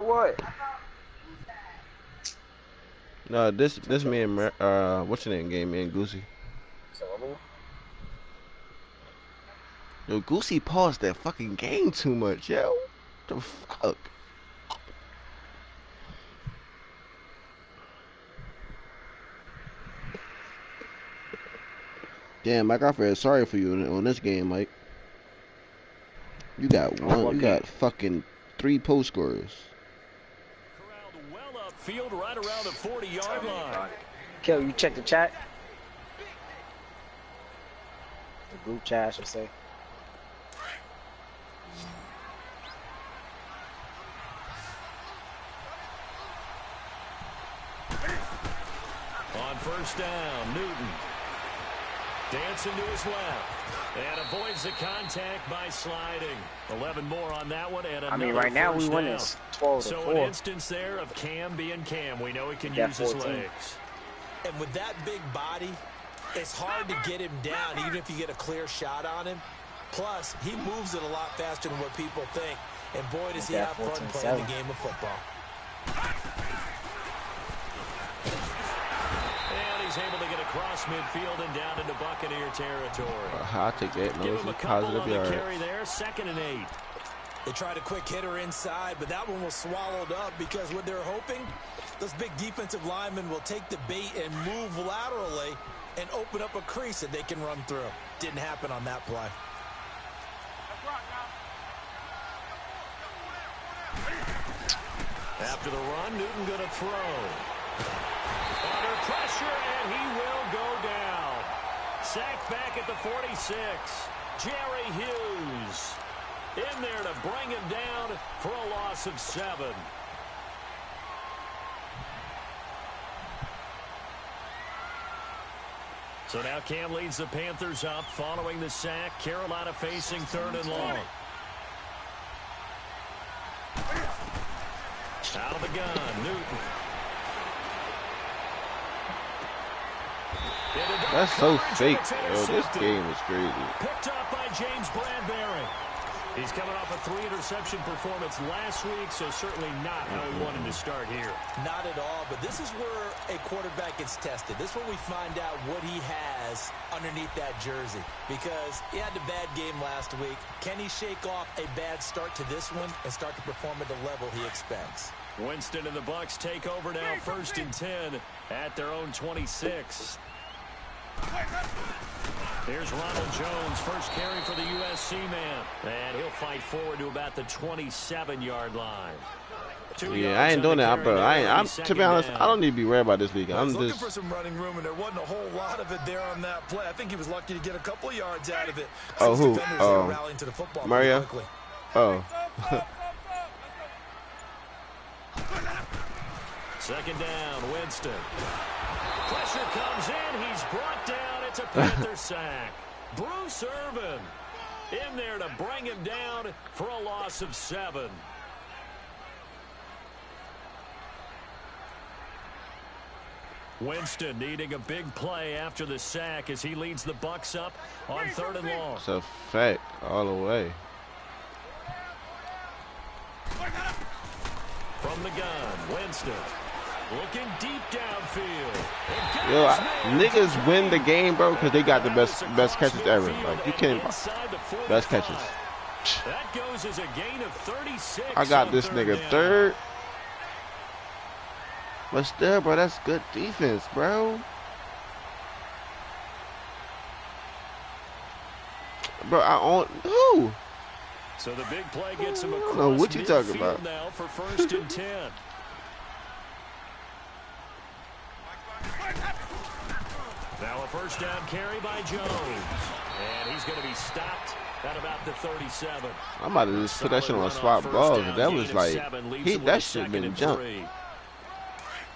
what? No, this me and what's your name game, man, Goosey. Yo, Goosey paused that fucking game too much, yo. What the fuck? Damn, Mike, I feel sorry for you on this game, Mike. You got one. You got fucking 3 post scorers. Corralled well upfield, right around the 40-yard line. Kill, you check the chat. The group chat, I should say. On first down, Newton. Dancing to his left. And avoids the contact by sliding. 11 more on that one. And I mean, right now we win this 12-4. So an instance there of Cam being Cam. We know he can use his legs. And with that big body, it's hard to get him down, even if you get a clear shot on him. Plus, he moves it a lot faster than what people think. And boy, does he have fun playing the game of football. He's able to get across midfield and down into Buccaneer territory. I'll take that. No, it's positive yard. Carry there, 2nd and 8. They tried a quick hitter inside, but that one was swallowed up because what they're hoping, those big defensive linemen will take the bait and move laterally and open up a crease that they can run through. Didn't happen on that play. After the run, Newton going to throw. Under pressure, and he will go down. Sacked back at the 46. Jerry Hughes in there to bring him down for a loss of 7. So now Cam leads the Panthers up following the sack. Carolina facing 3rd and long. Out of the gun, Newton. That's so fake. Yo, this game is crazy. Picked up by James Bradbury. He's coming off a 3-interception performance last week, so certainly not how he wanted to start here. Not at all, but this is where a quarterback gets tested. This is where we find out what he has underneath that jersey, because he had a bad game last week. Can he shake off a bad start to this one and start to perform at the level he expects? Winston and the Bucs take over now, 1st and 10 at their own 26. Here's Ronald Jones, first carry for the USC man. And he'll fight forward to about the 27-yard line. Yeah, I ain't doing that, bro. I'm to be honest, I don't need to be worried about this week. I'm looking just for some running room, and there wasn't a whole lot of it there on that play. I think he was lucky to get a couple of yards out of it. Oh, who? Rallying to the football Mario? Oh. 2nd down, Winston. Pressure comes in. He's brought down. It's a Panther sack. Bruce Irvin in there to bring him down for a loss of 7. Winston needing a big play after the sack as he leads the Bucs up on 3rd and long. It's a fact all the way. From the gun, Winston. Looking deep downfield. Yo, niggas win the game, bro, because they got the best catches ever. Like, you can't. Best catches. That goes as a gain of 36. I got this nigga 3rd. But still, bro, that's good defense, bro. Bro, I own who? So the big play gets him across. No, what you talking about? Now for 1st and 10. Now a 1st down carry by Jones. And he's going to be stopped at about the 37. I'm about to just put that shit on a swap ball. That was like, that shit been jumped.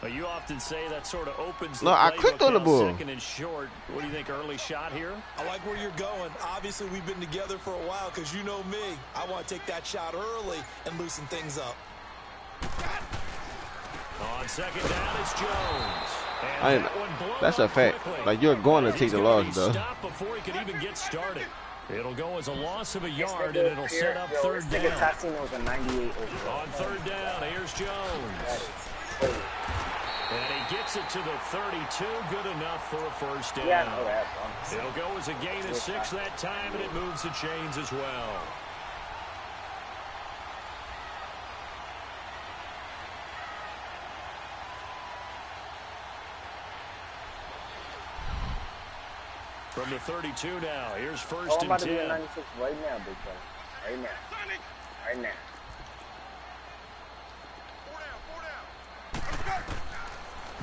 But you often say that sort of opens the No, I clicked on the ball. 2nd and short. What do you think, early shot here? I like where you're going. Obviously, we've been together for a while because you know me. I want to take that shot early and loosen things up. On 2nd down, it's Jones. That's a fact. Like, you're going to take the loss, though. Stop before he could even get started. It'll go as a loss of a yard, and it'll set up third down. Was a 98 overall. On third down, here's Jones. And he gets it to the 32, good enough for a first down. Yeah, I know that. It'll go as a gain of 6 that time, and it moves the chains as well. From the 32 now, here's first and 10. 96 right now, big brother. Right now. Right now.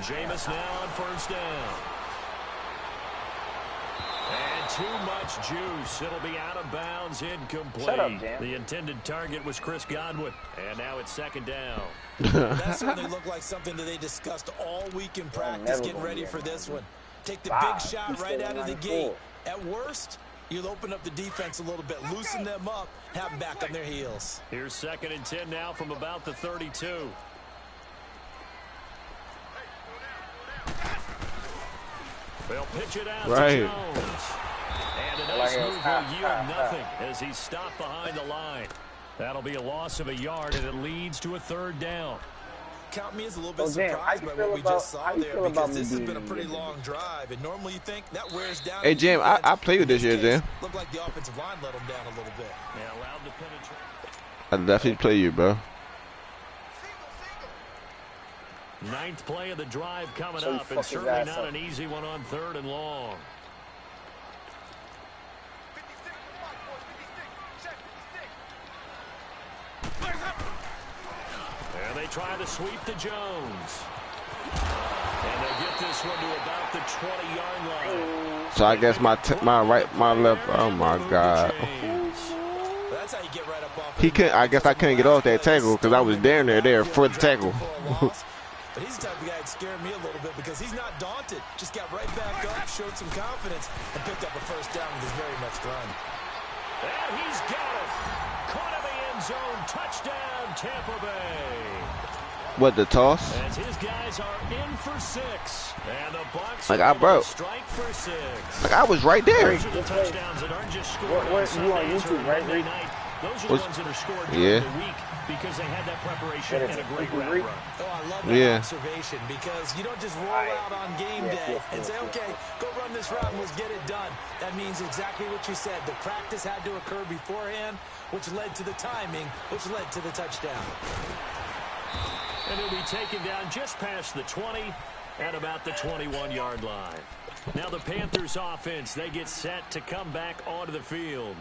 Jameis now on first down. And too much juice. It'll be out of bounds, incomplete. Shut up, Dan. The intended target was Chris Godwin. And now it's second down. That certainly looked like something that they discussed all week in practice, getting ready for this one. Take the big shot right out of the gate. At worst, you'll open up the defense a little bit, loosen them up, have them back on their heels. Here's second and 10 now from about the 32. They'll pitch it out to Jones. And a nice move will yield nothing as he's stopped behind the line. That'll be a loss of a yard, and it leads to a third down. Count me as a little bit surprised by what we just saw there, because this has been a pretty long drive, and normally you think that wears down. Hey, Jim, I played with this year, Jim. Looked like the offensive line let him down a little bit. Yeah, allowed to penetrate. I definitely play you, bro. Ninth play of the drive coming up, and certainly not an easy one on third and long. And they try to sweep to Jones. And they'll get this one to about the 20-yard line. So I guess my left. Oh my God. That's how you get right up off. He couldn't. I guess I couldn't get off that tackle because I was down there for the tackle. But he's the type of guy that scared me a little bit because he's not daunted. Just got right back up, showed some confidence, and picked up a first down with his very next run. And he's got it. Caught in the end zone. Touchdown, Tampa Bay. What, the toss? As his guys are in for 6. And the Bucs like I broke. Strike for 6. Like I was right there. Those are the touchdowns that aren't just scored on you on Sundays or YouTube, right? Monday night. Those are the ones that are scored during the week because they had that preparation and a great route run. Oh, I love that observation, because you don't just roll out on game day and say, okay, go run this route and let's get it done. That means exactly what you said. The practice had to occur beforehand, which led to the timing, which led to the touchdown. And he'll be taken down just past the 20 at about the 21-yard line. Now the Panthers offense, they get set to come back onto the field.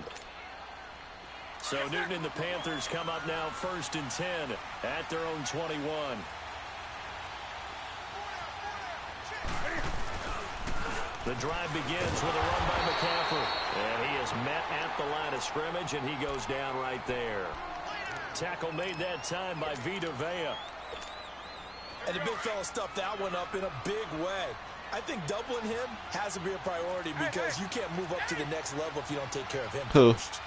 So Newton and the Panthers come up now first and 10 at their own 21. The drive begins with a run by McCaffrey. And he is met at the line of scrimmage, and he goes down right there. Tackle made that time by Vita Vea. And the big fella stuffed that one up in a big way. I think doubling him has to be a priority because you can't move up to the next level if you don't take care of him first.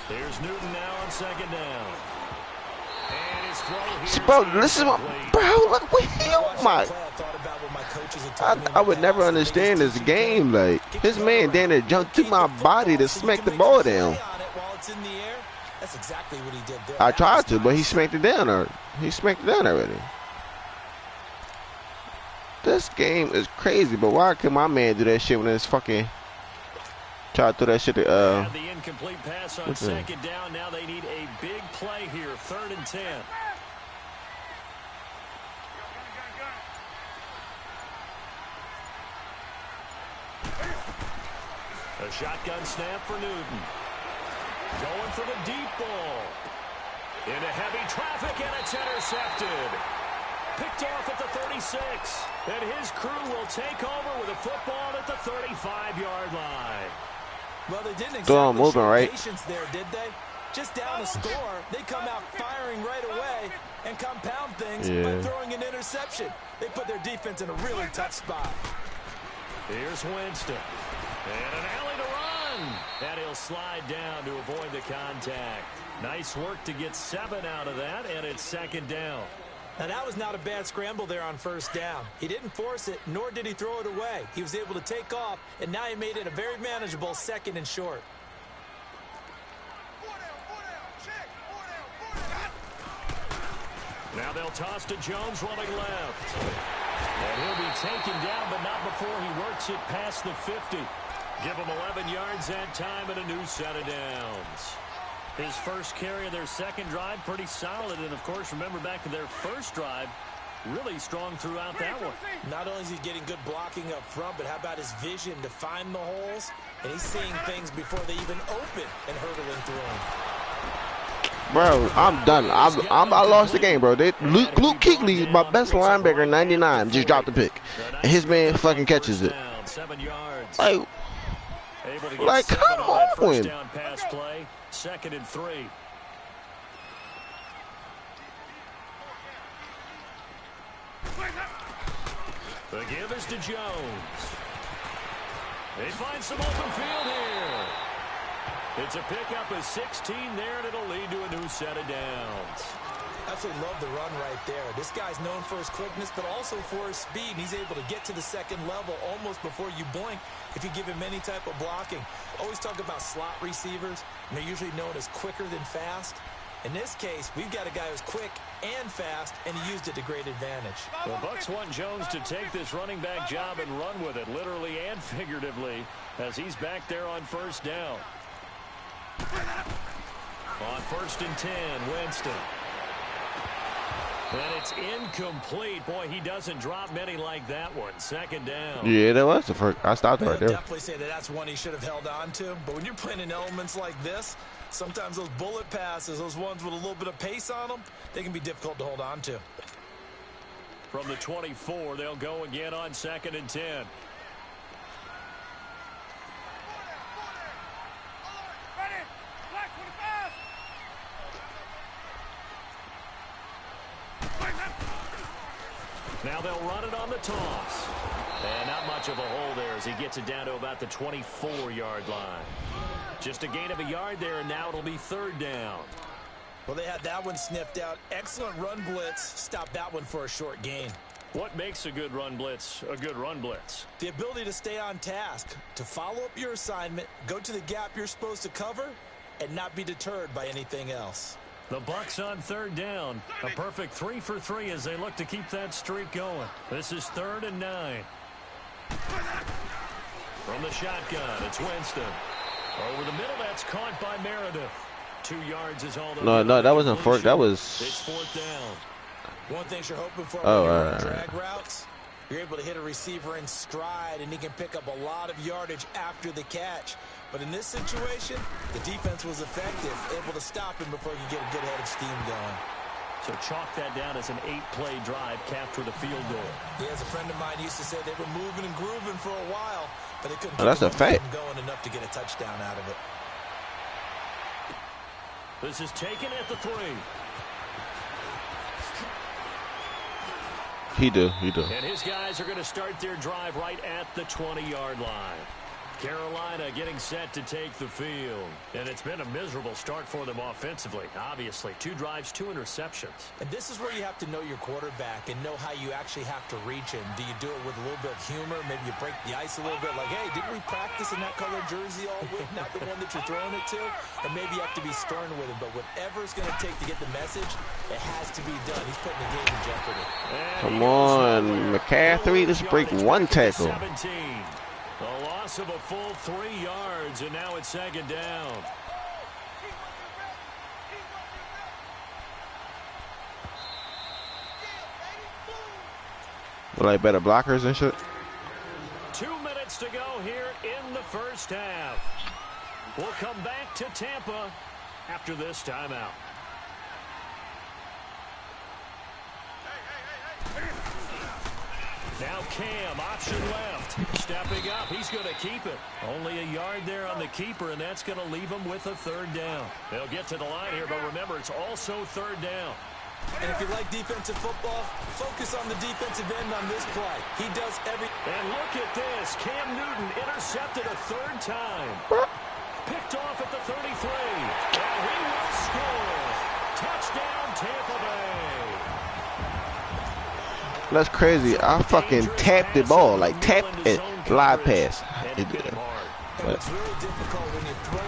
Here's Newton now on second down. And his throw here. Bro, listen, bro, look what my. I would never understand this game. Like, his man down there jumped to my body to smack the ball down. That's exactly what he did there. I tried to, but he smacked it down already. This game is crazy, but why can my man do that shit when it's fucking try to throw that shit to the incomplete pass on second down. Now they need a big play here, 3rd and 10. A shotgun snap for Newton. Going for the deep ball. Into heavy traffic, and it's intercepted. Picked off at the 36. And his crew will take over with a football at the 35-yard line. Well, they didn't exactly moving, right? Patience there, did they? Just down a score, they come out firing right away and compound things by throwing an interception. They put their defense in a really tough spot. Here's Winston. And an alley to run. And he'll slide down to avoid the contact. Nice work to get 7 out of that, and it's second down. Now, that was not a bad scramble there on first down. He didn't force it, nor did he throw it away. He was able to take off, and now he made it a very manageable 2nd and short. Now they'll toss to Jones running left. And he'll be taken down, but not before he works it past the 50. Give him 11 yards that time and a new set of downs. His first carry of their second drive, pretty solid. And, of course, remember back to their first drive, really strong throughout that one. Not only is he getting good blocking up front, but how about his vision to find the holes? And he's seeing things before they even open and hurtling through them. Bro, I'm done. I lost the game, bro. Luke Kuechly, my best linebacker, 99, just dropped the pick. And his man fucking catches it. 7 yards. Like come on. First down pass play, 2nd and 3. The give is to Jones. They find some open field here. It's a pickup of 16 there, and it'll lead to a new set of downs. Absolutely love the run right there. This guy's known for his quickness, but also for his speed. And he's able to get to the 2nd level almost before you blink if you give him any type of blocking. Always talk about slot receivers, and they're usually known as quicker than fast. In this case, we've got a guy who's quick and fast, and he used it to great advantage. The Bucs want Jones to take this running back job and run with it, literally and figuratively, as he's back there on first down. On 1st and 10, Winston. And it's incomplete. Boy, he doesn't drop many like that one. 2nd down. Yeah, that was the first. I stopped right there. Definitely say that's one he should have held on to. But when you're playing in elements like this, sometimes those bullet passes, those ones with a little bit of pace on them, they can be difficult to hold on to. From the 24, they'll go again on 2nd and 10. Now they'll run it on the toss. And not much of a hole there as he gets it down to about the 24-yard line. Just a gain of a yard there, and now it'll be 3rd down. Well, they had that one sniffed out. Excellent run blitz. Stop that one for a short gain. What makes a good run blitz a good run blitz? The ability to stay on task, to follow up your assignment, go to the gap you're supposed to cover, and not be deterred by anything else. The Bucs on 3rd down. A perfect 3 for 3 as they look to keep that streak going. This is 3rd and 9. From the shotgun, it's Winston. Over the middle, that's caught by Meredith. 2 yards is all. No, that wasn't fourth. That was. It's 4th down. One thing you're hoping for when you're on drag routes, you're able to hit a receiver in stride, and he can pick up a lot of yardage after the catch. But in this situation, the defense was effective, able to stop him before he could get a good head of steam going. So chalk that down as an 8-play drive capped with a field goal. Yeah, as a friend of mine used to say, they were moving and grooving for a while, but they couldn't that's a fact. Going enough to get a touchdown out of it. This is taken at the 3. He do. And his guys are going to start their drive right at the 20-yard line. Carolina getting set to take the field. And it's been a miserable start for them offensively, obviously. 2 drives, 2 interceptions. And this is where you have to know your quarterback and know how you actually have to reach him. Do you do it with a little bit of humor? Maybe you break the ice a little bit like, hey, didn't we practice in that colored jersey all week? Not the one that you're throwing it to? Or maybe you have to be stern with him. But whatever it's going to take to get the message, it has to be done. He's putting the game in jeopardy. Come on, McCaffrey. Let's break 1 tackle. 17. A loss of a full 3 yards, and now it's 2nd down. Like better blockers and shit. 2 minutes to go here in the first half. We'll come back to Tampa after this timeout. Now Cam, option left. Stepping up, he's going to keep it. Only a yard there on the keeper, and that's going to leave him with a 3rd down. They'll get to the line here, but remember, it's also 3rd down. And if you like defensive football, focus on the defensive end on this play. He does every... And look at this. Cam Newton intercepted a 3rd time. Picked off at the 33. And he will score. Touchdown, Tampa Bay. That's crazy. I fucking tapped the ball, like tapped it, live pass. It did.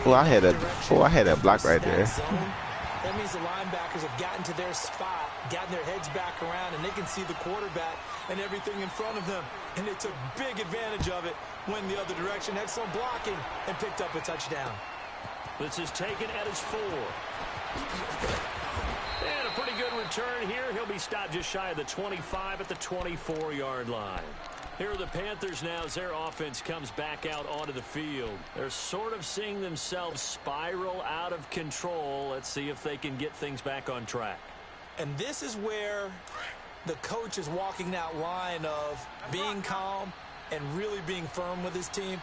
Oh, I had a block right there. That means the linebackers have gotten to their spot, gotten their heads back around, and they can see the quarterback and everything in front of them. And they took big advantage of it, went the other direction, had some blocking, and picked up a touchdown. This is taken at his 4. And a pretty good return here. He'll be stopped just shy of the 25 at the 24-yard line. Here are the Panthers now as their offense comes back out onto the field. They're sort of seeing themselves spiral out of control. Let's see if they can get things back on track. And this is where the coach is walking that line of being calm and really being firm with his team.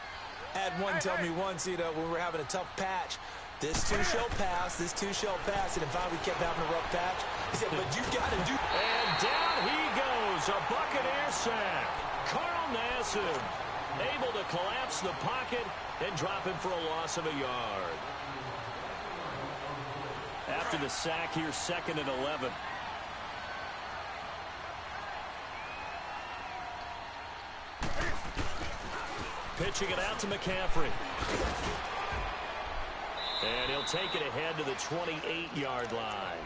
I had one tell me once, when we were having a tough patch, this too shall pass, this too shall pass. And if we kept having a rough patch, he said, but you got to do. And down he goes, a Buccaneer sack. Carl Nassib able to collapse the pocket and drop him for a loss of a yard. After the sack here, 2nd and 11. Pitching it out to McCaffrey. And he'll take it ahead to the 28-yard line.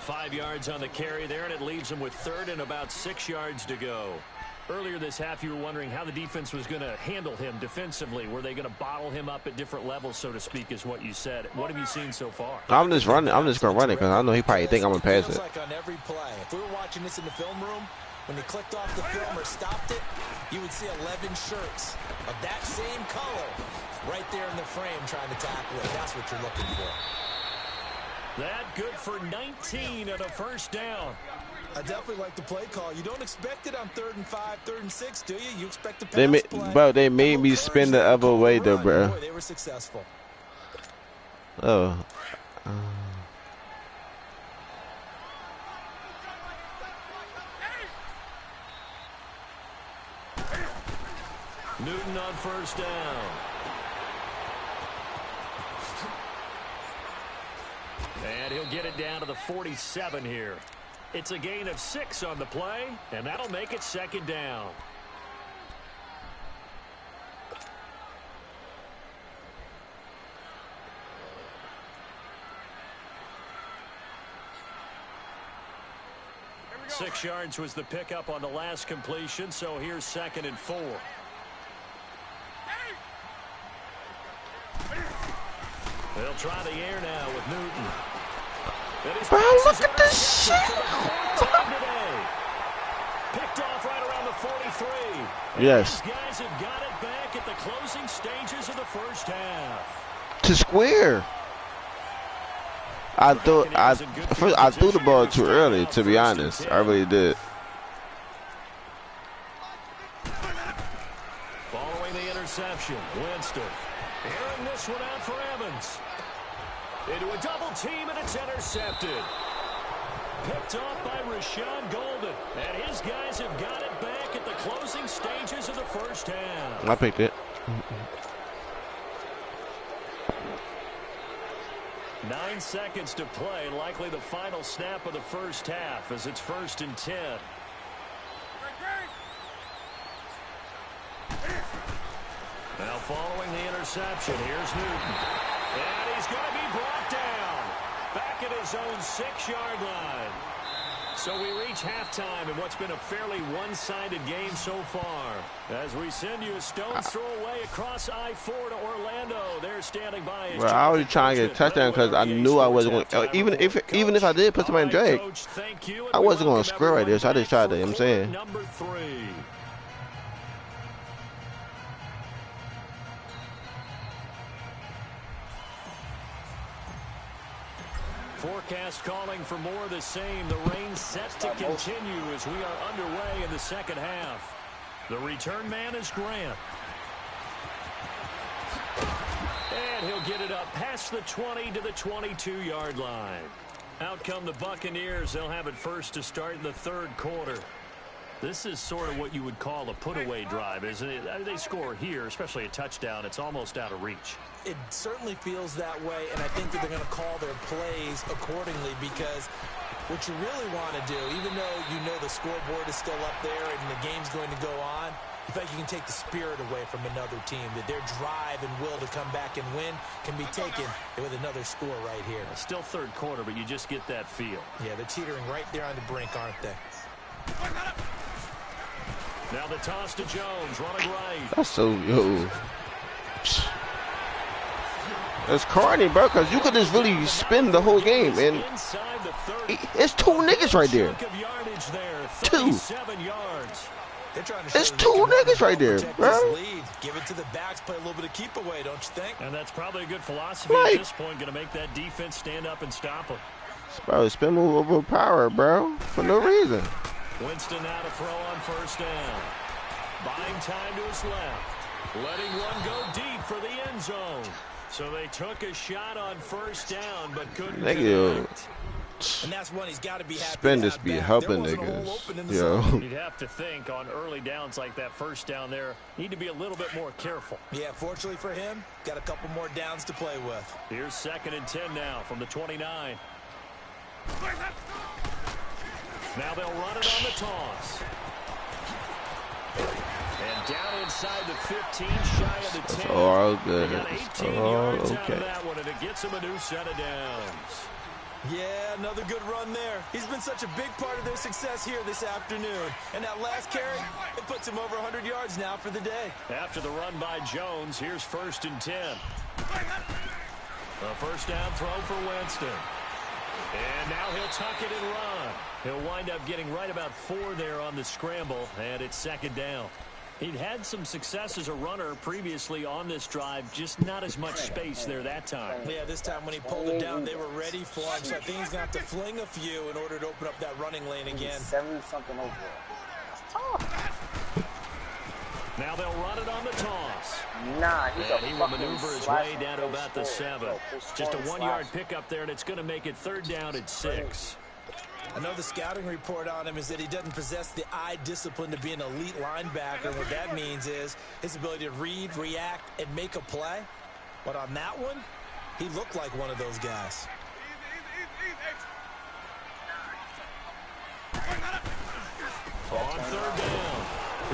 5 yards on the carry there, and it leaves him with 3rd and about 6 yards to go. Earlier this half, you were wondering how the defense was going to handle him defensively. Were they going to bottle him up at different levels, so to speak, is what you said. What have you seen so far? I'm just running. I'm just going to run it because I know he probably think I'm going to pass it. Like on every play. If we were watching this in the film room, when they clicked off the film or stopped it, you would see 11 shirts of that same color right there in the frame trying to tackle it. That's what you're looking for. That good for 19 and a first down. I definitely like the play call. You don't expect it on 3rd and 5, 3rd and 6, do you? You expect the pass play. Bro, they made me spin the other way, though, bro. Boy, they were successful. Oh. Newton on first down. And he'll get it down to the 47 here. It's a gain of 6 on the play, and that'll make it 2nd down. Six yards was the pickup on the last completion, so here's 2nd and 4. They'll try the air now with Newton. Bro, look at this shit. Picked off right around the 43. Yes. These guys have got it back at the closing stages of the first half. To square. I threw the ball too early, to be honest. I really did. Following the interception, Winston. Airing this one out for Evans. Into a double team, and it's intercepted. Picked off by Rashawn Golden. And his guys have got it back at the closing stages of the first half. I picked it. 9 seconds to play. Likely the final snap of the first half as it's 1st and 10. Now following the interception, here's Newton. And he's going to be brought down. Back at his own 6-yard line. So we reach halftime in what's been a fairly one-sided game so far. As we send you a stone's throw away across I-4 to Orlando. They're standing by. Well, I was trying to get a touchdown because I knew I wasn't going to. Even if I did put somebody in drag, I wasn't going to score right there. So I just tried to, you know what I'm saying? Number 3. Forecast calling for more of the same. The rain set to continue as we are underway in the second half. The return man is Grant. And he'll get it up past the 20 to the 22-yard line. Out come the Buccaneers. They'll have it first to start in the 3rd quarter. This is sort of what you would call a put-away drive, isn't it? They score here, especially a touchdown. It's almost out of reach. It certainly feels that way, and I think that they're going to call their plays accordingly because What you really want to do, even though you know the scoreboard is still up there and the game's going to go on, you feel like you can take the spirit away from another team, that their drive and will to come back and win can be taken with another score right here. Still third quarter, but you just get that feel. Yeah, they're teetering right there on the brink, aren't they? Now the toss to Jones, running right. That's so, yo. It's corny, bro, because you could just really spin the whole game. And it's two niggas right there. Two. It's two niggas right there, bro. Give it to the backs, play a little bit of keep away, don't you think? And that's probably a good philosophy at this point, going to make that defense stand up and stop them. Bro, spin move over power, bro, for no reason. Winston now to throw on first down. Buying time to his left. Letting one go deep for the end zone. So they took a shot on first down, but couldn't connect. And that's one he's got to be happy. Spin just be helping niggas. Yo. You'd have to think on early downs like that first down there, need to be a little bit more careful. Yeah, fortunately for him, got a couple more downs to play with. Here's 2nd and 10 now from the 29. Now they'll run it on the toss. And down inside the 15, shy of the 10. That's all good. They got 18 yards out of that one, and it gets him a new set of downs. Yeah, another good run there. He's been such a big part of their success here this afternoon. And that last carry, it puts him over 100 yards now for the day. After the run by Jones, here's 1st and 10. A first down throw for Winston. And now he'll tuck it and run. He'll wind up getting right about 4 there on the scramble, and it's 2nd down. He'd had some success as a runner previously on this drive, just not as much space there that time. Yeah, this time when he pulled it down, they were ready for him, so I think he's going to have to fling a few in order to open up that running lane again. 7-something over. That's tough. Now they'll run it on the toss. Nah, he's and he will maneuver his way down to about the 7. Just a 1-yard pickup there, and it's going to make it 3rd down at 6. I know the scouting report on him is that he doesn't possess the eye discipline to be an elite linebacker. What that means is his ability to read, react, and make a play. But on that one, he looked like one of those guys. On 3rd down,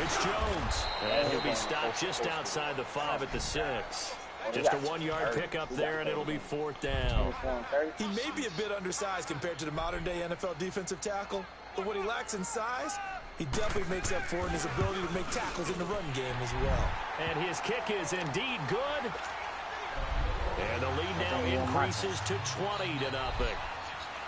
it's Jones. And he'll be stopped just outside the 5 at the 6. Just a 1-yard pickup there, and it'll be 4th down. He may be a bit undersized compared to the modern-day NFL defensive tackle, but what he lacks in size, he definitely makes up for in his ability to make tackles in the run game as well. And his kick is indeed good. And the lead now increases to 20-0.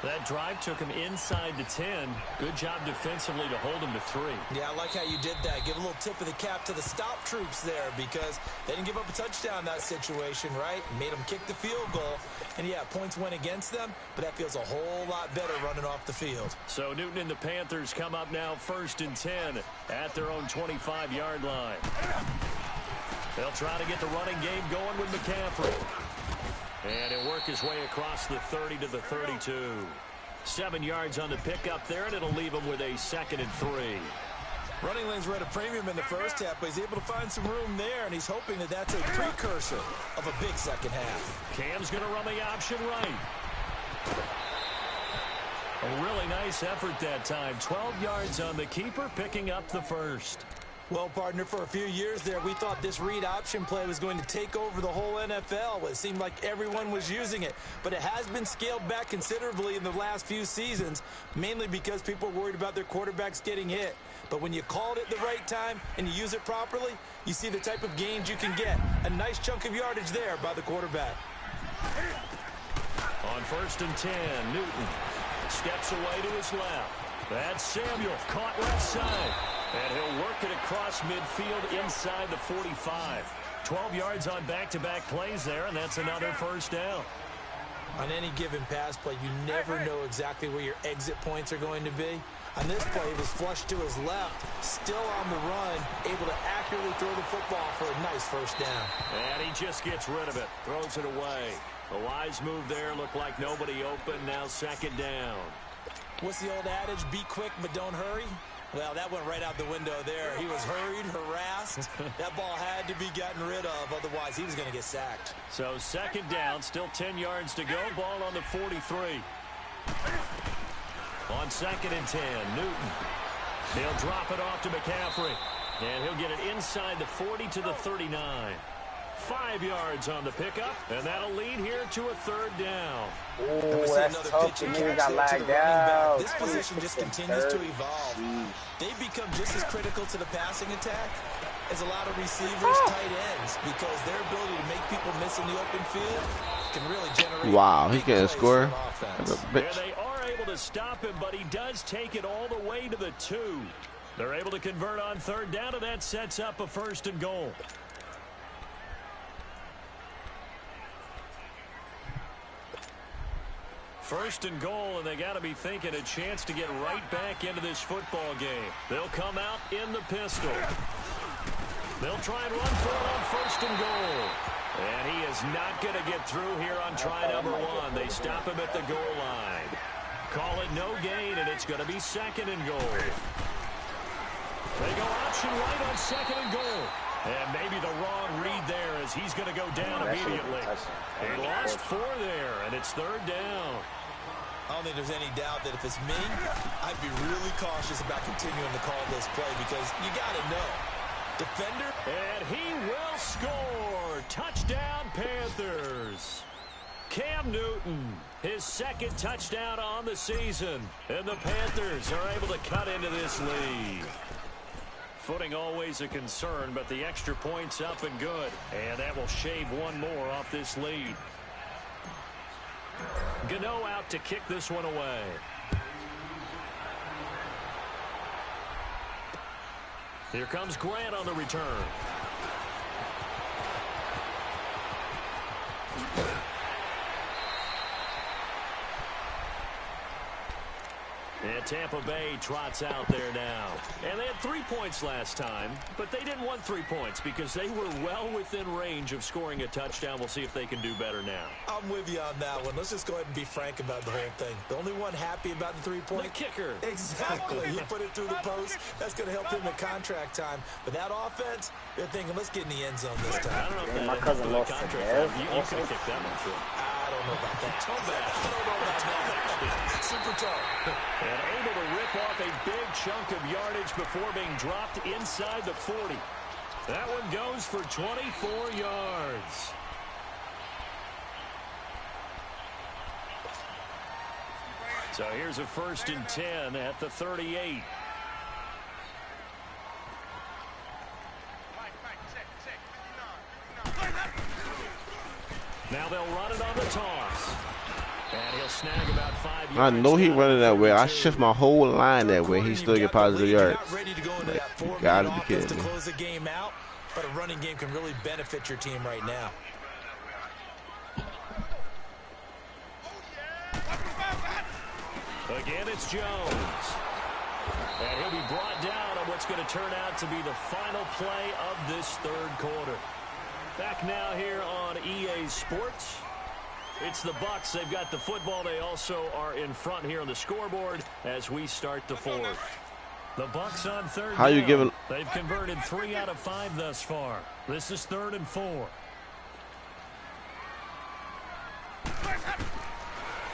That drive took him inside the 10. Good job defensively to hold him to 3. Yeah, I like how you did that. Give a little tip of the cap to the stop troops there because they didn't give up a touchdown in that situation, right? Made them kick the field goal. And, yeah, points went against them, but that feels a whole lot better running off the field. So Newton and the Panthers come up now 1st and 10 at their own 25-yard line. They'll try to get the running game going with McCaffrey. And he'll work his way across the 30 to the 32. 7 yards on the pickup there, and it'll leave him with a 2nd and 3. Running lanes were at a premium in the first half, but he's able to find some room there, and he's hoping that that's a precursor of a big second half. Cam's going to run the option right. A really nice effort that time. 12 yards on the keeper, picking up the 1st. Well, partner, for a few years there, we thought this read option play was going to take over the whole NFL. It seemed like everyone was using it, but it has been scaled back considerably in the last few seasons, mainly because people are worried about their quarterbacks getting hit. But when you call it at the right time and you use it properly, you see the type of gains you can get. A nice chunk of yardage there by the quarterback. On 1st and 10, Newton steps away to his left. That's Samuel, caught left side. And he'll work it across midfield inside the 45. 12 yards on back-to-back plays there, and that's another 1st down. On any given pass play, you never know exactly where your exit points are going to be. On this play, he was flushed to his left, still on the run, able to accurately throw the football for a nice 1st down. And he just gets rid of it, throws it away. A wise move there, looked like nobody open, now 2nd down. What's the old adage, be quick but don't hurry? Well, that went right out the window there. He was hurried, harassed. That ball had to be gotten rid of, otherwise he was going to get sacked. So 2nd down, still 10 yards to go, ball on the 43. On 2nd and 10, Newton. He'll drop it off to McCaffrey. And he'll get it inside the 40 to the 39. 5 yards on the pickup, and that'll lead here to a 3rd down. Ooh, that's tough. The nigga got lagged out. This position just continues to evolve. They become just as critical to the passing attack as a lot of receivers, tight ends, because their ability to make people miss in the open field can really generate. Wow, he can't score. Yeah, they are able to stop him, but he does take it all the way to the 2. They're able to convert on 3rd down, and that sets up a 1st and goal. First and goal, and they got to be thinking a chance to get right back into this football game. They'll come out in the pistol. They'll try and run for it on 1st and goal. And he is not going to get through here on try number 1. They stop him at the goal line. Call it no gain, and it's going to be 2nd and goal. They go option right on 2nd and goal. And maybe the wrong read there as he's going to go down immediately. They lost 4 there, and it's 3rd down. I don't think there's any doubt that if it's me, I'd be really cautious about continuing to call this play because you got to know. Defender. And he will score. Touchdown, Panthers. Cam Newton, his 2nd touchdown on the season. And the Panthers are able to cut into this lead. Footing always a concern, but the extra point's up and good. And that will shave 1 more off this lead. Gano out to kick this one away. Here comes Grant on the return. And Tampa Bay trots out there now. And they had 3 points last time, but they didn't want 3 points because they were well within range of scoring a touchdown. We'll see if they can do better now. I'm with you on that one. Let's just go ahead and be frank about the whole thing. The only one happy about the 3-point? The kicker. Exactly. He put it through the post. That's going to help him in contract time. But that offense, they're thinking, let's get in the end zone this time. I don't know if my cousin lost the best. You could have kicked that one through. I don't know about that. Super tall. And able to rip off a big chunk of yardage before being dropped inside the 40. That one goes for 24 yards. So here's a 1st and 10 at the 38. Now they'll run it on the toss. And he'll snag about 5 yards. I know he running that way. I shift my whole line that way. He still get positive yards. Like, gotta be kidding me. To close the game out, but a running game can really benefit your team right now. Again, it's Jones. And he'll be brought down on what's going to turn out to be the final play of this 3rd quarter. Back now here on EA Sports. It's the Bucs. They've got the football. They also are in front here on the scoreboard as we start the 4th. The Bucs on 3rd How down. you giving? They've converted 3 out of 5 thus far. This is 3rd and 4.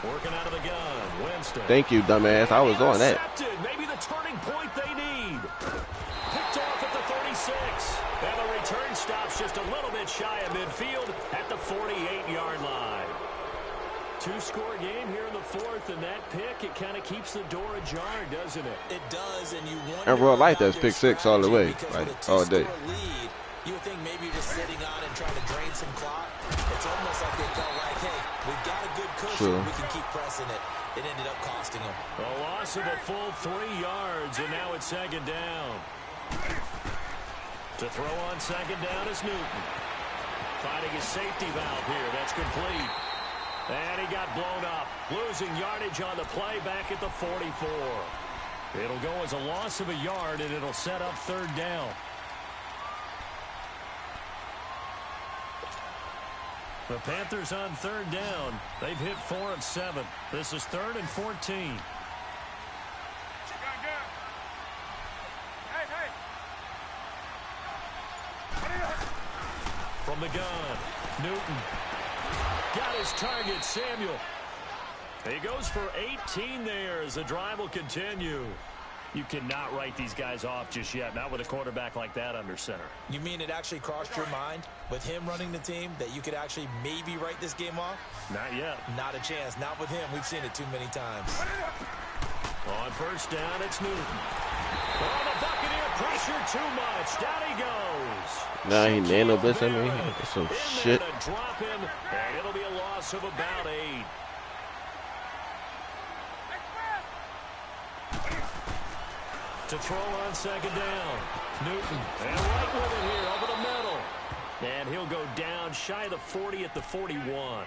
Working out of the gun, Winston. Thank you, dumbass. I was on that. Maybe the turning point they need. Picked off at the 36. And the return stops just a little bit shy of midfield at the 48-yard line. 2-score game here in the 4th, and that pick, it kind of keeps the door ajar, doesn't it? It does, and you wonder. In real life, that's pick 6 all the way, like all day. Lead, you would think maybe you're just sitting on and trying to drain some clock. It's almost like they felt like, hey, we've got a good cushion. We can keep pressing it. It ended up costing them. A loss of a full 3 yards, and now it's 2nd down. To throw on 2nd down is Newton. Finding his safety valve here. That's complete. And he got blown up. Losing yardage on the play back at the 44. It'll go as a loss of a yard, and it'll set up 3rd down. The Panthers on 3rd down. They've hit 4 of 7. This is 3rd and 14. From the gun, Newton. Got his target, Samuel. He goes for 18 there as the drive will continue. You cannot write these guys off just yet, not with a quarterback like that under center. You mean it actually crossed your mind with him running the team that you could actually maybe write this game off? Not yet. Not a chance. Not with him. We've seen it too many times. On first down, it's Newton. Oh, the Buccaneer pressure too much. Down he goes. Nah, he nano blitz at me. That's some shit. Drop him, and it'll be a loss of about 8. To throw on second down. Newton, and right with it here over the middle. And he'll go down shy of the 40 at the 41.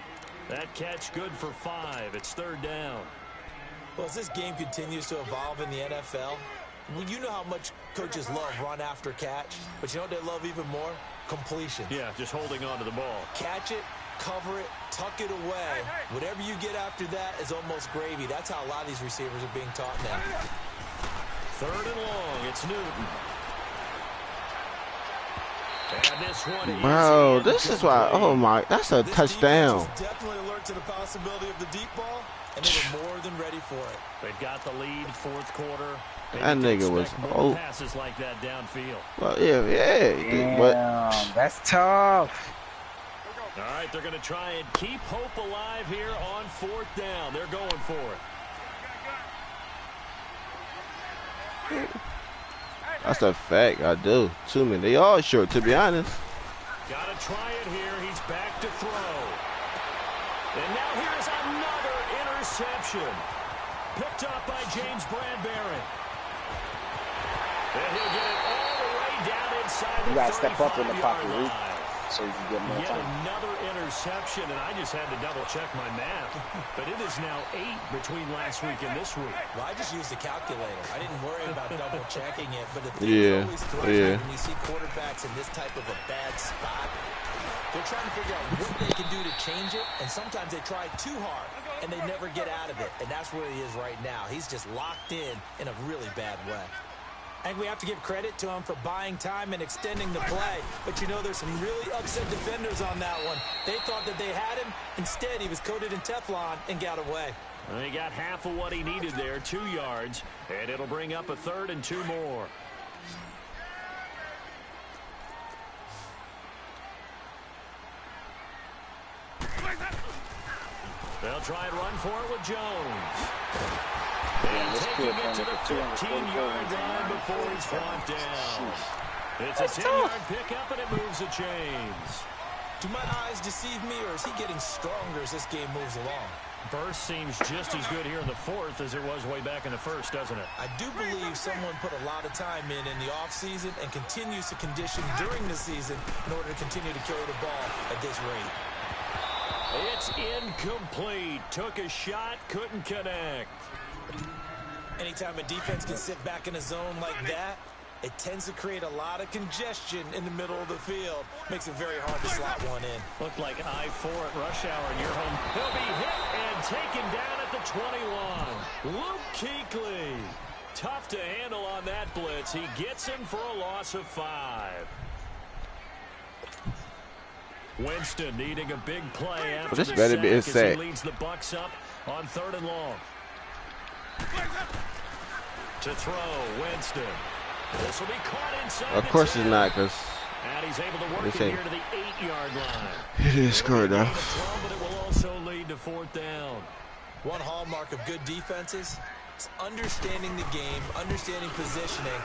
That catch good for 5. It's third down. Well, as this game continues to evolve in the NFL, you know how much coaches love run after catch, but you know what they love even more? Completion. Yeah, just holding on to the ball. Catch it, cover it, tuck it away. Whatever you get after that is almost gravy. That's how a lot of these receivers are being taught now. Third and long, it's Newton. And this one Bro, this is why, oh my, that's a touchdown. Definitely alert to the possibility of the deep ball, and they were more than ready for it. They've got the lead, fourth quarter. That nigga was passes like that downfield. Well, yeah. Damn, but that's tough. All right, they're going to try and keep hope alive here on fourth down. They're going for it. That's a fact. I do. Too many. They all short, to be honest. Got to try it here. He's back to throw. And now here's another interception. Picked up by James Bradbury. And he'll get it all the way down inside the 35-yard line. You got to step up in the pocket, Reek, so you can get more Yet time. another interception, and I just had to double-check my math. But it is now 8 between last week and this week. Well, I just used a calculator. I didn't worry about double-checking it. But the thing always throws me when you see quarterbacks in this type of a bad spot, they're trying to figure out what they can do to change it, and sometimes they try too hard, and they never get out of it. And that's where he is right now. He's just locked in a really bad way. I think we have to give credit to him for buying time and extending the play. But, you know, there's some really upset defenders on that one. They thought that they had him. Instead, he was coated in Teflon and got away. Well, he got half of what he needed there, 2 yards, and it'll bring up a third and 2 more. They'll try and run for it with Jones. And taking it to the 15-yard line before he's brought down. It's a 10-yard pickup, and it moves the chains. Do my eyes deceive me, or is he getting stronger as this game moves along? Burst seems just as good here in the fourth as it was way back in the first, doesn't it? I do believe someone put a lot of time in the offseason and continues to condition during the season in order to continue to carry the ball at this rate. It's incomplete. Took a shot, couldn't connect. Anytime a defense can sit back in a zone like that, it tends to create a lot of congestion in the middle of the field. Makes it very hard to slot one in. Looked like I-4 at rush hour in your home. He'll be hit and taken down at the 21. Luke Kuechly. Tough to handle on that blitz. He gets him for a loss of 5. Winston needing a big play after this the better be a sack as sack. he leads the Bucs up on 3rd and long. To throw, Winston. This will be caught inside. Of course it's not, because and he's able to work it here to the 8-yard line. He didn't score enough. But it will also lead to 4th down. One hallmark of good defenses is understanding the game, understanding positioning,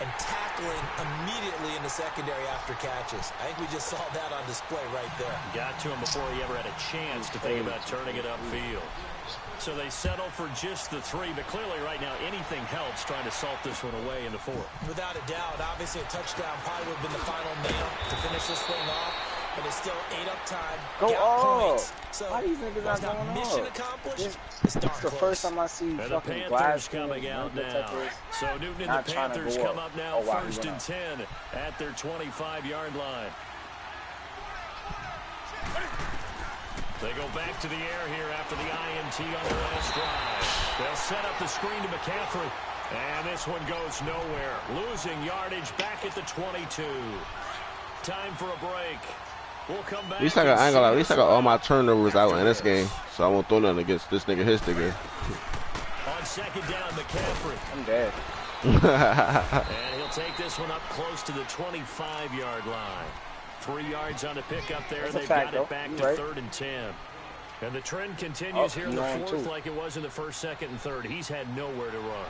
and tackling immediately in the secondary after catches. I think we just saw that on display right there. Got to him before he ever had a chance to think about turning it upfield. So they settle for just the 3, but clearly right now anything helps trying to salt this one away in the 4th. Without a doubt, obviously a touchdown probably would have been the final nail to finish this thing off, but it's still 8 up time. Go points. So So why these niggas not going mission up? accomplished. It's the first time I see And the fucking Panthers glass coming out now. So Newton and the Panthers come up now, 1st and 10 at their 25-yard line. They go back to the air here after the INT on the last drive. They'll set up the screen to McCaffrey. And this one goes nowhere. Losing yardage back at the 22. Time for a break. We'll come back. At least I ain't gonna lie, at least I got all my turnovers out in this game, so I won't throw nothing against this nigga, his nigga. On second down, McCaffrey. I'm dead. And he'll take this one up close to the 25-yard line. 3 yards on the pickup there. That's They've fact, got it though. back You to right. 3rd and 10. And the trend continues here in the on fourth too. like it was in the first, second, and third. He's had nowhere to run.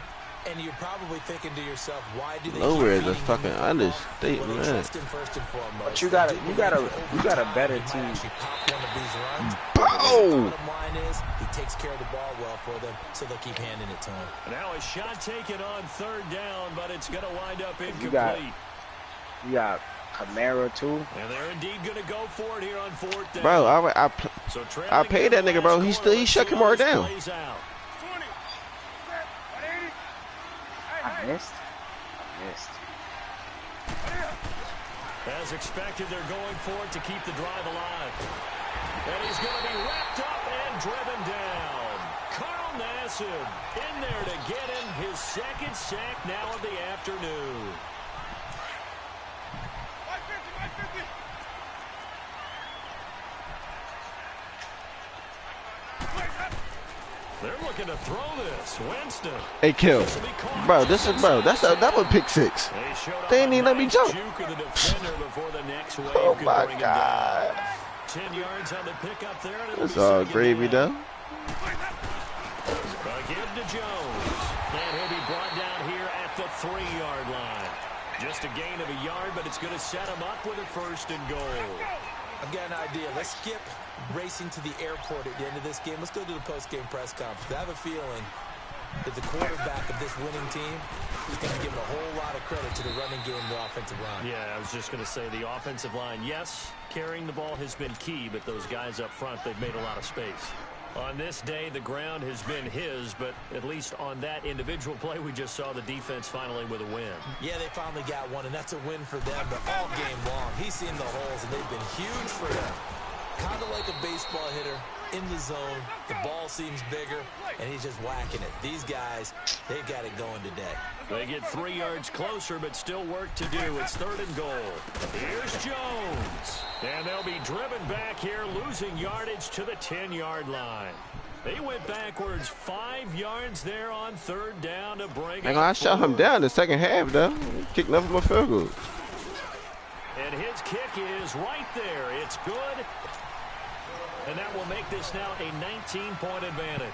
And you're probably thinking to yourself, why do they Nowhere is keep a feeding fucking him the football? understatement, Well, they man. trust him first and foremost. But you got a better He might team. actually pop one of these runs. Boom! Bottom line is, he takes care of the ball well for them, so they'll keep handing it to him. Now a shot taken on 3rd down, but it's going to wind up incomplete. You got Camara too. And they're indeed going to go for it here on 4th down. Bro, So I paid that nigga, bro. He shut Kamara down. I missed. As expected, they're going for it to keep the drive alive. And he's going to be wrapped up and driven down. Carl Nassib in there to get him his 2nd sack now of the afternoon. They're looking to throw this. Winston. Hey, kill. Bro, that was pick 6. They ain't even let me jump. Oh my God. 10 yards on the pickup there. It's all gravy though. Give to Jones. And he'll be brought down here at the 3-yard line. Just a gain of a yard, but it's going to set him up with a 1st and goal. I've got an idea. Let's skip racing to the airport at the end of this game. Let's go to the post-game press conference. I have a feeling that the quarterback of this winning team is going to give a whole lot of credit to the running game and the offensive line. Yeah, I was just going to say the offensive line, yes, carrying the ball has been key, but those guys up front, they've made a lot of space. On this day, the ground has been his, but at least on that individual play, we just saw the defense finally with a win. Yeah, they finally got one, and that's a win for them, but all game long, he's seen the holes, and they've been huge for them. Kind of like a baseball hitter in the zone. The ball seems bigger, and he's just whacking it. These guys, they've got it going today. They get 3 yards closer, but still work to do. It's 3rd and goal. Here's Jones. And they'll be driven back here, losing yardage to the 10-yard line. They went backwards 5 yards there on 3rd down to bring it. I shot him down in the second half, though. Kicked nothing but field goal. And his kick is right there. It's good. And that will make this now a 19-point advantage.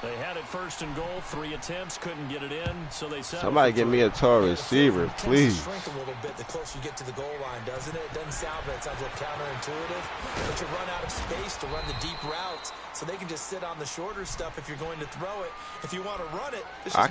They had it 1st and goal, 3 attempts, couldn't get it in, so they settled. Somebody give me a tall receiver, please. Shrink a little bit the closer you get to the goal line, doesn't it? It doesn't sound, but it sounds like counterintuitive. But you run out of space to run the deep routes, so they can just sit on the shorter stuff if you're going to throw it. If you want to run it, I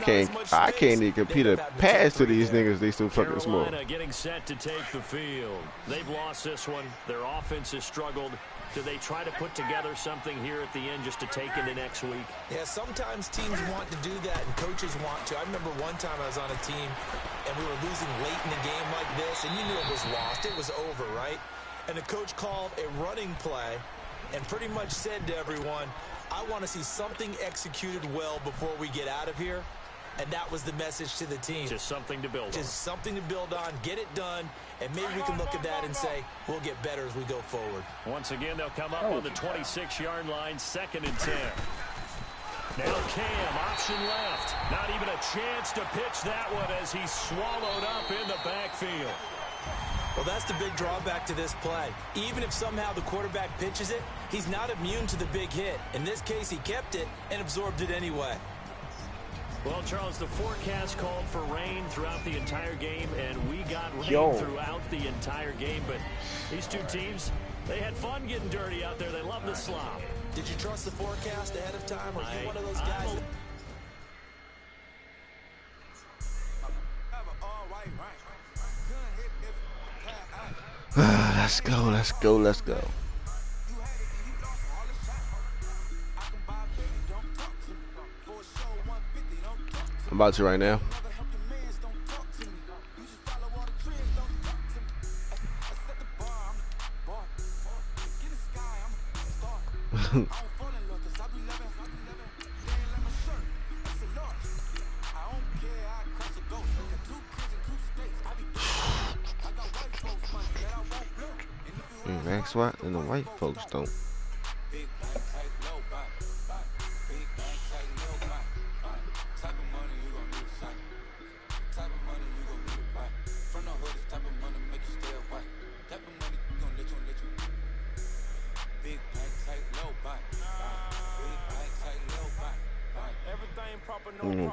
can't even compete a pass to these niggas. They still fucking small. Carolina getting set to take the field. They've lost this one. Their offense has struggled. Do they try to put together something here at the end just to take into next week? Yeah, sometimes teams want to do that and coaches want to. I remember one time I was on a team and we were losing late in a game like this, and you knew it was lost. It was over, right? And the coach called a running play and pretty much said to everyone, I want to see something executed well before we get out of here. And that was the message to the team. Just something to build on. Just something to build on, get it done, and maybe we can look at that and say, we'll get better as we go forward. Once again, they'll come up on the 26-yard line, 2nd and 10. Now Cam, option left. Not even a chance to pitch that one as he's swallowed up in the backfield. Well, that's the big drawback to this play. Even if somehow the quarterback pitches it, he's not immune to the big hit. In this case, he kept it and absorbed it anyway. Well, Charles, the forecast called for rain throughout the entire game, and we got rain throughout the entire game. But these two teams, they had fun getting dirty out there. They love the slop. Did you trust the forecast ahead of time, or are you one of those guys that... Let's go, let's go, let's go. I'm about to right now. Max Watt and the white folks don't.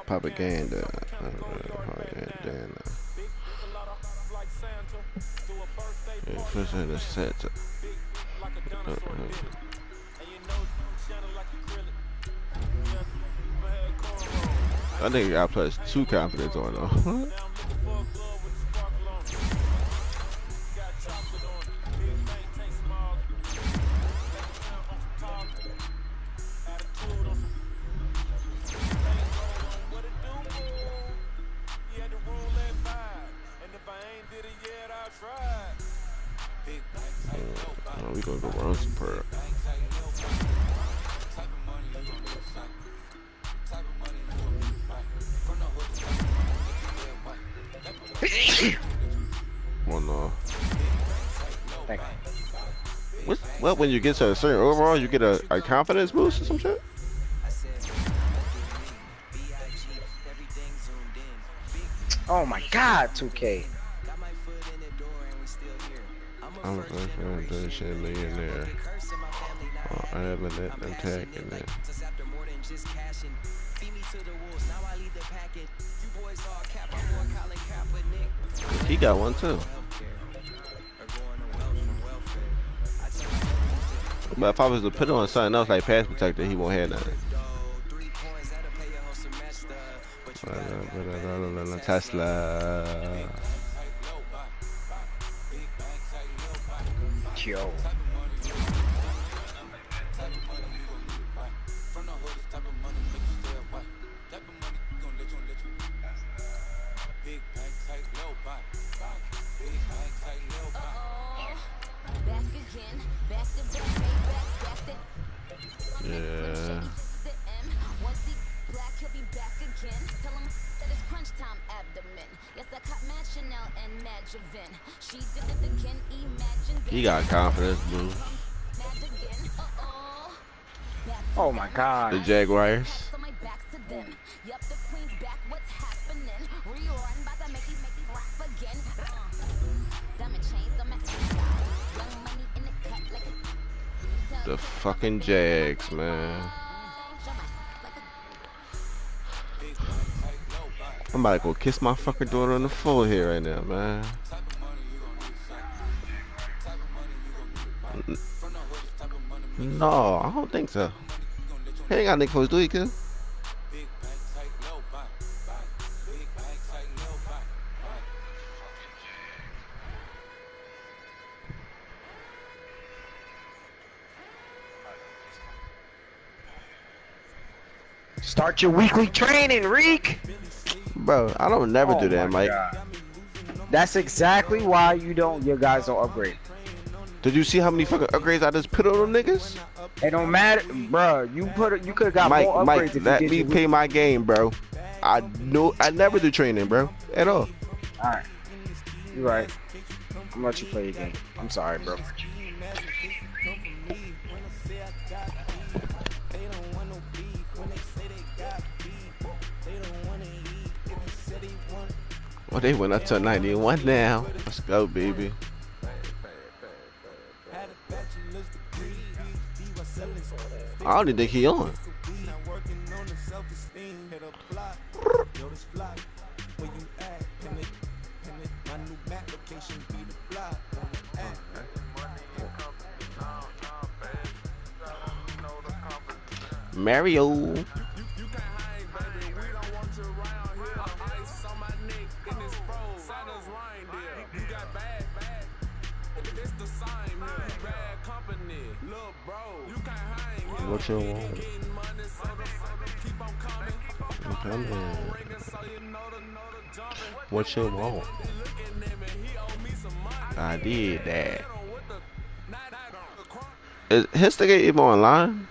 Propaganda. The set. I think I got +2 confidence on though. We gonna go run some per. One Thank you. What when you get to a certain overall, you get a confidence boost or some shit? Oh my God, 2K. I'm going to shit millionaire. I have an attack in there. He got one too. But if I was to put on something else like pass protector, he won't have nothing. Tesla. Yo. Yeah. He got confidence, boo. Oh my God. The Jaguars. The fucking Jags, man. I'm about to go kiss my fucking daughter on the forehead right now, man. No, I don't think so. He ain't got Nick Foles, do he, kid? Start your weekly training, Reek. Bro, I don't never do that, Mike. God. That's exactly why you guys don't upgrade. Did you see how many fucking upgrades I just put on them niggas? It don't matter, bro. You could have got more upgrades. Mike, let me pay my game, bro. I never do training, bro, at all. All right, you're right. I'm gonna let you play your game. I'm sorry, bro. Well, they went up to 91 now. Let's go, baby. I don't even think he on. Mario. What you want? I'm coming. What you want? I did that. Is his ticket even online?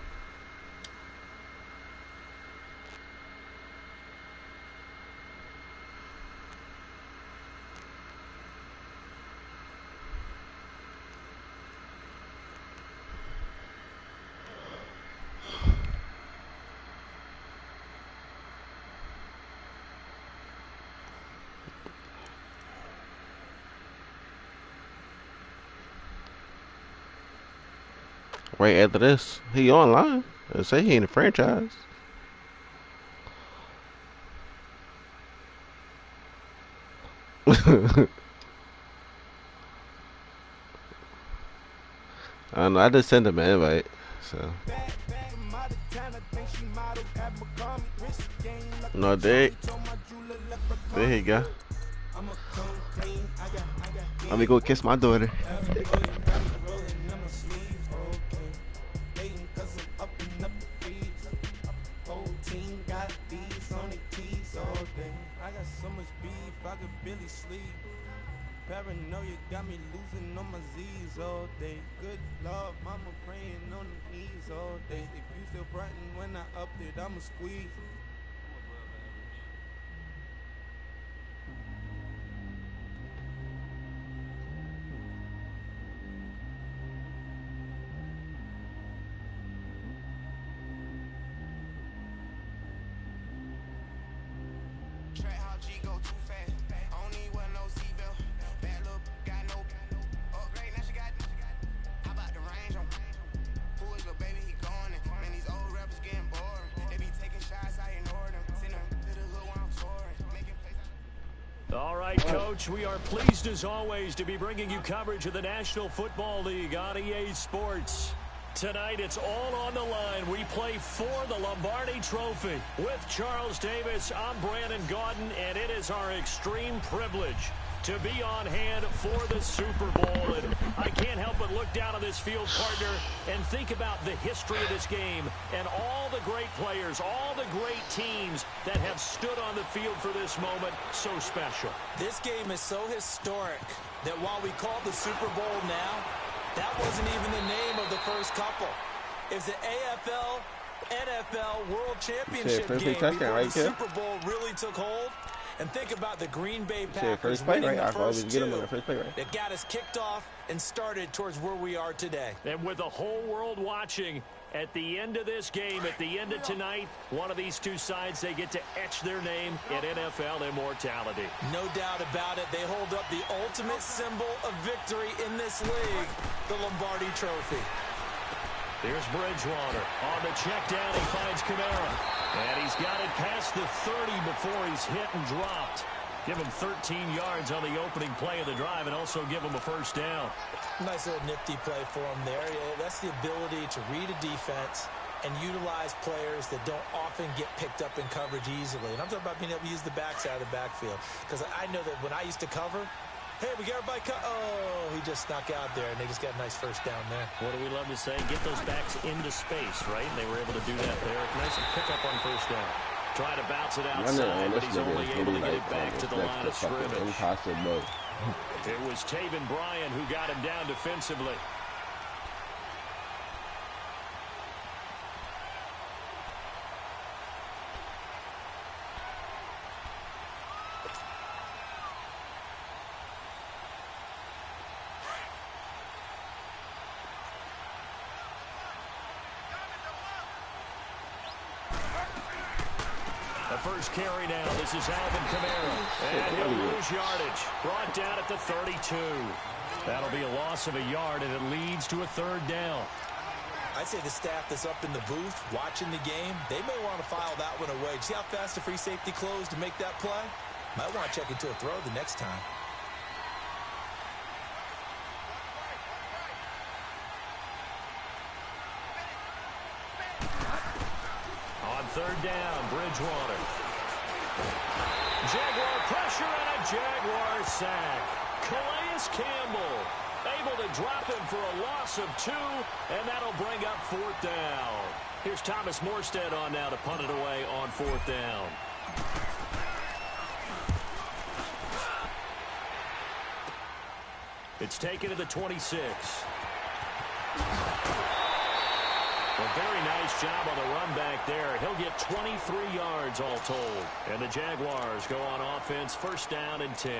Right after this, he online. They say he in the franchise. I don't know. I just sent him an invite. So. No, there you go. Let me go kiss my daughter. Paranoia got me losing on my Z's all day. Good Lord, mama praying on the knees all day. If you still frontin' when I up it, I'ma squeeze. All right, Coach, we are pleased as always to be bringing you coverage of the National Football League on EA Sports. Tonight, it's all on the line. We play for the Lombardi Trophy. With Charles Davis, I'm Brandon Gaudin, and it is our extreme privilege to be on hand for the Super Bowl. And I can't help but look down on this field, partner, and think about the history of this game and all the great players, all the great teams that have stood on the field for this moment. So special. This game is so historic that while we call it the Super Bowl now, that wasn't even the name of the first couple. It's the AFL, NFL World Championship game before the Super Bowl really took hold. And think about the Green Bay Packers winning the first two that got us kicked off and started towards where we are today. And with the whole world watching, at the end of this game, at the end of tonight, one of these two sides, they get to etch their name in NFL immortality. No doubt about it. They hold up the ultimate symbol of victory in this league, the Lombardi Trophy. Here's Bridgewater. On the check down, he finds Kamara. And he's got it past the 30 before he's hit and dropped. Give him 13 yards on the opening play of the drive and also give him a first down. Nice little nifty play for him there. That's the ability to read a defense and utilize players that don't often get picked up in coverage easily. And I'm talking about being able to use the backside of the backfield. Because I know that when I used to cover, hey, we got everybody cut. Oh, he just snuck out there, and they just got a nice first down there. What do we love to say? Get those backs into space, right? And they were able to do that there. Nice pickup on first down. Trying to bounce it outside, but he's only able to get it back to the line of scrimmage. Impossible. It was Taven Bryan who got him down defensively. First carry now. This is Alvin Kamara. And he'll lose yardage. Brought down at the 32. That'll be a loss of a yard, and it leads to a third down. I'd say the staff that's up in the booth watching the game, they may want to file that one away. See how fast the free safety closed to make that play? Might want to check into a throw the next time. Third down, Bridgewater. Jaguar pressure and a Jaguar sack. Calais Campbell able to drop him for a loss of 2, and that'll bring up fourth down. Here's Thomas Morstead on now to punt it away on fourth down. It's taken to the 26. A very nice job on the run back there. He'll get 23 yards all told. And the Jaguars go on offense, first down and 10.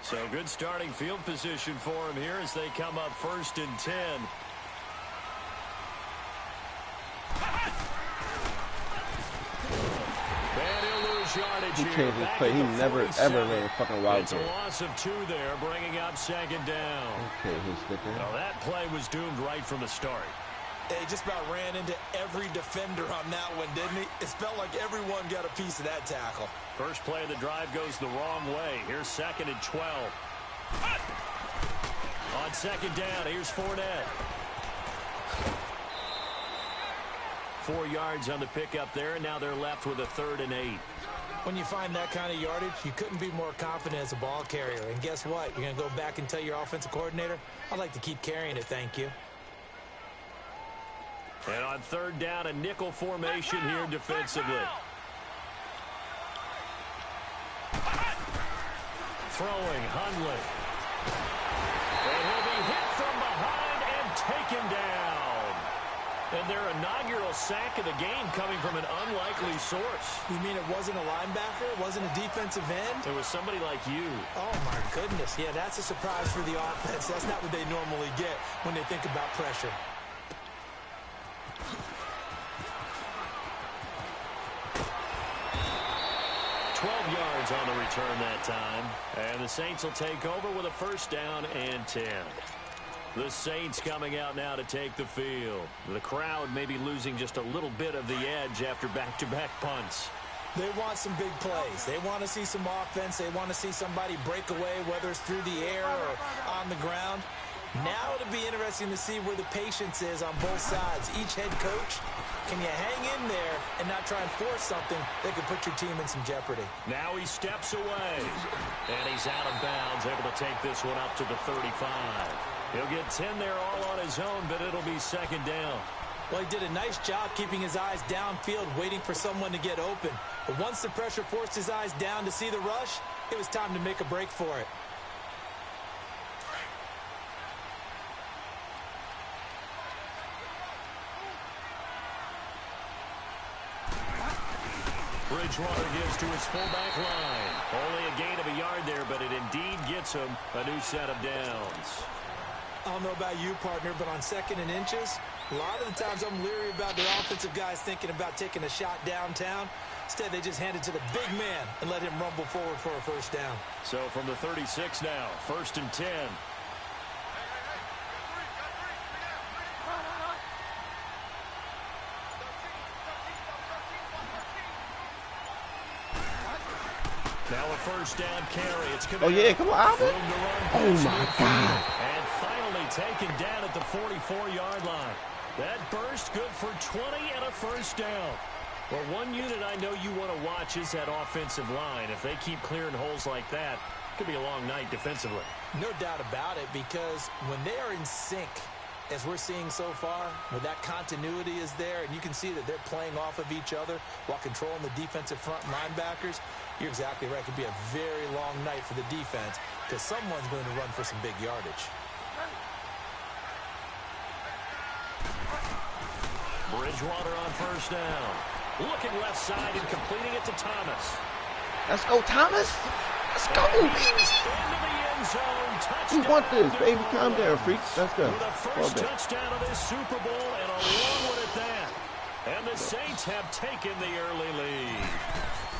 So good starting field position for him here as they come up first and 10. lose yardage He here. changed his Back play. at He the never 47. ever ran fucking wild. It's a loss of 2 there, bringing up second down. Okay, he's slipping. Well, that play was doomed right from the start. He just about ran into every defender on that one, didn't he? It felt like everyone got a piece of that tackle. First play of the drive goes the wrong way. Here's second and 12. On second down, here's Fournette. 4 yards on the pickup there, and now they're left with a 3rd and 8. When you find that kind of yardage, you couldn't be more confident as a ball carrier. And guess what? You're going to go back and tell your offensive coordinator, I'd like to keep carrying it, thank you. And on 3rd down, a nickel formation here defensively. Throwing, Hundley. And he'll be hit from behind and taken down. And their inaugural sack of the game coming from an unlikely source. You mean it wasn't a linebacker? It wasn't a defensive end? It was somebody like you. Oh, my goodness. Yeah, that's a surprise for the offense. That's not what they normally get when they think about pressure. Yards on the return that time. And the Saints will take over with a 1st down and 10. The Saints coming out now to take the field. The crowd may be losing just a little bit of the edge after back-to-back punts. They want some big plays. They want to see some offense. They want to see somebody break away, whether it's through the air or on the ground. Now it'll be interesting to see where the patience is on both sides. Each head coach, can you hang in there and not try and force something that could put your team in some jeopardy? Now he steps away, and he's out of bounds, able to take this one up to the 35. He'll get 10 there all on his own, but it'll be 2nd down. Well, he did a nice job keeping his eyes downfield, waiting for someone to get open. But once the pressure forced his eyes down to see the rush, it was time to make a break for it. Bridgewater gives to his fullback line. Only a gain of a yard there, but it indeed gets him a new set of downs. I don't know about you, partner, but on 2nd and inches, a lot of the times I'm leery about their offensive guys thinking about taking a shot downtown. Instead, they just hand it to the big man and let him rumble forward for a 1st down. So from the 36 now, 1st and 10. Now a 1st down carry. It's Oh, yeah, come on, Alvin. Oh, my God. And finally taken down at the 44-yard line. That burst good for 20 and a 1st down. Well, one unit I know you want to watch is that offensive line. If they keep clearing holes like that, it could be a long night defensively. No doubt about it, because when they are in sync, as we're seeing so far, when that continuity is there, and you can see that they're playing off of each other while controlling the defensive front linebackers, you're exactly right. It could be a very long night for the defense because someone's going to run for some big yardage. Bridgewater on 1st down. Looking left side and completing it to Thomas. Let's go, Thomas. Let's go, baby. Into the end zone. We Touchdown. want this, baby. Calm down, freaks. Let's go. With the first touchdown of this Super Bowl and a long one at that. And the Saints have taken the early lead.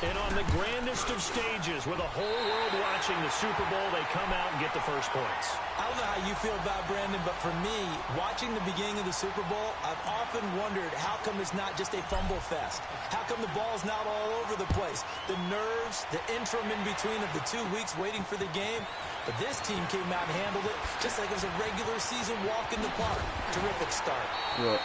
And on the grandest of stages, with the whole world watching the Super Bowl, they come out and get the first points. I don't know how you feel about Brandon, but for me, watching the beginning of the Super Bowl, I've often wondered how come it's not just a fumble fest? How come the ball's not all over the place? The nerves, the interim in between of the 2 weeks waiting for the game. But this team came out and handled it just like it was a regular season walk in the park. Terrific start. Yeah.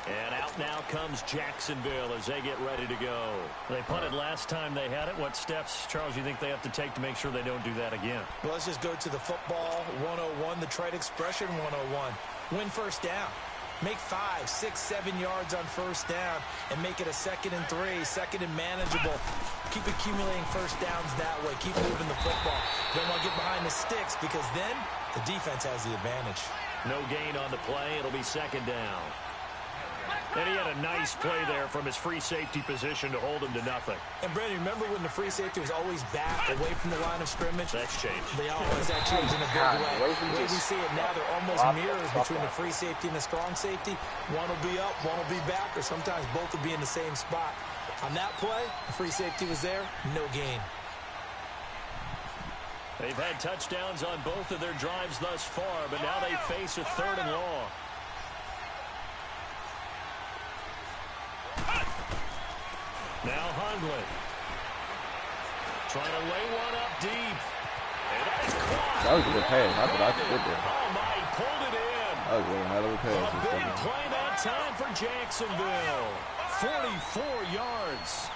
And out now comes Jacksonville as they get ready to go. They punted last time they had it. What steps, Charles, you think they have to take to make sure they don't do that again? Well, let's just go to the football 101, the trade expression 101. Win 1st down. Make 5, 6, 7 yards on 1st down and make it a 2nd and 3, 2nd and manageable. Keep accumulating 1st downs that way. Keep moving the football. Don't want to get behind the sticks because then the defense has the advantage. No gain on the play. It'll be 2nd down. And he had a nice play there from his free safety position to hold him to nothing. And Brandon, remember when the free safety was always back away from the line of scrimmage? That's changed. They always that changed in a big way. The way we see it now, they're almost mirrors between the free safety and the strong safety. One will be up, one will be back, or sometimes both will be in the same spot. On that play, the free safety was there, no gain. They've had touchdowns on both of their drives thus far, but now they face a 3rd and long. Now Hundley. Trying to lay one up deep. And that is caught. That was a good pass. I thought I could get there. Oh, my, he pulled it in. That was a hell of a pass. A big play that time for Jacksonville. 44 yards.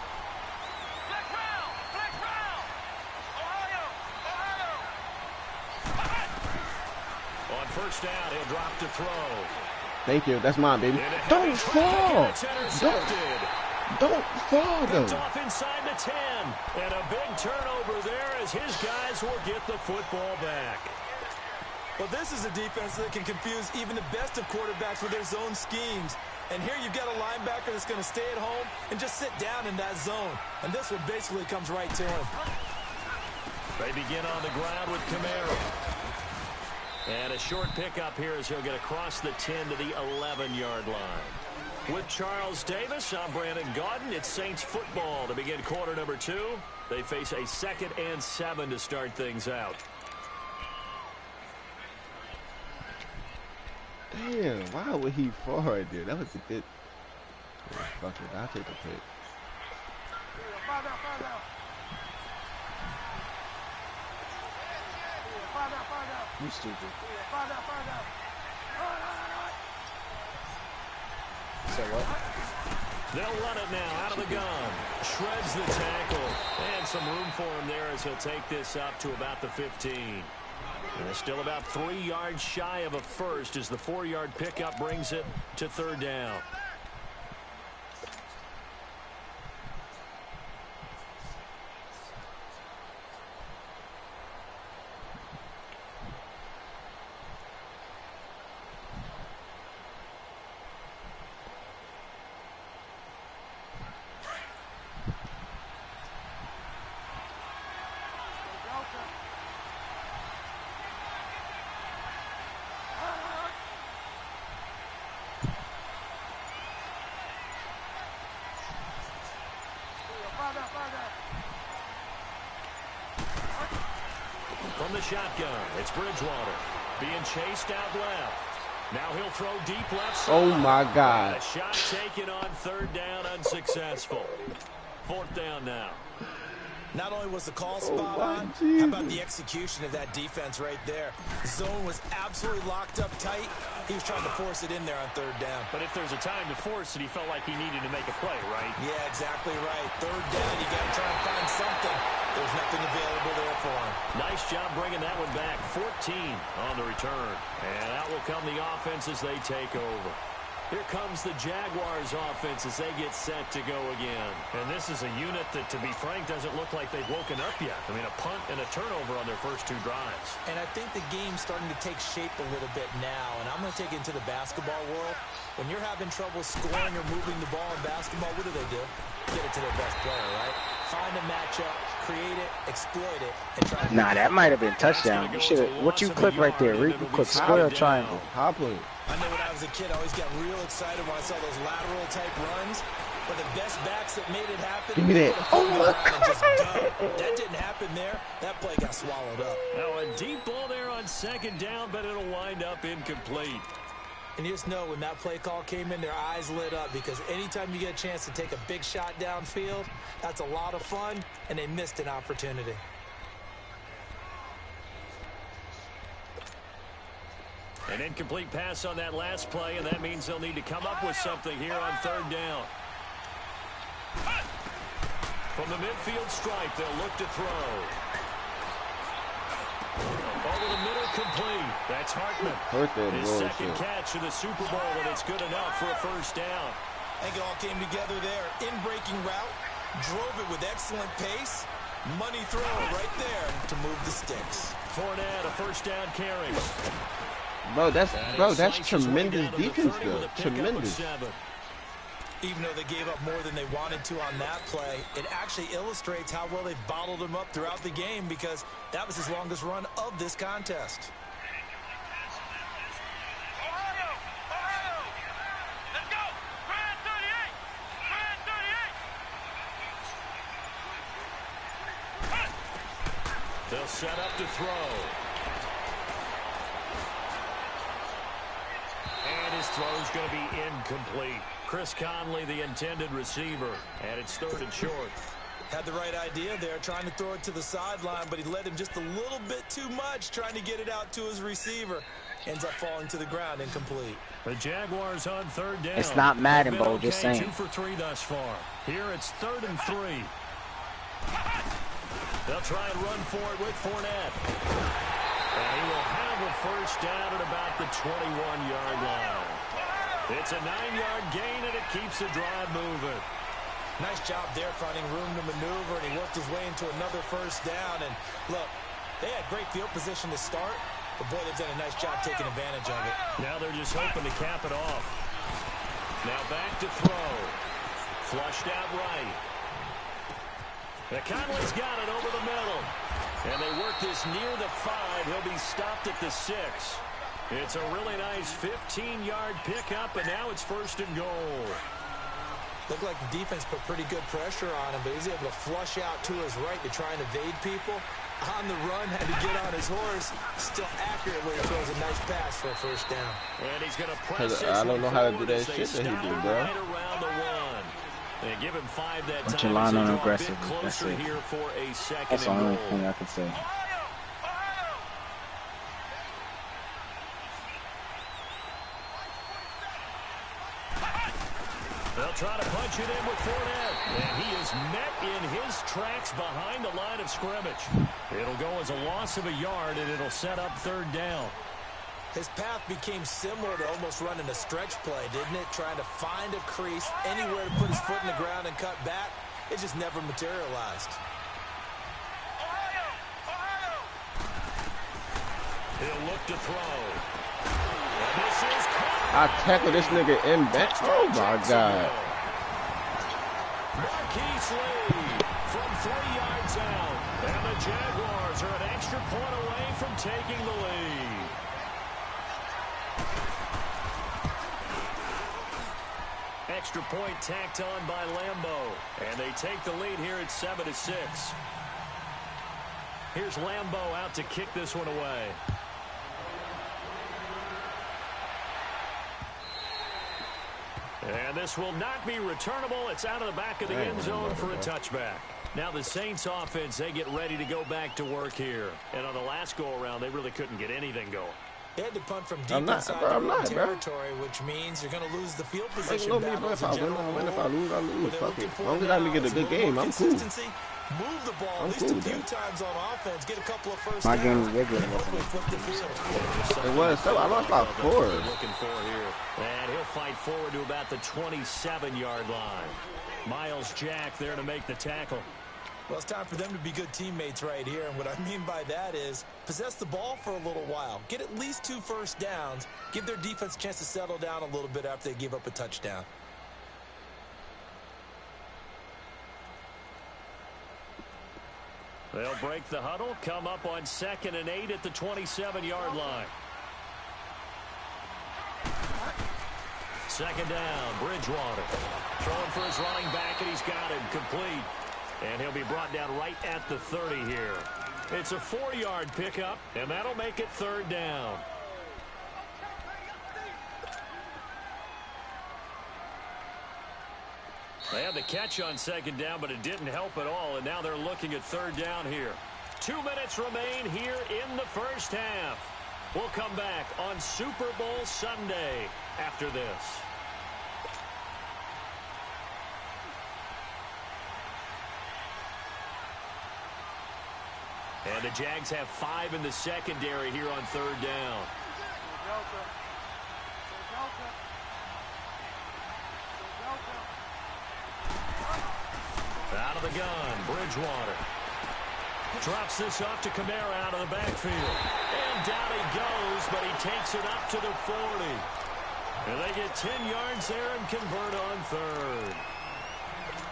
On first down, he'll drop to throw. Thank you. That's mine, baby. Don't fall. Don't fall, though. It's off inside the 10. And a big turnover there as his guys will get the football back. Well, this is a defense that can confuse even the best of quarterbacks with their zone schemes. And here you've got a linebacker that's going to stay at home and just sit down in that zone. And this one basically comes right to him. They begin on the ground with Kamara. And a short pickup here as he'll get across the 10 to the 11-yard line. With Charles Davis, I'm Brandon Gaudin. It's Saints football to begin quarter number 2. They face a 2nd and 7 to start things out. Damn, why would he fall right there? That was a good. Yeah, fuck it, I'll take the pick. You stupid. So what? They'll run it now out of the gun. Shreds the tackle. And some room for him there as he'll take this up to about the 15. And still about 3 yards shy of a first as the 4-yard pickup brings it to 3rd down. From the shotgun, it's Bridgewater being chased out left. Now he'll throw deep left side. Oh my God. A shot taken on 3rd down, unsuccessful. 4th down now. Not only was the call spot on, how about the execution of that defense right there? The zone was absolutely locked up tight. He was trying to force it in there on 3rd down. But if there's a time to force it, he felt like he needed to make a play, right? Yeah, exactly right. 3rd down, you got to try and find something. There's nothing available there for him. Nice job bringing that one back. 14 on the return. And out will come the offense as they take over. Here comes the Jaguars offense as they get set to go again. And this is a unit that, to be frank, doesn't look like they've woken up yet. I mean, a punt and a turnover on their first 2 drives. And I think the game's starting to take shape a little bit now. And I'm going to take it into the basketball world. When you're having trouble scoring or moving the ball in basketball, what do? Get it to their best player, right? Find a matchup, create it, exploit it, and try to... Nah, that might have been touchdown. You should have... What you click right there, Reek? You click square or triangle? Hopper. I know when I was a kid, I always got real excited when I saw those lateral type runs. But the best backs that made it happen... Give me that. Oh, my God. That didn't happen there. That play got swallowed up. Now a deep ball there on 2nd down, but it'll wind up incomplete. And you just know when that play call came in, their eyes lit up because anytime you get a chance to take a big shot downfield, that's a lot of fun, and they missed an opportunity. An incomplete pass on that last play, and that means they'll need to come up with something here on 3rd down. From the midfield stripe, they'll look to throw. Over the middle, complete. That's Hartman. His second catch of the Super Bowl, and it's good enough for a 1st down. I think it all came together there. In-breaking route, drove it with excellent pace. Money throw right there to move the sticks. Fournette, a 1st down carry. Bro, that's tremendous defense, though. Tremendous. Even though they gave up more than they wanted to on that play, it actually illustrates how well they've bottled him up throughout the game because that was his longest run of this contest. They'll set up to throw. And his throw's going to be incomplete. Chris Conley, the intended receiver, and it's 3rd and short. Had the right idea there, trying to throw it to the sideline, but he led him just a little bit too much, trying to get it out to his receiver. Ends up falling to the ground, incomplete. The Jaguars on 3rd down. It's not Madden, Bo, okay, just saying. 2 for 3 thus far. Here it's 3rd and 3. They'll try and run for it with Fournette. And he will have a first down at about the 21-yard line. It's a 9-yard gain, and it keeps the drive moving. Nice job there, finding room to maneuver, and he worked his way into another first down. And look, they had great field position to start, but boy, they've done a nice job taking advantage of it. Now they're just hoping to cap it off. Now back to throw. Flushed out right. Conley's got it over the middle. And they work this near the 5. He'll be stopped at the 6. It's a really nice 15-yard pickup, and now it's 1st and goal. Looked like the defense put pretty good pressure on him, but he's able to flush out to his right to try and evade people. On the run, had to get on his horse. Still accurate where he throws a nice pass for a first down. And he's going to press this I don't know how to do that shit shit that he do, bro. right around the 1. They give him 5 that Bunch time. of line on He's a aggressive. bit closer That's it. here for a 2nd That's the and only goal. thing I can say. They'll try to punch it in with Fournette. And he is met in his tracks behind the line of scrimmage. It'll go as a loss of a yard, and it'll set up 3rd down. His path became similar to almost running a stretch play, didn't it? Trying to find a crease, anywhere to put his foot in the ground and cut back. It just never materialized. He'll look to throw. And this is caught. I tackled this nigga in back. Oh, my God. Marquise Lee from 3 yards out. And the Jaguars are an extra point away from taking the lead. Extra point tacked on by Lambeau. And they take the lead here at 7-6. Here's Lambeau out to kick this one away. And this will not be returnable. It's out of the back of the end zone for a touchback. Now the Saints offense, they get ready to go back to work here. And on the last go-around, they really couldn't get anything going. They had to punt from deep inside their own territory, which means you're going to lose the field position battle. If I win, if I lose, I lose. Fuck it. As long as I get a good game, I'm cool. Move the ball at least a few times on offense. Get a couple of first My downs. game was regular. Hopefully flip the field. It was. So I lost by 4. Looking for here. And he'll fight forward to about the 27-yard line. Miles Jack there to make the tackle. Well, it's time for them to be good teammates right here. And what I mean by that is possess the ball for a little while. Get at least 2 first downs. Give their defense a chance to settle down a little bit after they give up a touchdown. They'll break the huddle, come up on 2nd and 8 at the 27-yard line. 2nd down, Bridgewater. Throwing for his running back, and he's got him complete. And he'll be brought down right at the 30 here. It's a 4-yard pickup, and that'll make it 3rd down. They had the catch on 2nd down, but it didn't help at all, and now they're looking at 3rd down here. 2 minutes remain here in the first half. We'll come back on Super Bowl Sunday after this. And the Jags have 5 in the secondary here on 3rd down. Out of the gun, Bridgewater. Drops this off to Kamara out of the backfield. And down he goes, but he takes it up to the 40. And they get 10 yards there and convert on third.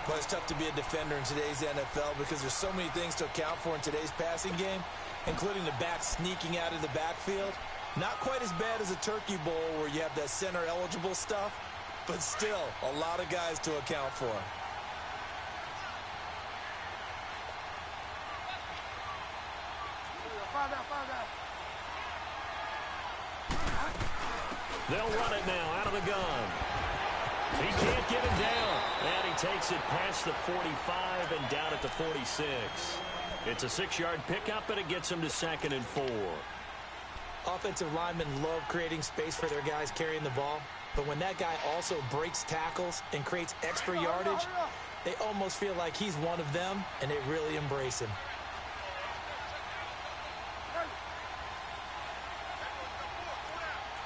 Well, it's tough to be a defender in today's NFL because there's so many things to account for in today's passing game, including the back sneaking out of the backfield. Not quite as bad as a turkey bowl where you have that center-eligible stuff, but still a lot of guys to account for. They'll run it now out of the gun. He can't get him down. And he takes it past the 45 and down at the 46. It's a 6-yard pickup, and it gets him to 2nd and 4. Offensive linemen love creating space for their guys carrying the ball. But when that guy also breaks tackles and creates extra yardage, they almost feel like he's one of them, and they really embrace him.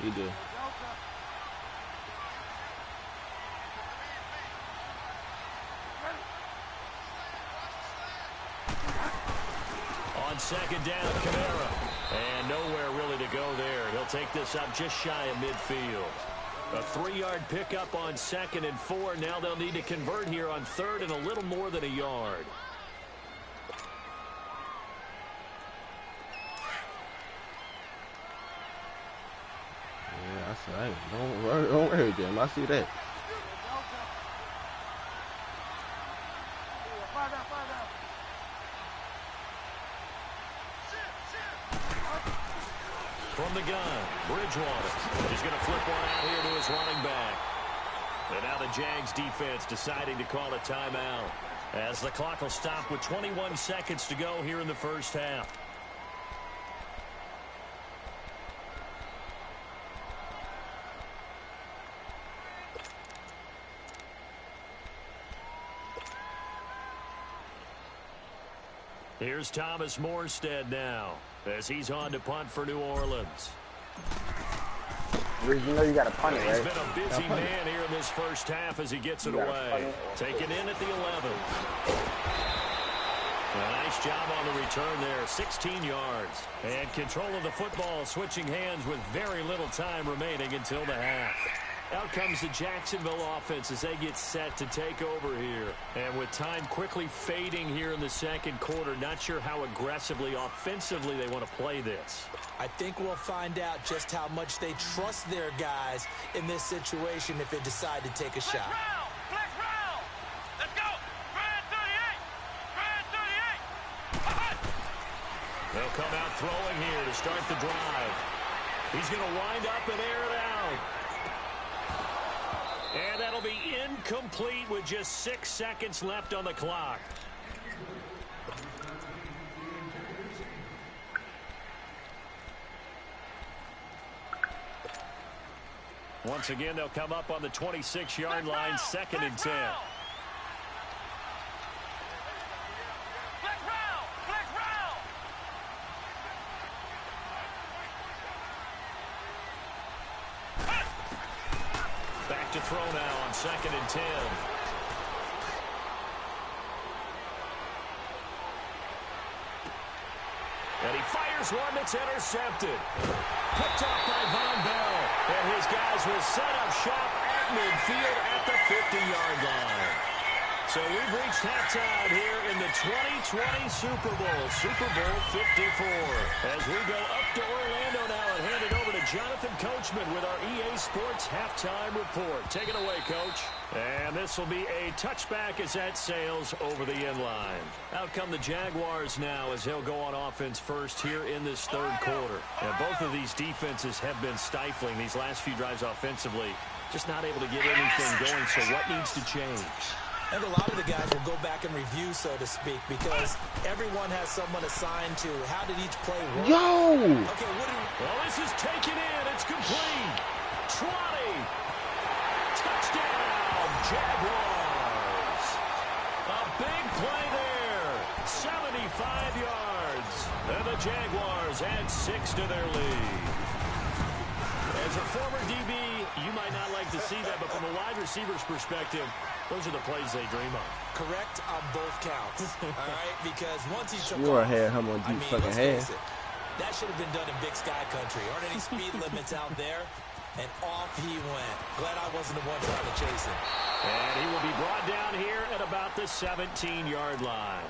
He do. On 2nd down, Kamara. And nowhere really to go there. He'll take this up just shy of midfield. A 3-yard pickup on 2nd and 4. Now they'll need to convert here on 3rd and a little more than a yard. Yeah, I see. Don't worry, Jim. I see that. From the gun, Bridgewater. He's going to flip one out here to his running back. And now the Jags defense deciding to call a timeout, as the clock will stop with 21 seconds to go here in the first half. Here's Thomas Morstead now, as he's on to punt for New Orleans. You know you got to punt it, right? He's been a busy man here in this first half as he gets it away. Taken in at the 11. A nice job on the return there, 16 yards. And control of the football, switching hands with very little time remaining until the half. Out comes the Jacksonville offense as they get set to take over here. And with time quickly fading here in the second quarter, not sure how aggressively, offensively they want to play this. I think we'll find out just how much they trust their guys in this situation if they decide to take a shot. Flex round. Let's go. Grand 38. They'll come out throwing here to start the drive. He's going to wind up and air it out. And that'll be incomplete with just 6 seconds left on the clock. Once again, they'll come up on the 26-yard line, 2nd and 10. Back to throw now on 2nd and 10. And he fires one that's intercepted. Picked up by Von Bell. And his guys will set up shop at midfield at the 50-yard line. So we've reached halftime here in the 2020 Super Bowl, Super Bowl 54. As we go up to Orlando now and hand it over to Jonathan Coachman with our EA Sports Halftime Report. Take it away, Coach. And this will be a touchback as that sails over the end line. Out come the Jaguars now as they'll go on offense first here in this third quarter. And both of these defenses have been stifling these last few drives offensively. Just not able to get anything going, so what needs to change? I think a lot of the guys will go back and review, so to speak, because everyone has someone assigned to how did each play work. Yo! Okay, well, this is taken in. It's complete. 20. Touchdown, Jaguars. A big play there. 75 yards. And the Jaguars add 6 to their lead. As a former DB, you might not like to see that, but from a wide receiver's perspective, those are the plays they dream of. Correct on both counts. All right, because once he took Sure off, had him on deep fucking head. That should have been done in Big Sky Country. Aren't any speed limits out there? And off he went. Glad I wasn't the one trying to chase him. And he will be brought down here at about the 17-yard line.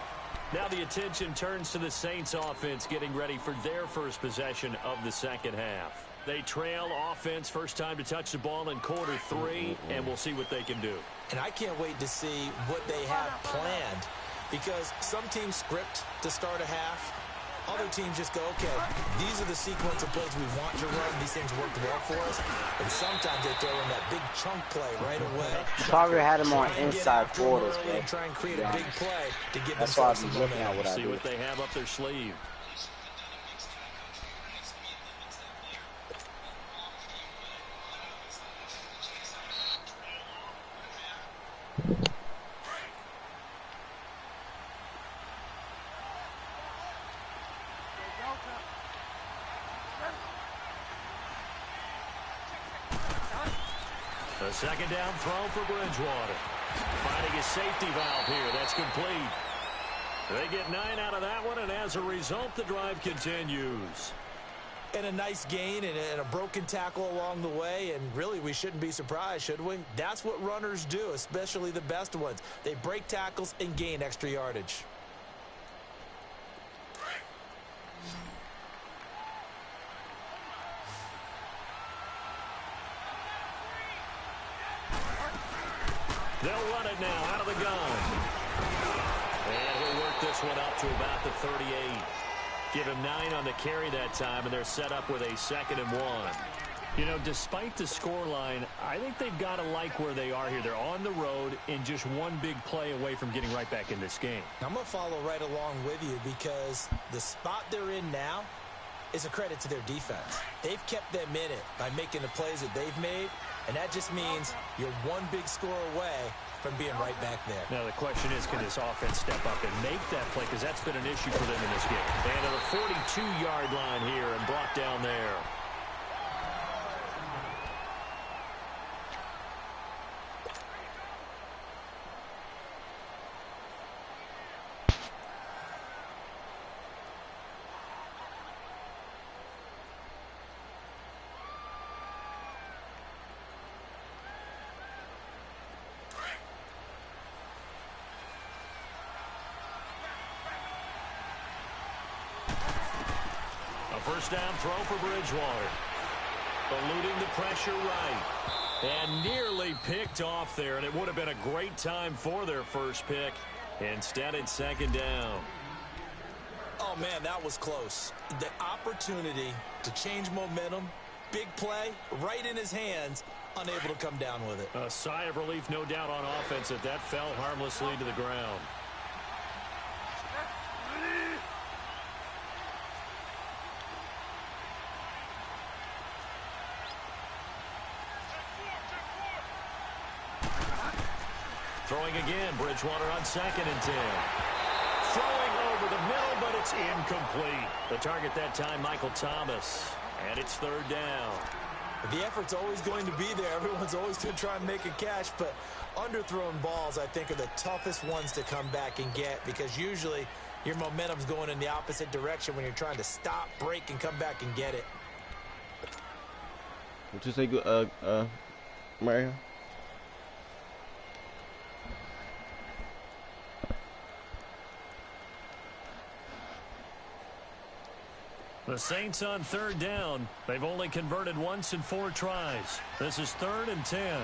Now the attention turns to the Saints offense getting ready for their first possession of the second half. They trail offense first time to touch the ball in quarter 3, and we'll see what they can do. And I can't wait to see what they have planned, because some teams script to start a half. Other teams just go, okay, these are the sequence of plays we want to run. These things worked well for us. And sometimes they throw in that big chunk play right away. Probably had him on inside quarters, bro. And try and create a big play to give That's why themselves I've some been looking at what I See do. what they have up their sleeve. A second down throw for Bridgewater. Finding his safety valve here. That's complete. They get 9 out of that one, and as a result, the drive continues. And a nice gain and a broken tackle along the way, and really we shouldn't be surprised, should we? That's what runners do, especially the best ones. They break tackles and gain extra yardage. They'll run it now out of the gun. And he'll work this one up to about the 38. Give him 9 on the carry that time, and they're set up with a 2nd and 1. You know, despite the scoreline, I think they've got to like where they are here. They're on the road and just one big play away from getting right back in this game. I'm going to follow right along with you, because the spot they're in now is a credit to their defense. They've kept them in it by making the plays that they've made, and that just means you're one big score away from being right back there. Now the question is, can this offense step up and make that play, because that's been an issue for them in this game. And to the 42-yard line here and brought down there. First down throw for Bridgewater. Eluding the pressure right. And nearly picked off there, and it would have been a great time for their first pick. Instead, it's 2nd down. Oh, man, that was close. The opportunity to change momentum, big play, right in his hands, unable to come down with it. A sigh of relief, no doubt, on offense that that fell harmlessly to the ground. Throwing again, Bridgewater on 2nd and 10. Throwing over the middle, but it's incomplete. The target that time, Michael Thomas. And it's 3rd down. The effort's always going to be there. Everyone's always going to try and make a catch, but underthrown balls, I think, are the toughest ones to come back and get, because usually your momentum's going in the opposite direction when you're trying to stop, break, and come back and get it. What you say, Mario? The Saints on 3rd down. They've only converted once in 4 tries. This is 3rd and 10.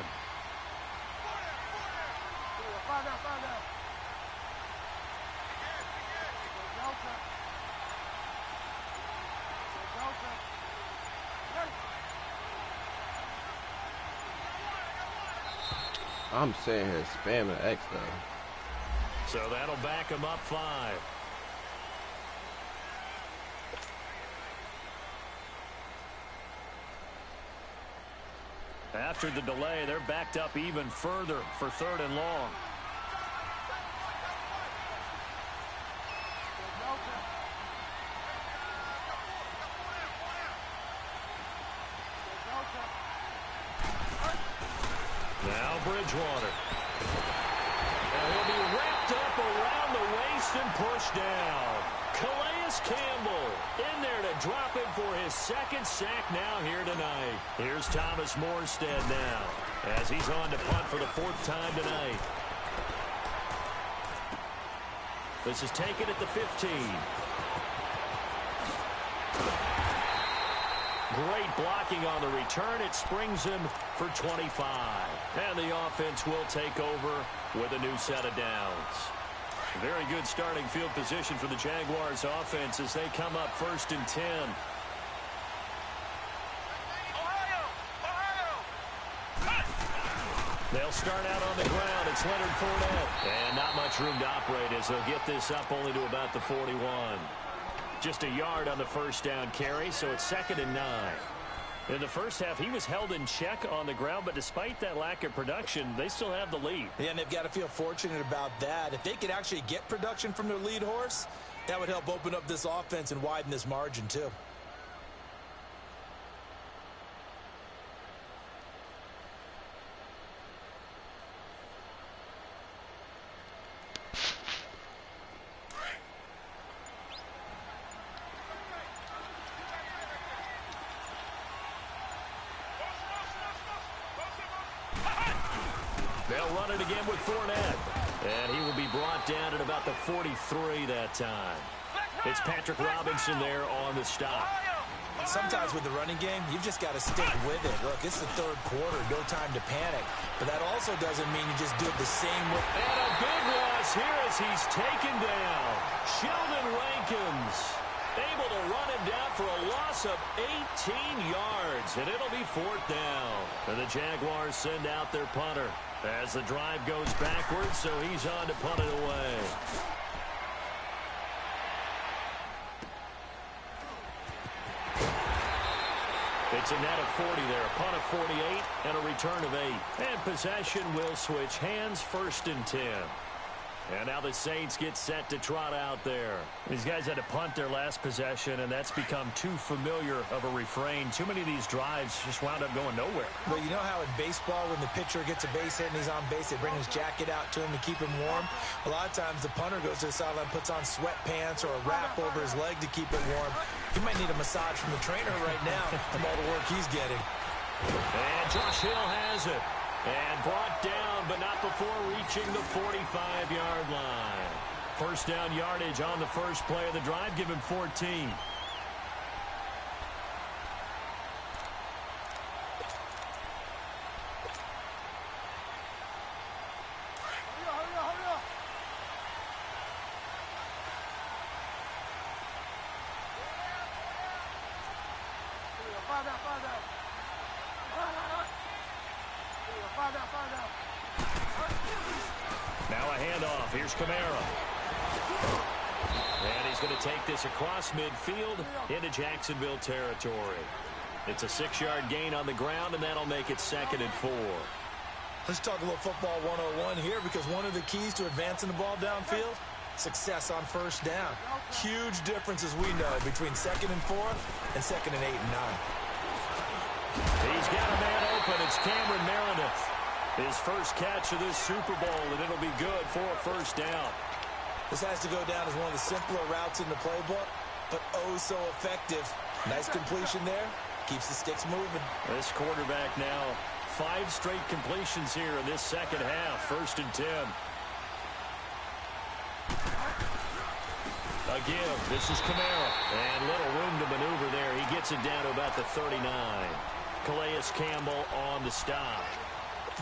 I'm saying here spamming X though. So that'll back them up 5. After the delay, they're backed up even further for 3rd and long. Now Bridgewater. And he'll be wrapped up around the waist and pushed down. Calais Calais Campbell in there to drop him for his second sack now here tonight. Here's Thomas Morstead now as he's on to punt for the 4th time tonight. This is taken at the 15. Great blocking on the return. It springs him for 25. And the offense will take over with a new set of downs. Very good starting field position for the Jaguars offense as they come up 1st and 10. They'll start out on the ground. It's Leonard Fournette. And not much room to operate as they'll get this up only to about the 41. Just a yard on the 1st down carry, so it's 2nd and 9. In the first half, he was held in check on the ground, but despite that lack of production, they still have the lead. Yeah, and they've got to feel fortunate about that. If they could actually get production from their lead horse, that would help open up this offense and widen this margin, too. They'll run it again with Fournette. And he will be brought down at about the 43 that time. It's Patrick Robinson there on the stop. Sometimes with the running game, you've just got to stick with it. Look, it's the 3rd quarter, no time to panic. But that also doesn't mean you just do it the same way. And a big loss here as he's taken down. Sheldon Rankins able to run him down for a loss of 18 yards. And it'll be 4th down. And the Jaguars send out their punter as the drive goes backwards, so he's on to punt it away. It's a net of 40 there, a punt of 48 and a return of 8. And possession will switch hands, 1st and 10. And now the Saints get set to trot out there. These guys had to punt their last possession, and that's become too familiar of a refrain. Too many of these drives just wound up going nowhere. Well, you know how in baseball, when the pitcher gets a base hit and he's on base, they bring his jacket out to him to keep him warm? A lot of times the punter goes to the sideline, puts on sweatpants or a wrap over his leg to keep it warm. He might need a massage from the trainer right now from all the work he's getting. And Josh Hill has it. And brought down, but not before reaching the 45-yard line. 1st down yardage on the first play of the drive. Give him 14. Now a handoff. Here's Kamara. And he's going to take this across midfield into Jacksonville territory. It's a 6-yard gain on the ground, and that'll make it 2nd and 4. Let's talk a little football 101 here, because one of the keys to advancing the ball downfield, success on 1st down. Huge difference, as we know, between 2nd and 4th and 2nd and 8 and 9. He's got a man open. It's Cameron Meredith. His first catch of this Super Bowl, and it'll be good for a 1st down. This has to go down as one of the simpler routes in the playbook, but oh so effective. Nice completion there. Keeps the sticks moving. This quarterback now 5 straight completions here in this 2nd half. 1st and 10. Again, this is Kamara. And little room to maneuver there. He gets it down to about the 39. Calais Campbell on the stop.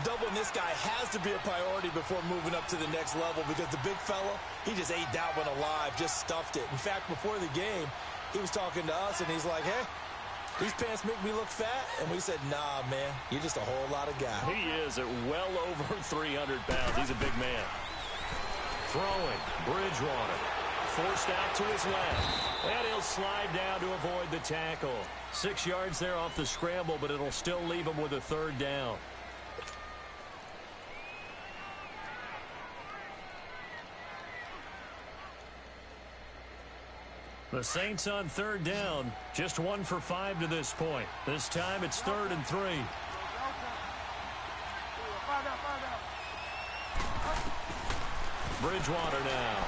Doubling this guy has to be a priority before moving up to the next level, because the big fella, he just ate that one alive, just stuffed it. In fact, before the game, he was talking to us, and he's like, hey, these pants make me look fat. And we said, nah, man, you're just a whole lot of guy. He is at well over 300 pounds. He's a big man. Throwing, Bridgewater. Forced out to his left. And he'll slide down to avoid the tackle. 6 yards there off the scramble, but it'll still leave him with a 3rd down. The Saints on 3rd down, just 1 for 5 to this point. This time it's 3rd and 3. Bridgewater now.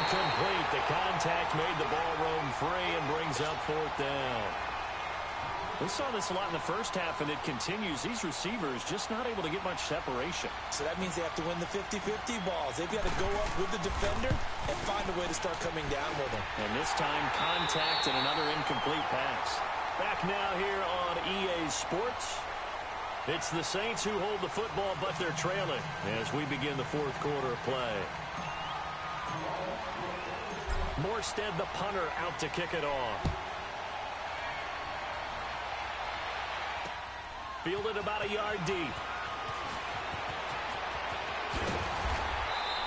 Incomplete. The contact made the ball roam free and brings up 4th down. We saw this a lot in the first half, and it continues. These receivers just not able to get much separation. So that means they have to win the 50-50 balls. They've got to go up with the defender and find a way to start coming down with them. And this time, contact and another incomplete pass. Back now here on EA Sports. It's the Saints who hold the football, but they're trailing as we begin the 4th quarter of play. Morstead, the punter, out to kick it off. Fielded about a yard deep.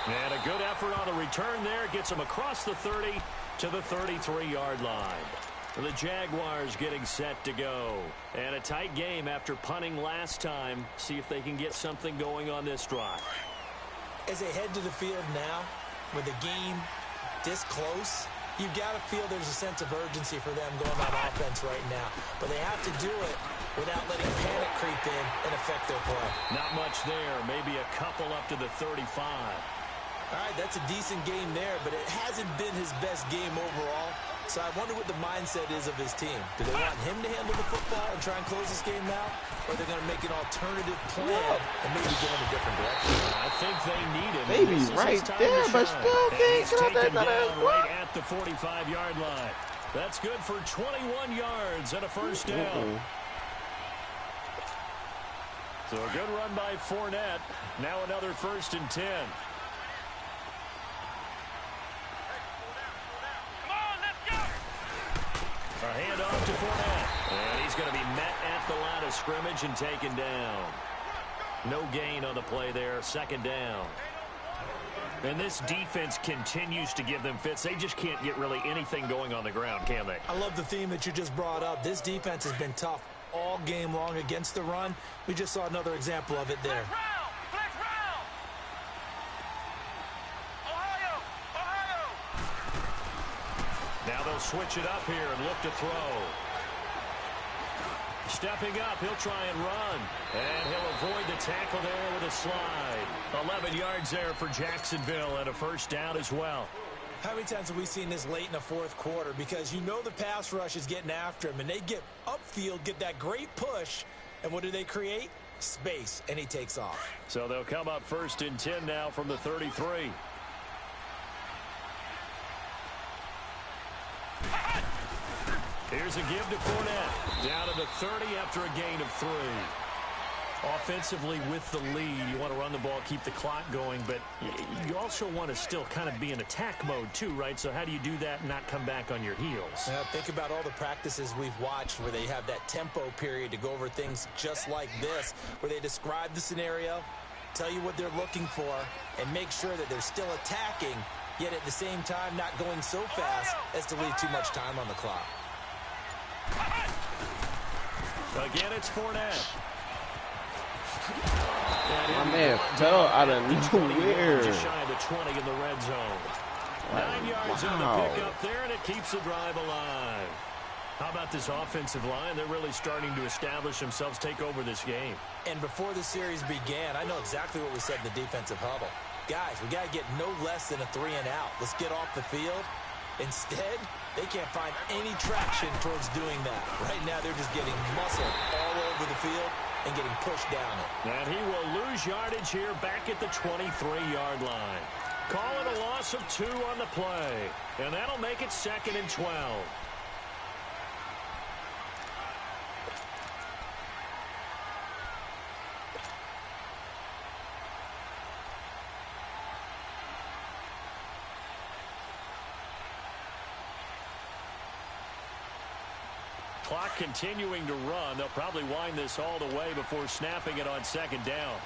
And a good effort on the return there. Gets him across the 30 to the 33-yard line. The Jaguars getting set to go. And a tight game after punting last time. See if they can get something going on this drive. As they head to the field now, with the game this close, you've got to feel there's a sense of urgency for them going on offense right now. But they have to do it without letting panic creep in and affect their play. Not much there. Maybe a couple up to the 35. All right, that's a decent game there, but it hasn't been his best game overall. So I wonder what the mindset is of his team. Do they want him to handle the football and try and close this game out? Or are they going to make an alternative plan and maybe go in a different direction? I think they need him. Maybe right there, but still can't get out that right at the 45-yard line. That's good for 21 yards and a first down. So a good run by Fournette. Now another 1st and 10. A handoff to Fournette. And he's going to be met at the line of scrimmage and taken down. No gain on the play there. 2nd down. And this defense continues to give them fits. They just can't get really anything going on the ground, can they? I love the theme that you just brought up. This defense has been tough all game long against the run. We just saw another example of it there. Now they'll switch it up here and look to throw. Stepping up, he'll try and run. And he'll avoid the tackle there with a slide. 11 yards there for Jacksonville and a first down as well. How many times have we seen this late in the 4th quarter? Because you know the pass rush is getting after him, and they get upfield, get that great push, and what do they create? Space, and he takes off. So they'll come up 1st and 10 now from the 33. Here's a give to Fournette. Down to the 30 after a gain of 3. Offensively with the lead, you want to run the ball, keep the clock going, but you also want to still kind of be in attack mode too, right? So how do you do that and not come back on your heels? Think about all the practices we've watched where they have that tempo period to go over things just like this, where they describe the scenario, tell you what they're looking for, and make sure that they're still attacking, yet at the same time not going so fast as to leave too much time on the clock. Again, it's Fournette. My man fell out of nowhere. Just shy of the 20 in the red zone. 9 yards on the pickup there, and it keeps the drive alive. How about this offensive line? They're really starting to establish themselves, take over this game. And before the series began, I know exactly what we said in the defensive huddle. Guys, we got to get no less than a 3-and-out. Let's get off the field. Instead, they can't find any traction towards doing that. Right now, they're just getting muscle all over the field and getting pushed down it. And he will lose yardage here back at the 23-yard line. Call it a loss of 2 on the play. And that'll make it 2nd and 12. Clock continuing to run. They'll probably wind this all the way before snapping it on 2nd down.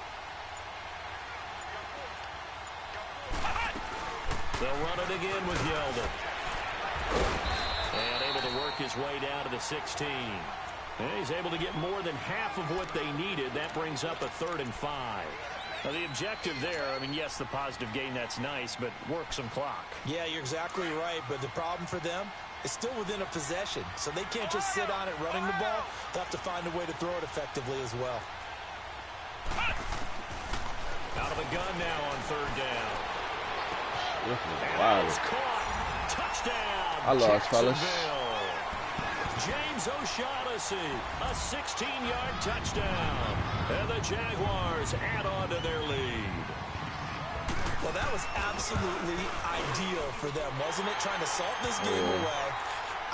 They'll run it again with Yeldon. And able to work his way down to the 16. And he's able to get more than half of what they needed. That brings up a 3rd and 5. Now, the objective there, I mean, yes, the positive gain, that's nice, but work some clock. Yeah, you're exactly right, but the problem for them is still within a possession, so they can't just sit on it running the ball. They'll have to find a way to throw it effectively as well. Out of the gun now on 3rd down. This is And wild. it's caught. Touchdown. I lost, fellas. Jacksonville. James O'Shaughnessy, a 16-yard touchdown. And the Jaguars add on to their lead. Well, that was absolutely ideal for them, wasn't it? Trying to salt this game away.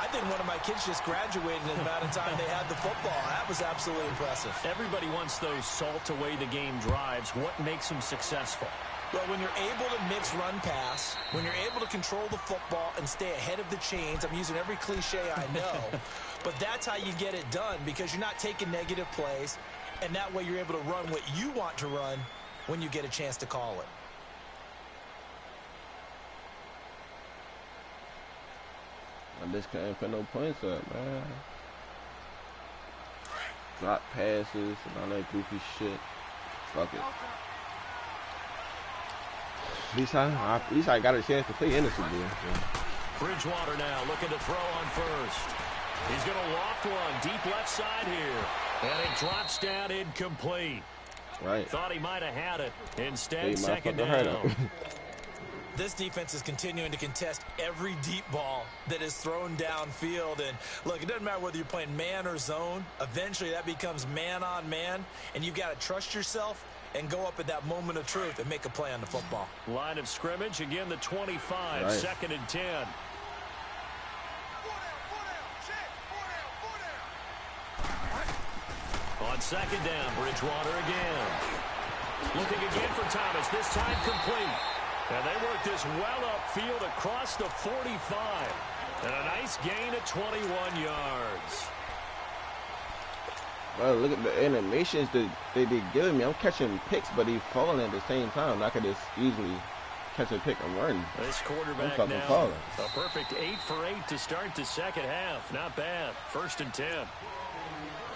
I think one of my kids just graduated in the amount of time they had the football. That was absolutely impressive. Everybody wants those salt away the game drives. What makes them successful? Well, when you're able to mix run pass, when you're able to control the football and stay ahead of the chains, I'm using every cliche I know, but that's how you get it done because you're not taking negative plays, and that way you're able to run what you want to run when you get a chance to call it. I just can't put no points up, man. Drop passes and all that goofy shit. Fuck it. At least I got a chance to play innocent again. So. Bridgewater now looking to throw on first. He's going to loft one deep left side here. And it drops down incomplete. Right. Thought he might have had it. Instead, Hey, second motherfucker, down. This defense is continuing to contest every deep ball that is thrown downfield. And look, it doesn't matter whether you're playing man or zone. Eventually, that becomes man on man. And you've got to trust yourself and go up at that moment of truth and make a play on the football. Line of scrimmage, again the 25, right. second and 10. On second down, Bridgewater again. Looking again for Thomas, this time complete. And they work this well upfield across the 45. And a nice gain of 21 yards. Bro, look at the animations that they giving me. I'm catching picks, but he's falling at the same time. I could just easily catch a pick and run. This quarterback fucking now, falling. a perfect 8 for 8 to start the second half. Not bad. First and 10.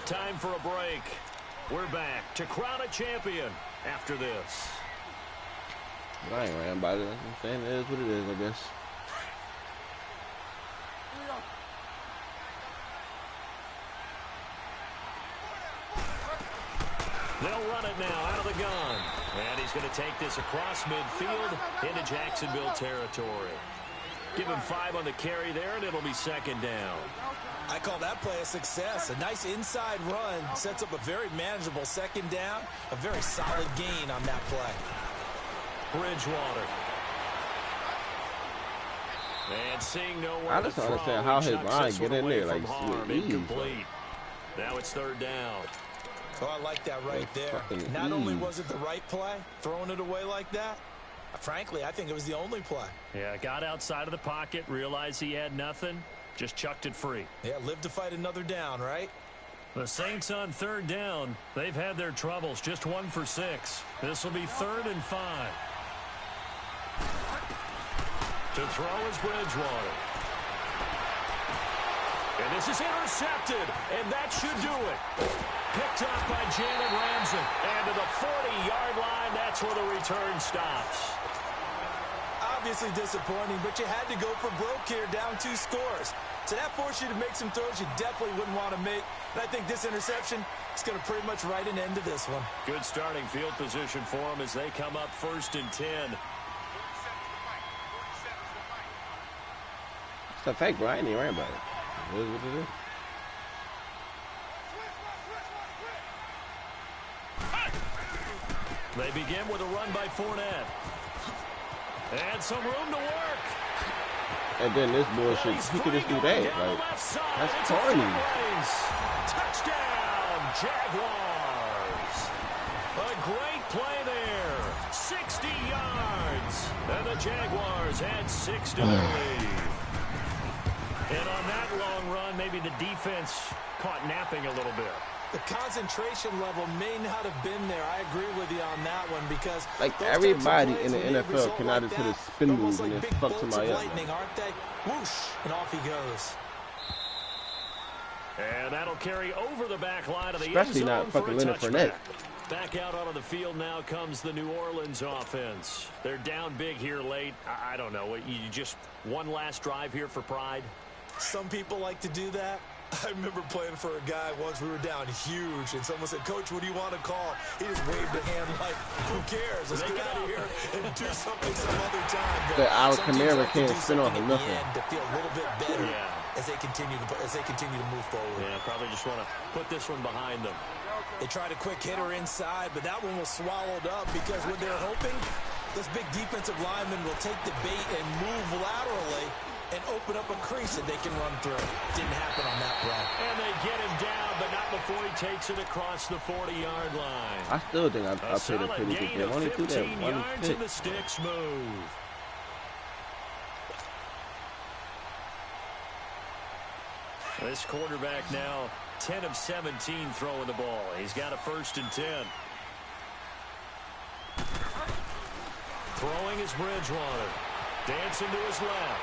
Time for a break. We're back to crown a champion after this. I ain't ran by it. I'm saying it is what it is, I guess. They'll run it now out of the gun. And he's going to take this across midfield into Jacksonville territory. Give him 5 on the carry there, and it'll be second down. I call that play a success. A nice inside run sets up a very manageable second down. A very solid gain on that play. Bridgewater. And seeing nowhere I just to don't throw, understand how his chucks line this get one in away there from like harm, with ease. incomplete. Now it's third down. Oh, I like that right there. Fucking Not only ease. was it the right play, throwing it away like that, frankly, I think it was the only play. Yeah, got outside of the pocket, realized he had nothing, just chucked it free. Yeah, live to fight another down, right? The Saints on third down. They've had their troubles, just 1 for 6. This will be 3rd and 5. To throw is Bridgewater. And this is intercepted, and that should do it. Picked up by Jalen Ramsey. And to the 40-yard line, that's where the return stops. Obviously disappointing, but you had to go for broke here, down 2 scores. So that forced you to make some throws you definitely wouldn't want to make. And I think this interception is going to pretty much write an end to this one. Good starting field position for them as they come up 1st and 10. It's a fake, bro. I ain't even ran by it. What it is? They begin with a run by Fournette. And some room to work. And then this bullshit, he could just do that. Like, that's corny. Touchdown, Jaguars. A great play there. 60 yards. And the Jaguars had 6 to their lead. And on that long run, maybe the defense caught napping a little bit. The concentration level may not have been there. I agree with you on that one because like everybody in the NFL cannot just hit a spin move and just fuck somebody up. Lightning, aren't they? Whoosh, and off he goes. And that'll carry over the back line of the Especially end zone not fucking for a Leonard touchback. Fournette. Back out onto the field now comes the New Orleans offense. They're down big here late. I don't know. You just one last drive here for pride? Some people like to do that. I remember playing for a guy once. We were down huge, and someone said, "Coach, what do you want to call?" He just waved a hand like, "Who cares? Let's get out of here and do something some other time." But our Camara can't spin off of nothing. To feel a little bit better as they continue to move forward. Yeah, probably just want to put this one behind them. They tried a quick hitter inside, but that one was swallowed up because what they're hoping, this big defensive lineman will take the bait and move laterally and open up a crease that they can run through. Didn't happen on that play. And they get him down, but not before he takes it across the 40-yard line. I still think I played a pretty good game. Only threw that one pick. And the sticks move. This quarterback now 10 of 17 throwing the ball. He's got a 1st and 10. Throwing is Bridgewater. Dancing to his left.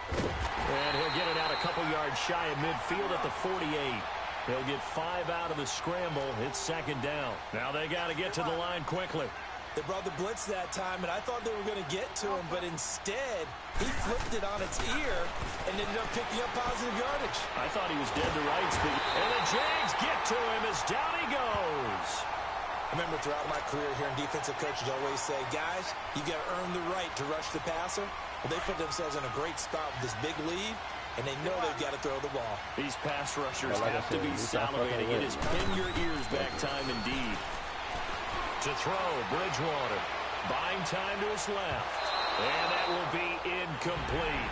And he'll get it out a couple yards shy of midfield at the 48. He'll get 5 out of the scramble. It's 2nd down. Now they got to get to the line quickly. They brought the blitz that time, and I thought they were going to get to him, but instead, he flipped it on its ear and ended up picking up positive yardage. I thought he was dead to rights, and the Jags get to him as down he goes. I remember throughout my career hearing defensive coaches always say, guys, you got to earn the right to rush the passer. Well, they put themselves in a great spot with this big lead, and they know they've got to throw the ball. These pass rushers have to be salivating. It is pin your ears back time indeed. To throw, Bridgewater. Buying time to his left. And that will be incomplete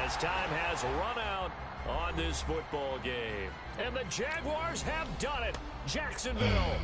as time has run out on this football game. And the Jaguars have done it. Jacksonville.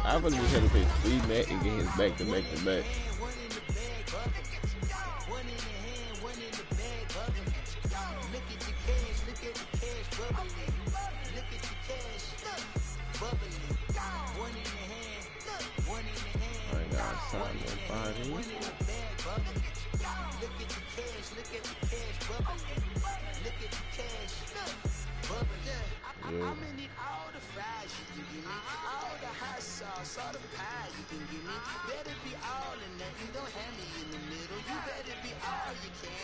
I really just had to pay 3 net and get his back-to-back-to-back. I got signed nobody. Yeah. All the pie you can give me. Better be all in nothing. Don't have me in the middle. You better be all you can.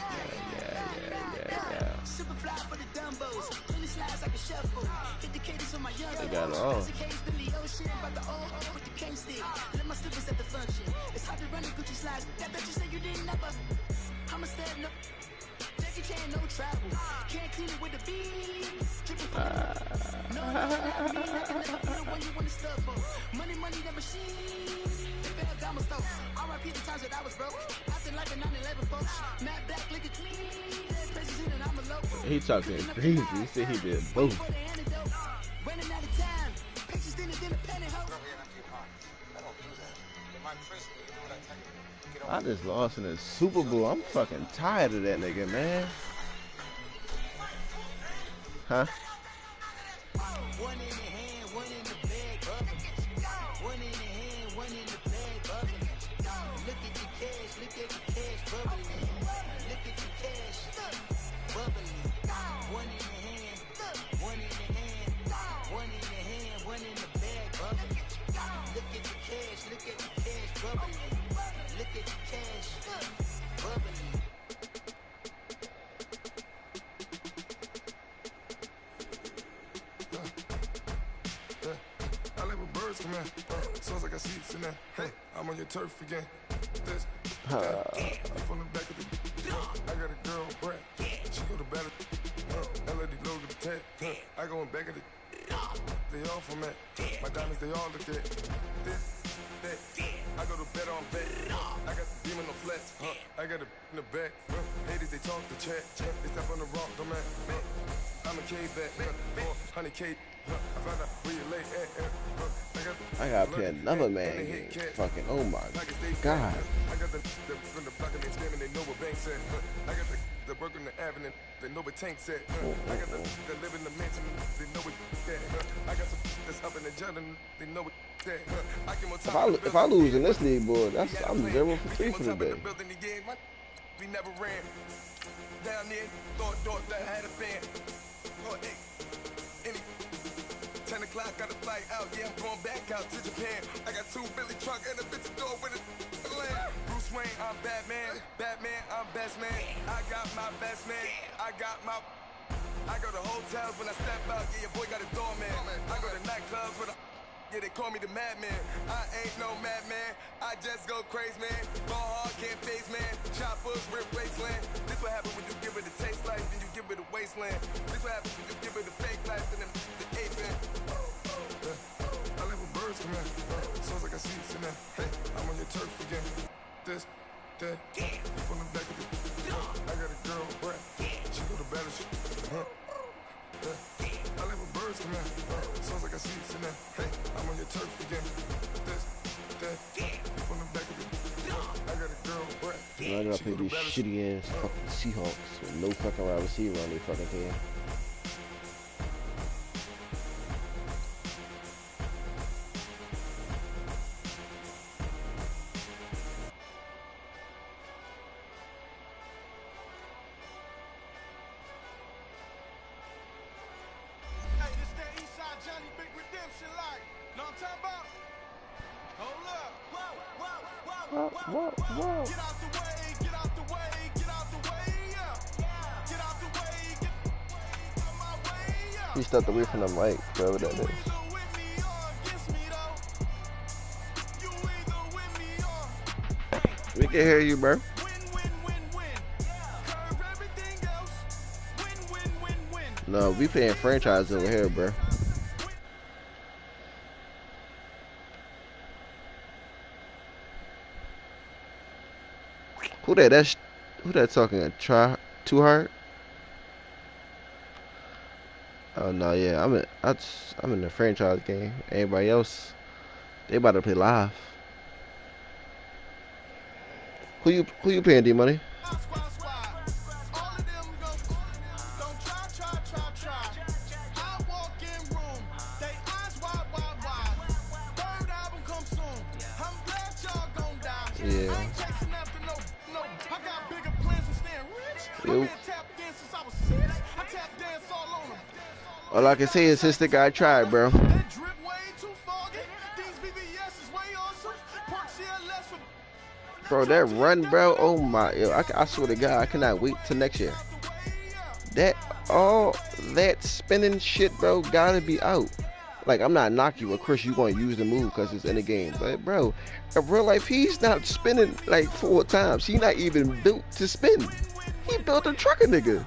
Yeah. Super fly for the Dumbos. 20 slides like a shuffle. Hit the cadence on my young. They got it all. Billy Ocean, but the old with the cane stick. Let my slippers at the function. It's hard to run the Gucci slides. That bet you say you didn't never. I'ma stand up. Jackie Chan, no travel. Can't clean it with the beat. Dripping from the no, when you want to stuff for. Money, that machine. They fell down my stove. R.I.P. the times that I was broke. Acting like a 9/11 folks. Matt Black, look at clean. And I'm a local. He talking crazy. He said he did both. Running out of time. Pictures thinner than a penny hoe. I just lost in the Super Bowl. I'm fucking tired of that nigga, man. Huh? One in the hand, one in the bag, one in the hand, one in the bag, your turf again. This, that, from the back of the. I got a girl, Brett. She go to battle. LAD logo the tag. I go in back of the. They all from that. My diamonds, they all look at. This, that. I go to bed on bed. I got the demon on flats. I got a in the back. Ladies, they talk the chat. They step on the rock, the man. I'm a cave back. 100K. I found out where you lay at. I gotta play another man game. Fucking, oh my god. I got the from the block and they scamming, they know what bank said. I got the work on the avenue, they know what tank said. I got the live in the mansion, they know what that. I got some that's up in the jungle, they know what that. If I lose in this league, boy, I'm 0 for 3 for the day. We never ran down there, thought that had a band. 10 o'clock, got a flight out, yeah, I'm going back out to Japan. I got 2 Billy truck and a bitch door with a land. Bruce Wayne, I'm Batman, I'm best man. I got my best man, I go to hotels when I step out, yeah, your boy got a doorman. I go to nightclubs with a, yeah, they call me the madman. I ain't no madman, I just go crazy, man. Ball hard, can't face, man. Choppers, rip wasteland. This what happen when you give it a taste life, then you give it a wasteland. This what happen when you give it a fake life, then the ape man. I live with birds come in. Sounds like I see it in there. Hey, I'm on your turf again. This, that, from the back of the. I got a girl, Brett. She go to battle shit. I live with birds come in. Sounds like I see it in there. Hey, I'm on your turf again. This, that, from the back of the. I got a girl, Brett. I gotta play these shitty ass fucking Seahawks with no fucking wide receiver on their fucking team. Whoa. Get out the way, get out the way, get out the way, yeah. Get out the way, get out my way, yeah. He stepped away from the mic, whatever that is. We can hear you, bro. No, we playing franchise over here, bro. Who that talking? Try too hard? Oh no, yeah, I'm in the franchise game. Everybody else, they about to play live. Who you paying, D Money? Yeah. Yo. All I can say is sister guy tried, bro. Bro, that run, bro. Oh my, yo, I swear to God, I cannot wait till next year. All that spinning shit, bro, gotta be out. Like, I'm not knocking you, of course you gonna use the move because it's in the game. But bro, in real life, he's not spinning like 4 times. He's not even built to spin. He built a trucker nigga.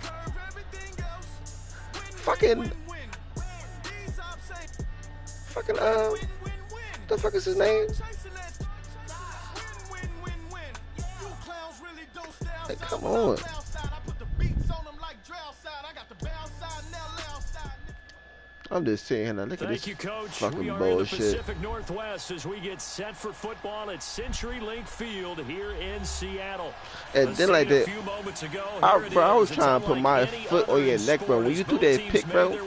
Fucking, the fuck is his name? Like, come on. I'm just saying, look at this fucking bullshit. We are in the Pacific Northwest as we get set for football at CenturyLink Field here in Seattle. And then like that, I was trying to put my foot on your neck, bro. When you do that pick, bro,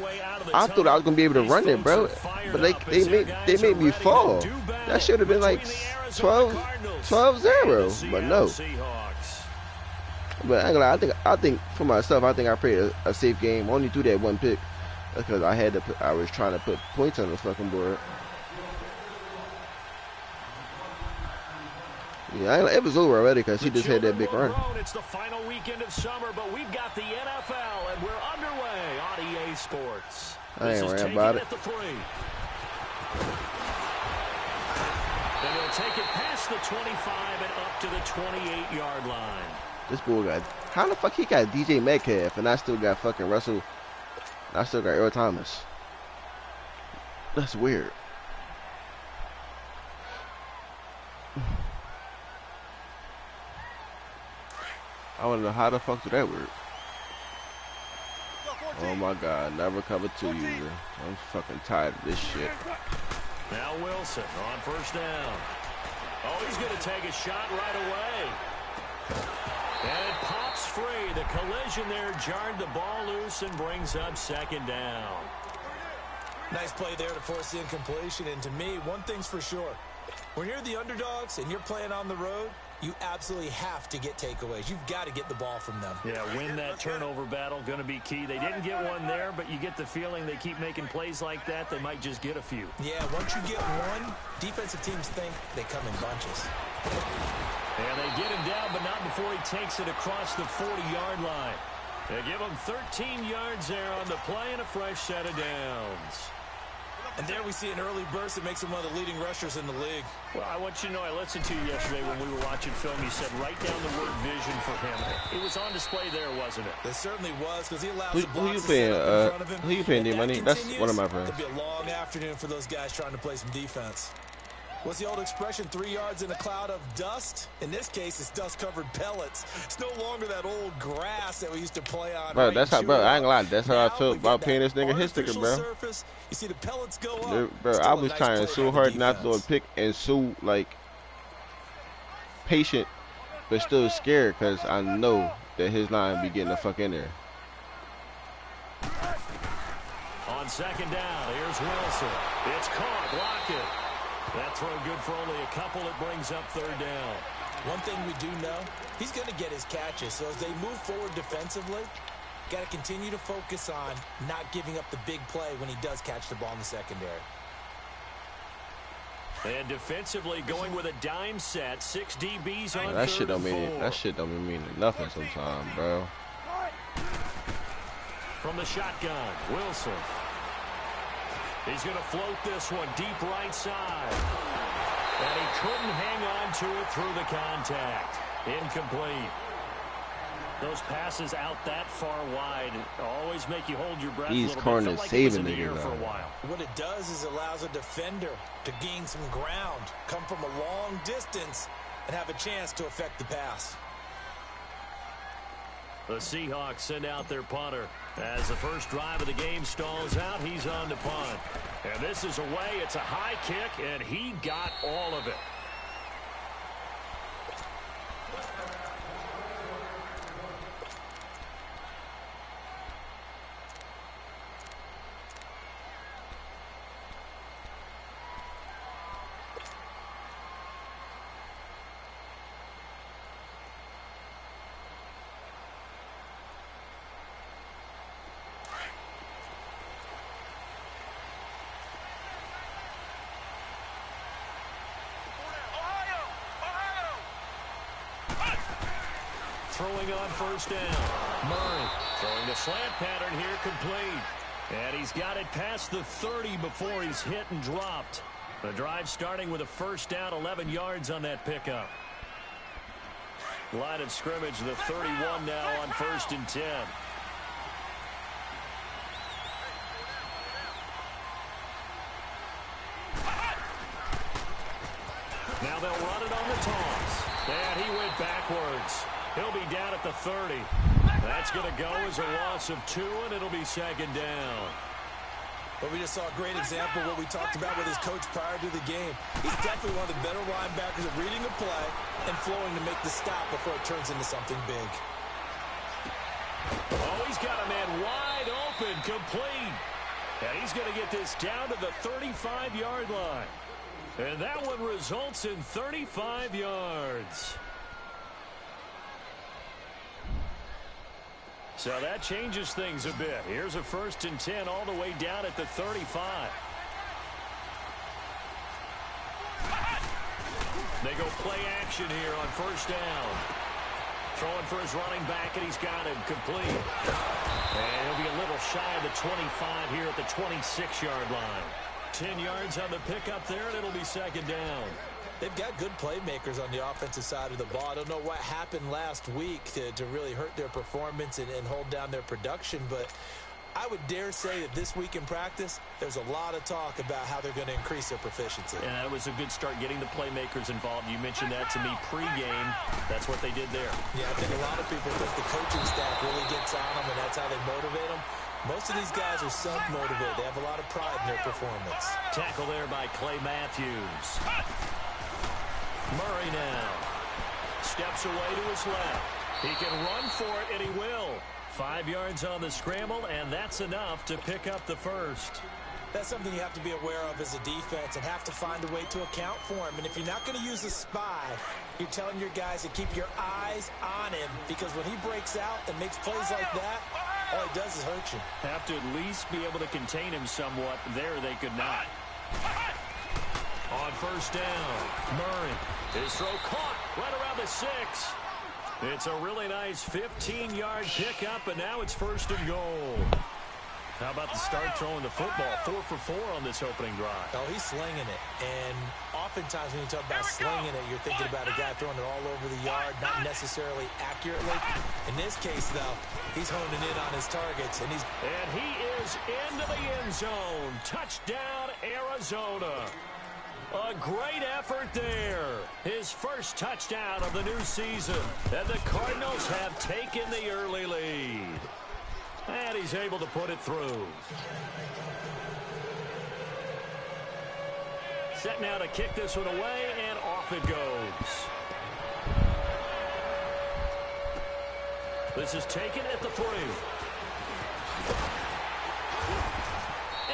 I thought I was gonna be able to run it, bro. But they made me fall. That should have been like 12-0, but no. But I think for myself, I think I played a safe game. Only threw that one pick. Because I was trying to put points on the fucking board. Yeah, it was over already because he just had that big run. It's the final weekend of summer, but we've got the NFL and we're underway on EA Sports. I ain't worried about it. The And they'll take it past the 25 and up to the 28-yard line. This boy got, how the fuck he got DJ Metcalf and I still got fucking Russell, I still got Earl Thomas. That's weird. I want to know how the fuck did that work. Oh my God, never cover 2 user. I'm fucking tired of this shit. Now Wilson on first down. Oh, he's going to take a shot right away. And it pops free. The collision there jarred the ball loose and brings up second down. Nice play there to force the incompletion. And to me, one thing's for sure. When you're the underdogs and you're playing on the road, you absolutely have to get takeaways. You've got to get the ball from them. Yeah, win that turnover battle, going to be key. They didn't get one there, but you get the feeling they keep making plays like that, they might just get a few. Yeah, once you get one, defensive teams think they come in bunches. And they get him down, but not before he takes it across the 40-yard line. They give him 13 yards there on the play and a fresh set of downs. And there we see an early burst that makes him one of the leading rushers in the league. Well, I want you to know, I listened to you yesterday when we were watching film. You said write down the word vision for him. It was on display there, wasn't it? It certainly was, because he allows the Who blocks you to paying? set up in front of him. Who you paying, D-Money? That's one of my friends. It'll be a long afternoon for those guys trying to play some defense. What's the old expression, 3 yards in a cloud of dust? In this case, it's dust-covered pellets. It's no longer that old grass that we used to play on. Bro, that's how, bro, I ain't gonna lie. That's how I feel about paying this nigga his sticker, bro. Surface, you see the pellets go up. Bro, I was trying so hard not to throw a pick and so, like, patient, but still scared because I know that his line be getting the fuck in there. On second down, here's Wilson. It's caught, block it. That throw good for only a couple. It brings up third down. One thing we do know, he's going to get his catches. So as they move forward defensively, got to continue to focus on not giving up the big play when he does catch the ball in the secondary. And defensively going with a dime set. 6 DBs on that shit don't mean nothing sometimes, bro. From the shotgun, Wilson. He's going to float this one deep right side. And he couldn't hang on to it through the contact. Incomplete. Those passes out that far wide always make you hold your breath a little bit. Corners Like saving the air niggas for a while. What it does is allows a defender to gain some ground, come from a long distance, and have a chance to affect the pass. The Seahawks send out their punter. As the first drive of the game stalls out, he's on to punt. And this is away. It's a high kick, and he got all of it. Throwing on first down. Murray throwing the slant pattern here, complete. And he's got it past the 30 before he's hit and dropped. The drive starting with a first down, 11 yards on that pickup. Line of scrimmage, the 31 now on 1st and 10. Now they'll run it on the toss. And he went backwards. He'll be down at the 30. That's going to go as a loss of 2, and it'll be second down. But we just saw a great example of what we talked about with his coach prior to the game. He's definitely one of the better linebackers at reading a play and flowing to make the stop before it turns into something big. Oh, he's got a man wide open, complete. And he's going to get this down to the 35-yard line. And that one results in 35 yards. So that changes things a bit. Here's a 1st and 10 all the way down at the 35. They go play action here on first down. Throwing for his running back, and he's got him complete. And he'll be a little shy of the 25 here at the 26-yard line. 10 yards on the pickup there, and it'll be second down. They've got good playmakers on the offensive side of the ball. I don't know what happened last week to really hurt their performance and hold down their production, but I would dare say that this week in practice, there's a lot of talk about how they're going to increase their proficiency. And that was a good start, getting the playmakers involved. You mentioned that to me pregame. That's what they did there. Yeah, I think a lot of people think the coaching staff really gets on them, and that's how they motivate them. Most of these guys are self-motivated. They have a lot of pride in their performance. Tackle there by Clay Matthews. Murray now steps away to his left. He can run for it, and he will. 5 yards on the scramble, and that's enough to pick up the first. That's something you have to be aware of as a defense and have to find a way to account for him. And if you're not going to use a spy, you're telling your guys to keep your eyes on him, because when he breaks out and makes plays like that, all he does is hurt you. Have to at least be able to contain him somewhat. There they could not. On first down, Murray. His throw caught right around the 6. It's a really nice 15-yard pickup, and now it's first and goal. How about the start throwing the football? 4 for 4 on this opening drive. Oh, he's slinging it. And oftentimes when you talk about slinging it, you're thinking about a guy throwing it all over the yard, not necessarily accurately. In this case, though, he's honing in on his targets. And he is into the end zone. Touchdown, Arizona. A great effort there. His first touchdown of the new season. And the Cardinals have taken the early lead. And he's able to put it through. Set now to kick this one away, and off it goes. This is taken at the 3.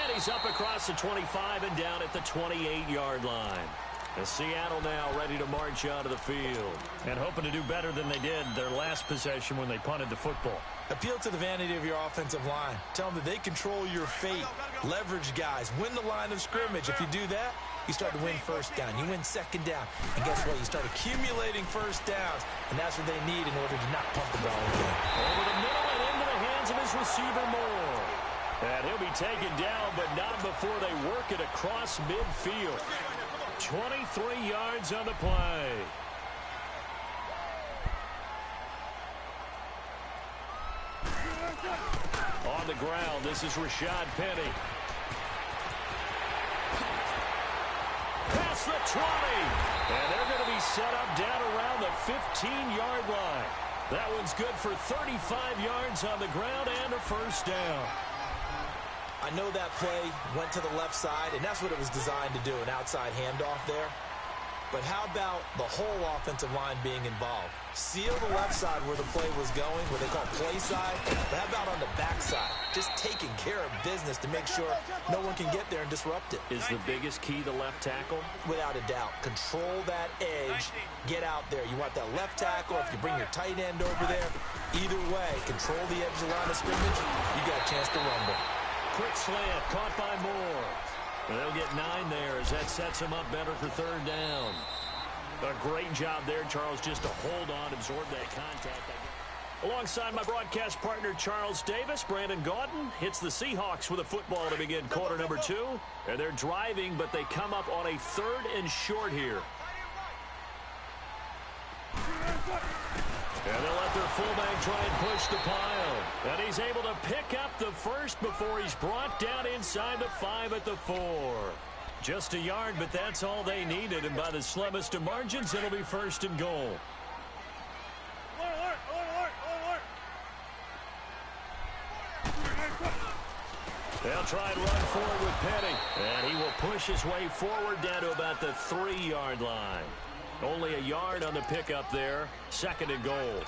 And he's up across the 25 and down at the 28-yard line. And Seattle now ready to march out of the field and hoping to do better than they did their last possession when they punted the football. Appeal to the vanity of your offensive line. Tell them that they control your fate. Leverage guys. Win the line of scrimmage. If you do that, you start to win first down. You win second down. And guess what? You start accumulating first downs. And that's what they need in order to not punt the ball again. Over the middle and into the hands of his receiver Moore. And he'll be taken down, but not before they work it across midfield. 23 yards on the play. On the ground, this is Rashad Penny. Past the 20. And they're going to be set up down around the 15-yard line. That one's good for 35 yards on the ground and a first down. I know that play went to the left side, and that's what it was designed to do, an outside handoff there. But how about the whole offensive line being involved? Seal the left side where the play was going, what they call play side. But how about on the back side? Just taking care of business to make sure no one can get there and disrupt it. Is the biggest key the left tackle? Without a doubt. Control that edge. Get out there. You want that left tackle. If you bring your tight end over there, either way, control the edge of the line of scrimmage. You got a chance to rumble. Quick slant, caught by Moore. And they'll get 9 there as that sets them up better for third down. A great job there, Charles, just to hold on, absorb that contact. Alongside my broadcast partner, Charles Davis, Brandon Gaudin hits the Seahawks with a football to begin quarter number 2. And they're driving, but they come up on a 3rd and short here. And they'll let their fullback try and push the pile. And he's able to pick up the first before he's brought down inside the 5 at the 4. Just a yard, but that's all they needed. And by the slimmest of margins, it'll be first and goal. They'll try and run forward with Petty. And he will push his way forward down to about the 3-yard line. Only a yard on the pickup there. 2nd and goal.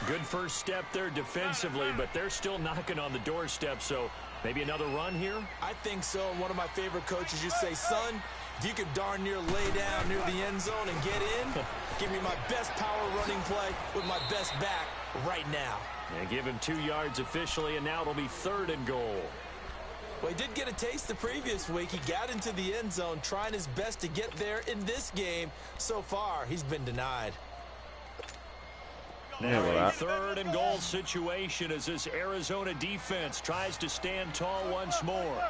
Good first step there defensively, but they're still knocking on the doorstep, so maybe another run here? I think so. One of my favorite coaches used to say, son, if you could darn near lay down near the end zone and get in, give me my best power running play with my best back right now. And give him 2 yards officially, and now it'll be 3rd and goal. Well, he did get a taste the previous week. He got into the end zone, trying his best to get there in this game. So far, he's been denied. Now a 3rd and goal situation as this Arizona defense tries to stand tall once more.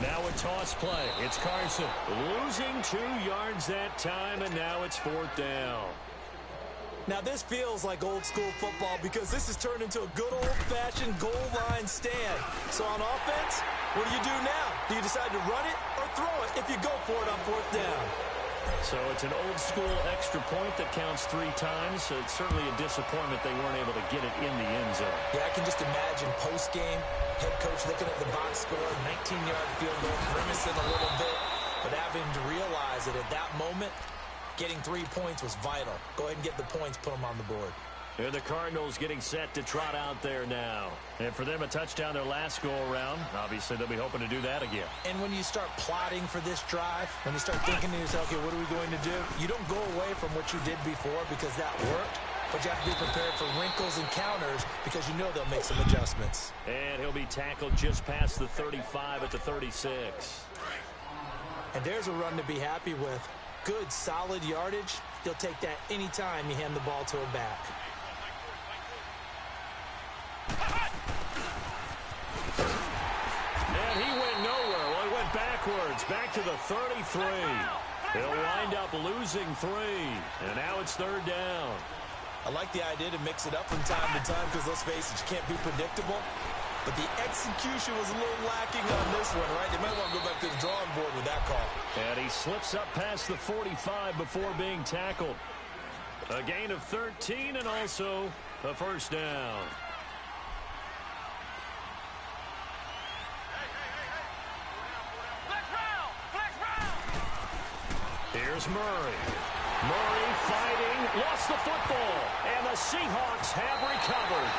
Now Now a toss play. It's Carson losing 2 yards that time, and now it's 4th down. Now this feels like old school football because this has turned into a good old-fashioned goal line stand. So on offense, what do you do now? Do you decide to run it or throw it if you go for it on 4th down? So it's an old school extra point that counts 3 times. So it's certainly a disappointment they weren't able to get it in the end zone. Yeah, I can just imagine post-game, head coach looking at the box score, 19-yard field goal, grimacing a little bit, but having to realize that at that moment, getting 3 points was vital. Go ahead and get the points, put them on the board. And the Cardinals getting set to trot out there now. And for them, a touchdown their last go-around. Obviously, they'll be hoping to do that again. And when you start plotting for this drive, when you start thinking to yourself, okay, what are we going to do? You don't go away from what you did before because that worked, but you have to be prepared for wrinkles and counters because you know they'll make some adjustments. And he'll be tackled just past the 35 at the 36. And there's a run to be happy with. Good, solid yardage. He'll take that anytime you hand the ball to a back. And he went nowhere. Well, he went backwards, back to the 33. He'll wind up losing 3. And now it's 3rd down. I like the idea to mix it up from time to time because, let's face it, you can't be predictable. But the execution was a little lacking on this one, right? They might want to go back to the drawing board with that call. And he slips up past the 45 before being tackled. A gain of 13 and also a 1st down. Here's Murray. Murray fighting, lost the football, and the Seahawks have recovered.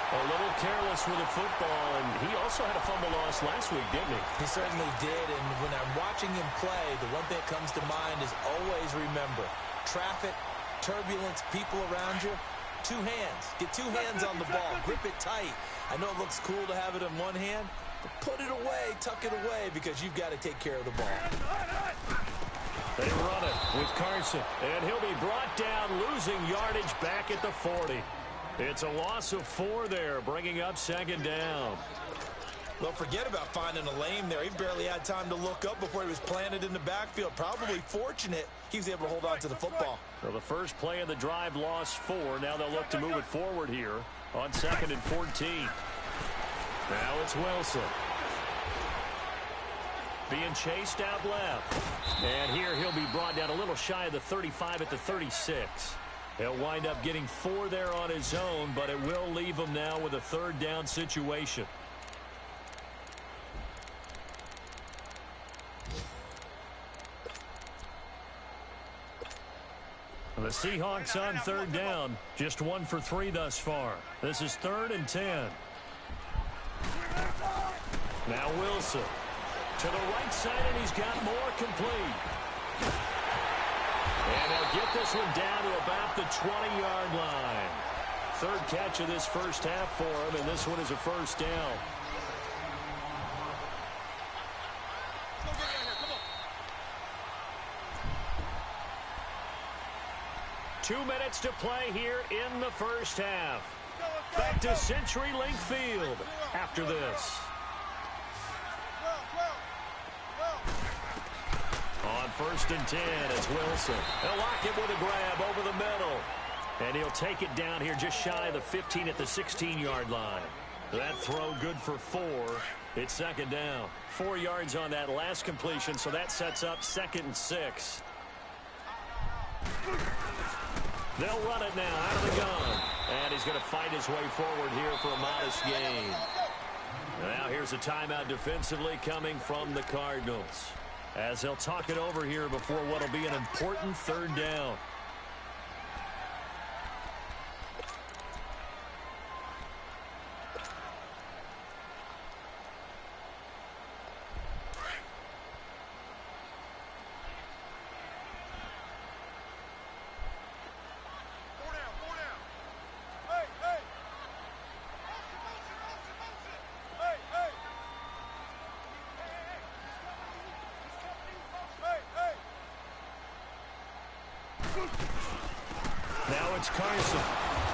A little careless with the football, and he also had a fumble loss last week, didn't he? He certainly did, and when I'm watching him play, the one thing that comes to mind is always remember, traffic, turbulence, people around you, 2 hands. Get 2 hands on the ball. Grip it tight. I know it looks cool to have it in one hand, but put it away, tuck it away, because you've got to take care of the ball. They run it with Carson, and he'll be brought down, losing yardage back at the 40. It's a loss of 4 there, bringing up 2nd down. Well, forget about finding a lane there. He barely had time to look up before he was planted in the backfield. Probably fortunate he was able to hold on to the football. Well, the first play of the drive lost 4. Now they'll look to move it forward here on 2nd and 14. Now it's Wilson. Being chased out left. And here he'll be brought down a little shy of the 35 at the 36. He'll wind up getting 4 there on his own, but it will leave him now with a 3rd down situation. The Seahawks on 3rd down. Just 1 for 3 thus far. This is 3rd and 10. Now Wilson. To the right side, and he's got more complete. And they'll get this one down to about the 20-yard line. 3rd catch of this first half for him, and this one is a 1st down. Two minutes to play here in the first half. Back to CenturyLink Field after this. On 1st and 10, it's Wilson. He'll lock it with a grab over the middle. And he'll take it down here just shy of the 15 at the 16-yard line. That throw good for 4. It's 2nd down. 4 yards on that last completion, so that sets up 2nd and 6. They'll run it now out of the gun. And he's going to fight his way forward here for a modest gain. Now here's a timeout defensively coming from the Cardinals, as they'll talk it over here before what will be an important 3rd down. Now it's Carson.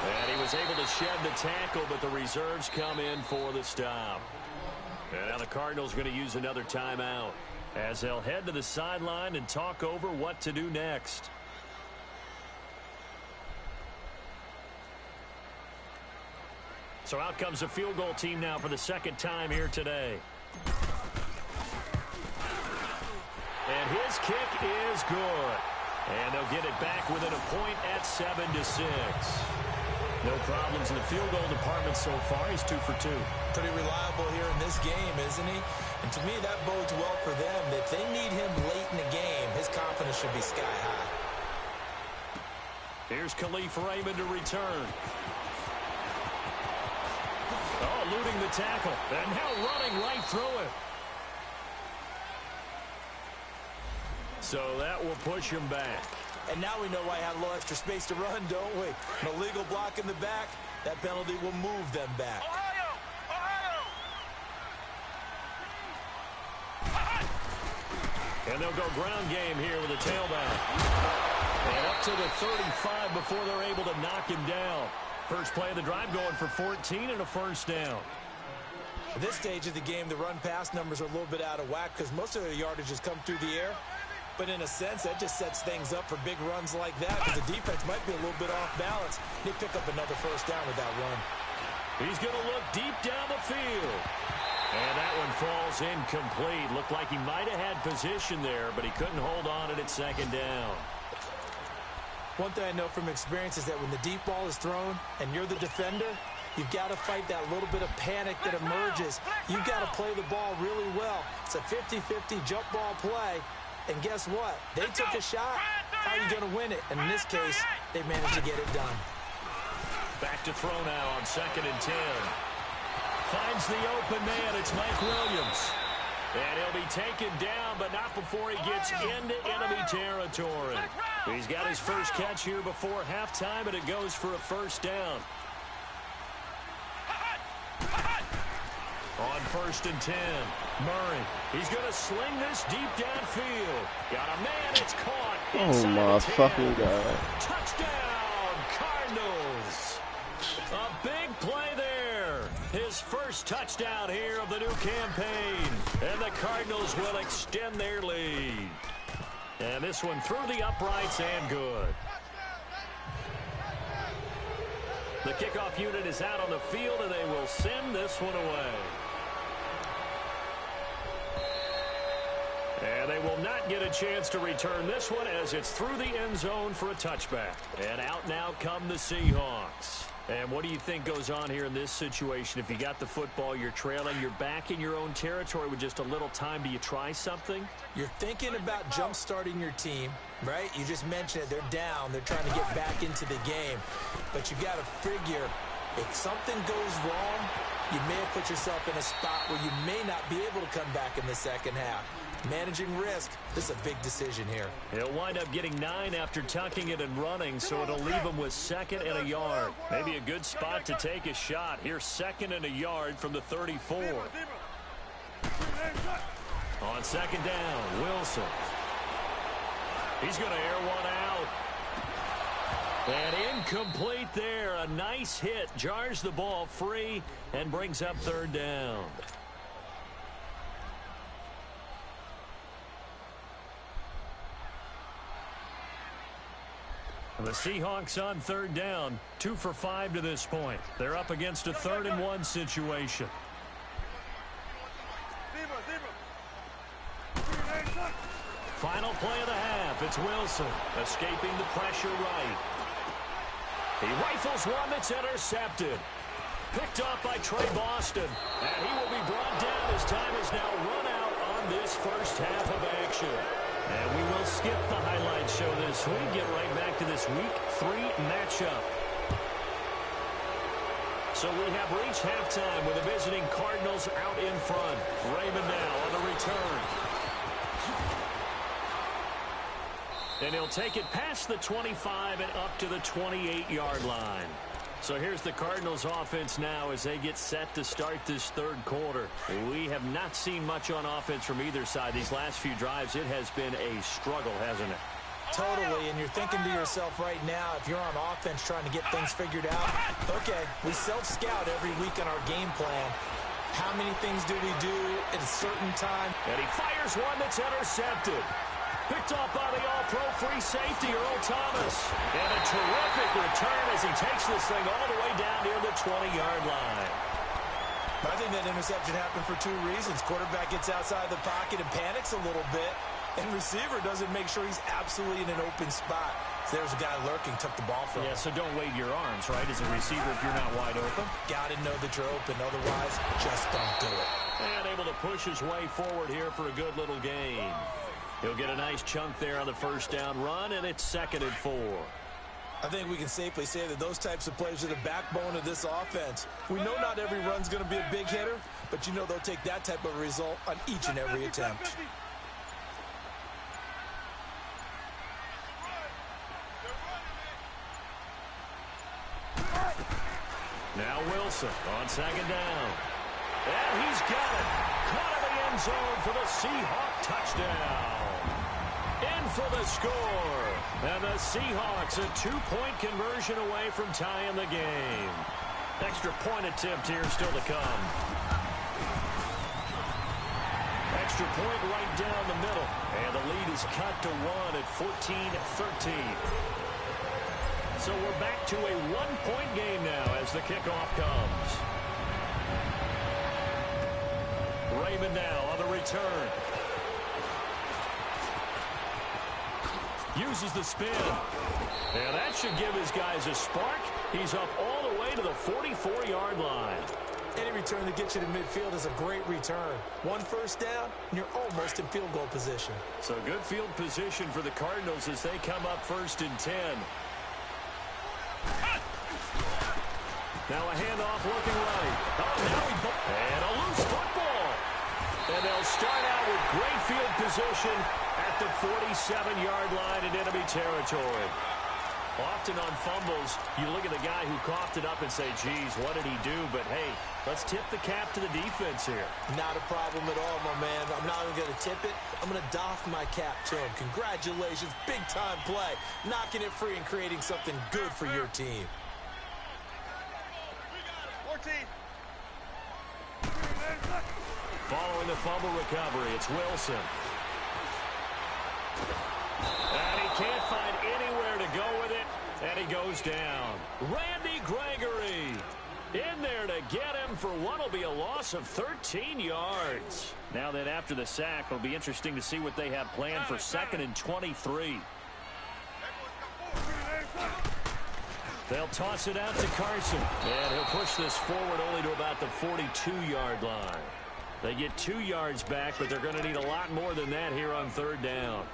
And he was able to shed the tackle, but the reserves come in for the stop. And now the Cardinals going to use another timeout as they'll head to the sideline and talk over what to do next. So out comes the field goal team now for the second time here today. And his kick is good. And they'll get it back within a point at 7-6. No problems in the field goal department so far. He's 2 for 2. Pretty reliable here in this game, isn't he? And to me, that bodes well for them. If they need him late in the game, his confidence should be sky high. Here's Khalif Raymond to return. Oh, eluding the tackle. And now running right through it. So that will push him back. And now we know why he had a little extra space to run, don't we? An illegal block in the back. That penalty will move them back. Ohio! And they'll go ground game here with a tailback. And up to the 35 before they're able to knock him down. First play of the drive going for 14 and a first down. At this stage of the game, the run-pass numbers are a little bit out of whack because most of their yardage has come through the air. But in a sense, that just sets things up for big runs like that because the defense might be a little bit off balance. They pick up another first down with that run. He's going to look deep down the field. And that one falls incomplete. Looked like he might have had position there, but he couldn't hold on it at second down. One thing I know from experience is that when the deep ball is thrown and you're the defender, you've got to fight that little bit of panic that emerges. You've got to play the ball really well. It's a 50-50 jump ball play. And guess what? They took a shot. How are you going to win it? And in this case, they managed to get it done. Back to throw now on 2nd and 10. Finds the open man. It's Mike Williams. And he'll be taken down, but not before he gets into enemy territory. He's got his first catch here before halftime, and it goes for a first down. On 1st and 10, Murray. He's going to sling this deep downfield. Got a man. It's caught. Oh, my fucking God. Touchdown, Cardinals. A big play there. His first touchdown here of the new campaign. And the Cardinals will extend their lead. And this one through the uprights and good. The kickoff unit is out on the field, and they will send this one away. And they will not get a chance to return this one as it's through the end zone for a touchback. And out now come the Seahawks. And what do you think goes on here in this situation? If you got the football, you're trailing, you're back in your own territory with just a little time. Do you try something? You're thinking about jump-starting your team, right? You just mentioned it. They're down. They're trying to get back into the game. But you got to figure if something goes wrong, you may have put yourself in a spot where you may not be able to come back in the second half. Managing risk, this is a big decision here. He'll wind up getting 9 after tucking it and running, so it'll leave him with 2nd and a yard. Maybe a good spot to take a shot. Here's 2nd and a yard from the 34. On 2nd down, Wilson. He's going to air one out. And incomplete there. A nice hit. Jars the ball free and brings up 3rd down. The Seahawks on 3rd down, 2 for 5 to this point. They're up against a 3rd and 1 situation. Final play of the half. It's Wilson escaping the pressure right. He rifles one that's intercepted. Picked off by Trey Boston. And he will be brought down as time is now run out on this first half of action. And we will skip the highlight show this week. Get right back to this Week 3 matchup. So we have reached halftime with the visiting Cardinals out in front. Raymond now on the return. And he'll take it past the 25 and up to the 28-yard line. So here's the Cardinals offense now as they get set to start this 3rd quarter. We have not seen much on offense from either side. These last few drives, it has been a struggle, hasn't it? Totally, and you're thinking to yourself right now, if you're on offense trying to get things figured out, okay, we self-scout every week on our game plan. How many things do we do at a certain time? And he fires one that's intercepted. Picked off by the all-pro free safety, Earl Thomas. And a terrific return as he takes this thing all the way down near the 20-yard line. I think that interception happened for two reasons. Quarterback gets outside the pocket and panics a little bit, and receiver doesn't make sure he's absolutely in an open spot. So there's a guy lurking, took the ball from him. Yeah, so don't wave your arms, right, as a receiver if you're not wide open. Got to know that you're open, otherwise just don't do it. And able to push his way forward here for a good little gain. He'll get a nice chunk there on the first down run, and it's 2nd and 4. I think we can safely say that those types of plays are the backbone of this offense. We know not every run's going to be a big hitter, but you know they'll take that type of result on each and every attempt. Now Wilson on 2nd down. And he's got it. Caught in the end zone for the Seahawk touchdown. In for the score. And the Seahawks a 2-point conversion away from tying the game. Extra point attempt here still to come. Extra point right down the middle. And the lead is cut to 1 at 14-13. So we're back to a 1-point game now as the kickoff comes. Raymond now on the return. Uses the spin. And that should give his guys a spark. He's up all the way to the 44-yard line. Any return that gets you to midfield is a great return. One first down, and you're almost in field goal position. So good field position for the Cardinals as they come up 1st and 10. Now a handoff looking right. Oh, now and a loose football. And they'll start out with great field position at the 47-yard line in enemy territory. Often on fumbles, you look at the guy who coughed it up and say, geez, what did he do? But, hey, let's tip the cap to the defense here. Not a problem at all, my man. I'm not even going to tip it. I'm going to doff my cap to him. Congratulations, big-time play. Knocking it free and creating something good for your team. Following the fumble recovery, it's Wilson. And he can't find anywhere to go with it, and he goes down. Randy Gregory in there to get him for what will be a loss of 13 yards. Now that after the sack, it'll be interesting to see what they have planned for 2nd and 23. They'll toss it out to Carson. And he'll push this forward only to about the 42-yard line. They get 2 yards back, but they're going to need a lot more than that here on 3rd down.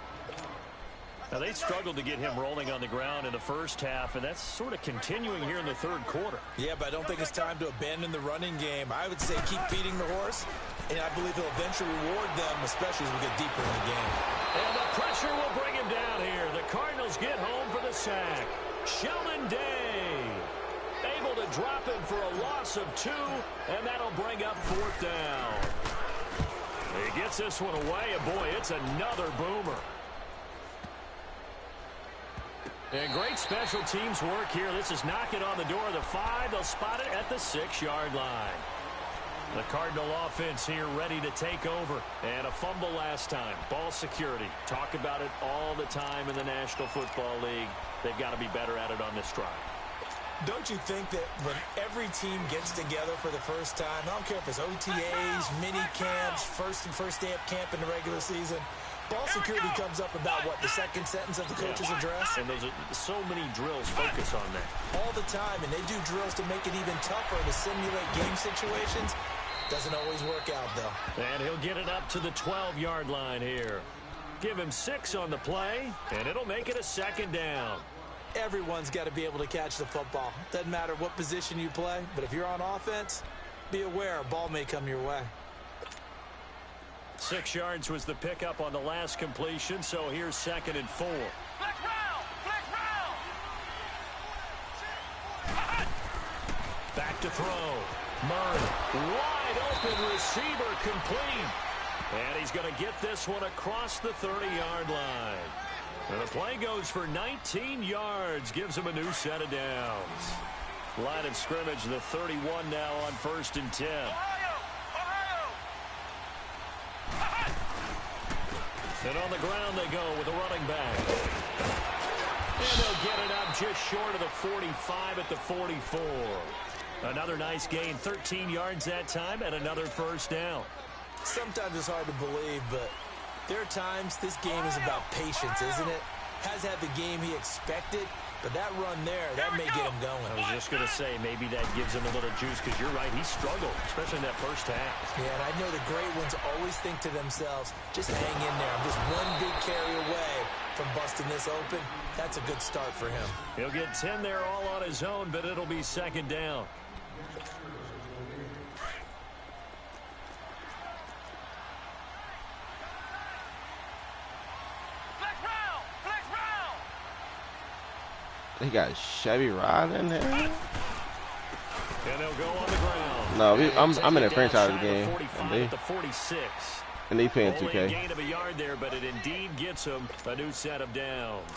Now, they struggled to get him rolling on the ground in the first half, and that's sort of continuing here in the 3rd quarter. Yeah, but I don't think it's time to abandon the running game. I would say keep feeding the horse, and I believe he'll eventually reward them, especially as we get deeper in the game. And the pressure will bring him down here. The Cardinals get home for the sack. Sheldon Day able to drop him for a loss of 2, and that'll bring up 4th down. He gets this one away, and boy, it's another boomer. And great special teams work here. This is knocking on the door of the 5. They'll spot it at the 6-yard line. The Cardinal offense here ready to take over. And a fumble last time. Ball security. Talk about it all the time in the National Football League. They've got to be better at it on this drive. Don't you think that when every team gets together for the first time, I don't care if it's OTAs, mini camps, first day of camp in the regular season, ball security comes up about, what, the second sentence of the coach's address? And there's so many drills focus on that. All the time, and they do drills to make it even tougher to simulate game situations. Doesn't always work out, though. And he'll get it up to the 12-yard line here. Give him 6 on the play, and it'll make it a 2nd down. Everyone's got to be able to catch the football. Doesn't matter what position you play, but if you're on offense, be aware a ball may come your way. 6 yards was the pickup on the last completion, so here's 2nd and 4. Flex round! Flex round! Back to throw. Murray, wide open receiver, complete. And he's going to get this one across the 30-yard line. And the play goes for 19 yards, gives him a new set of downs. Line of scrimmage, the 31 now on 1st and 10. Ohio! And on the ground they go with a running back. And they'll get it up just short of the 45 at the 44. Another nice gain, 13 yards that time, and another first down. Sometimes it's hard to believe, but there are times this game is about patience, isn't it? Has had the game he expected, but that run there, that may get him going. I was just going to say, maybe that gives him a little juice, because you're right, he struggled, especially in that first half. Yeah, and I know the great ones always think to themselves, just hang in there. I'm just one big carry away from busting this open. That's a good start for him. He'll get 10 there all on his own, but it'll be second down. He got Chevy Rod in there. And they'll go on the ground. No, I'm in a franchise game. The 46. And they paying Only 2K. a gain of a yard there, but it indeed gets them a new set of downs.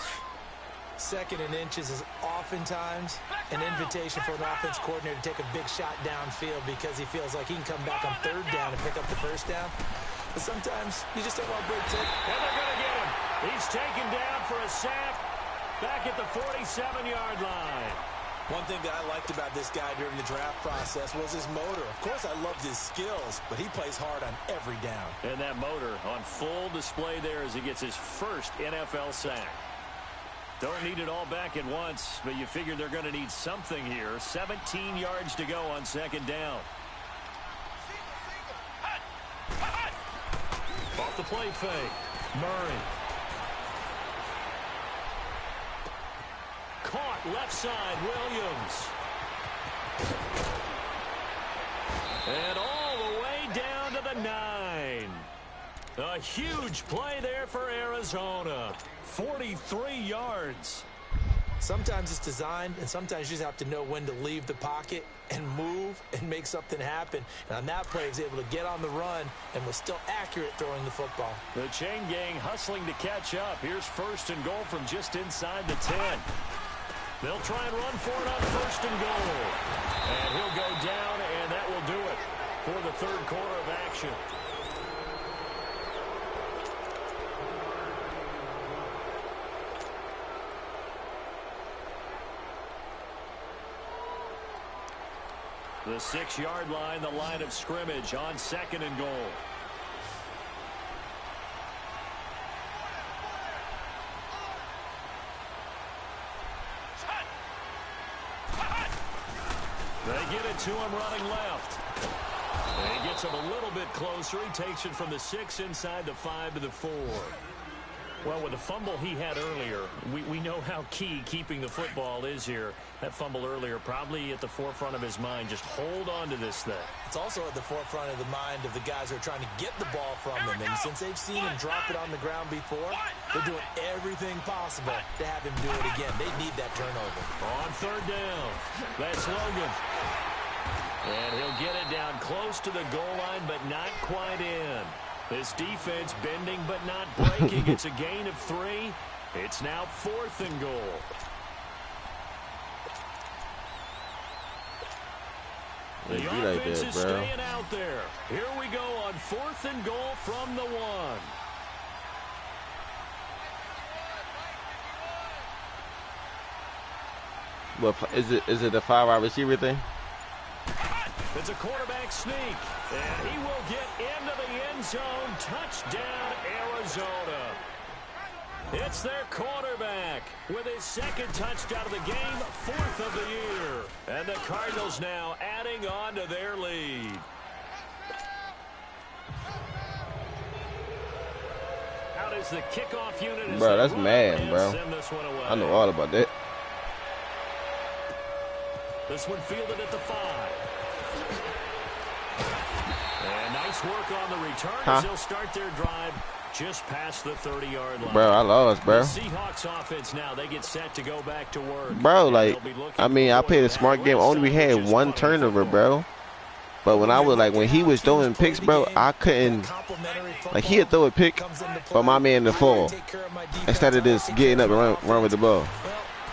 Second and inches is oftentimes an invitation for an offense coordinator to take a big shot downfield because he feels like he can come back on third down and pick up the first down. But sometimes you just don't want to break tick. And they're going to get him. He's taken down for a sack back at the 47-yard line. One thing that I liked about this guy during the draft process was his motor. Of course, I loved his skills, but he plays hard on every down. And that motor on full display there as he gets his first NFL sack. Don't need it all back at once, but you figure they're going to need something here. 17 yards to go on second down. Off the play fake. Murray. Caught left side, Williams. And all the way down to the 9. A huge play there for Arizona. 43 yards. Sometimes it's designed, and sometimes you just have to know when to leave the pocket and move and make something happen. And on that play, he was able to get on the run and was still accurate throwing the football. The chain gang hustling to catch up. Here's first and goal from just inside the 10. They'll try and run for it on first and goal. And he'll go down, and that will do it for the third quarter of action. The 6-yard line, the line of scrimmage on second and goal. They get it to him running left. And he gets him a little bit closer. He takes it from the 6 inside the 5 to the 4. Well, with the fumble he had earlier, we know how key keeping the football is here. That fumble earlier probably at the forefront of his mind. Just hold on to this thing. It's also at the forefront of the mind of the guys who are trying to get the ball from him. And since they've seen him drop it on the ground before, they're doing everything possible to have him do it again. They need that turnover. On third down, that's Logan. And he'll get it down close to the goal line, but not quite in. This defense bending but not breaking. It's a gain of 3. It's now 4th and goal. The offense is staying out there. Here we go on 4th and goal from the 1. Well, is it the 5-wide receiver thing? It's a quarterback sneak, and he will get into the end zone. Touchdown, Arizona. It's their quarterback with his 2nd touchdown of the game, 4th of the year. And the Cardinals now adding on to their lead. Out is the kickoff unit. Bro, that's mad, bro. I know all about that. This one fielded at the 5. And nice work on the return as they'll start their drive just past the 30-yard line. Bro, I lost, bro. The Seahawks offense now, they get set to go back to work. Bro, like, I mean, I played a smart game. Only we had 1 turnover, bro. But when I was, like, when he was throwing picks, bro, I couldn't, like, he'd throw a pick for my man to fall instead of just getting up and run with the ball. Well,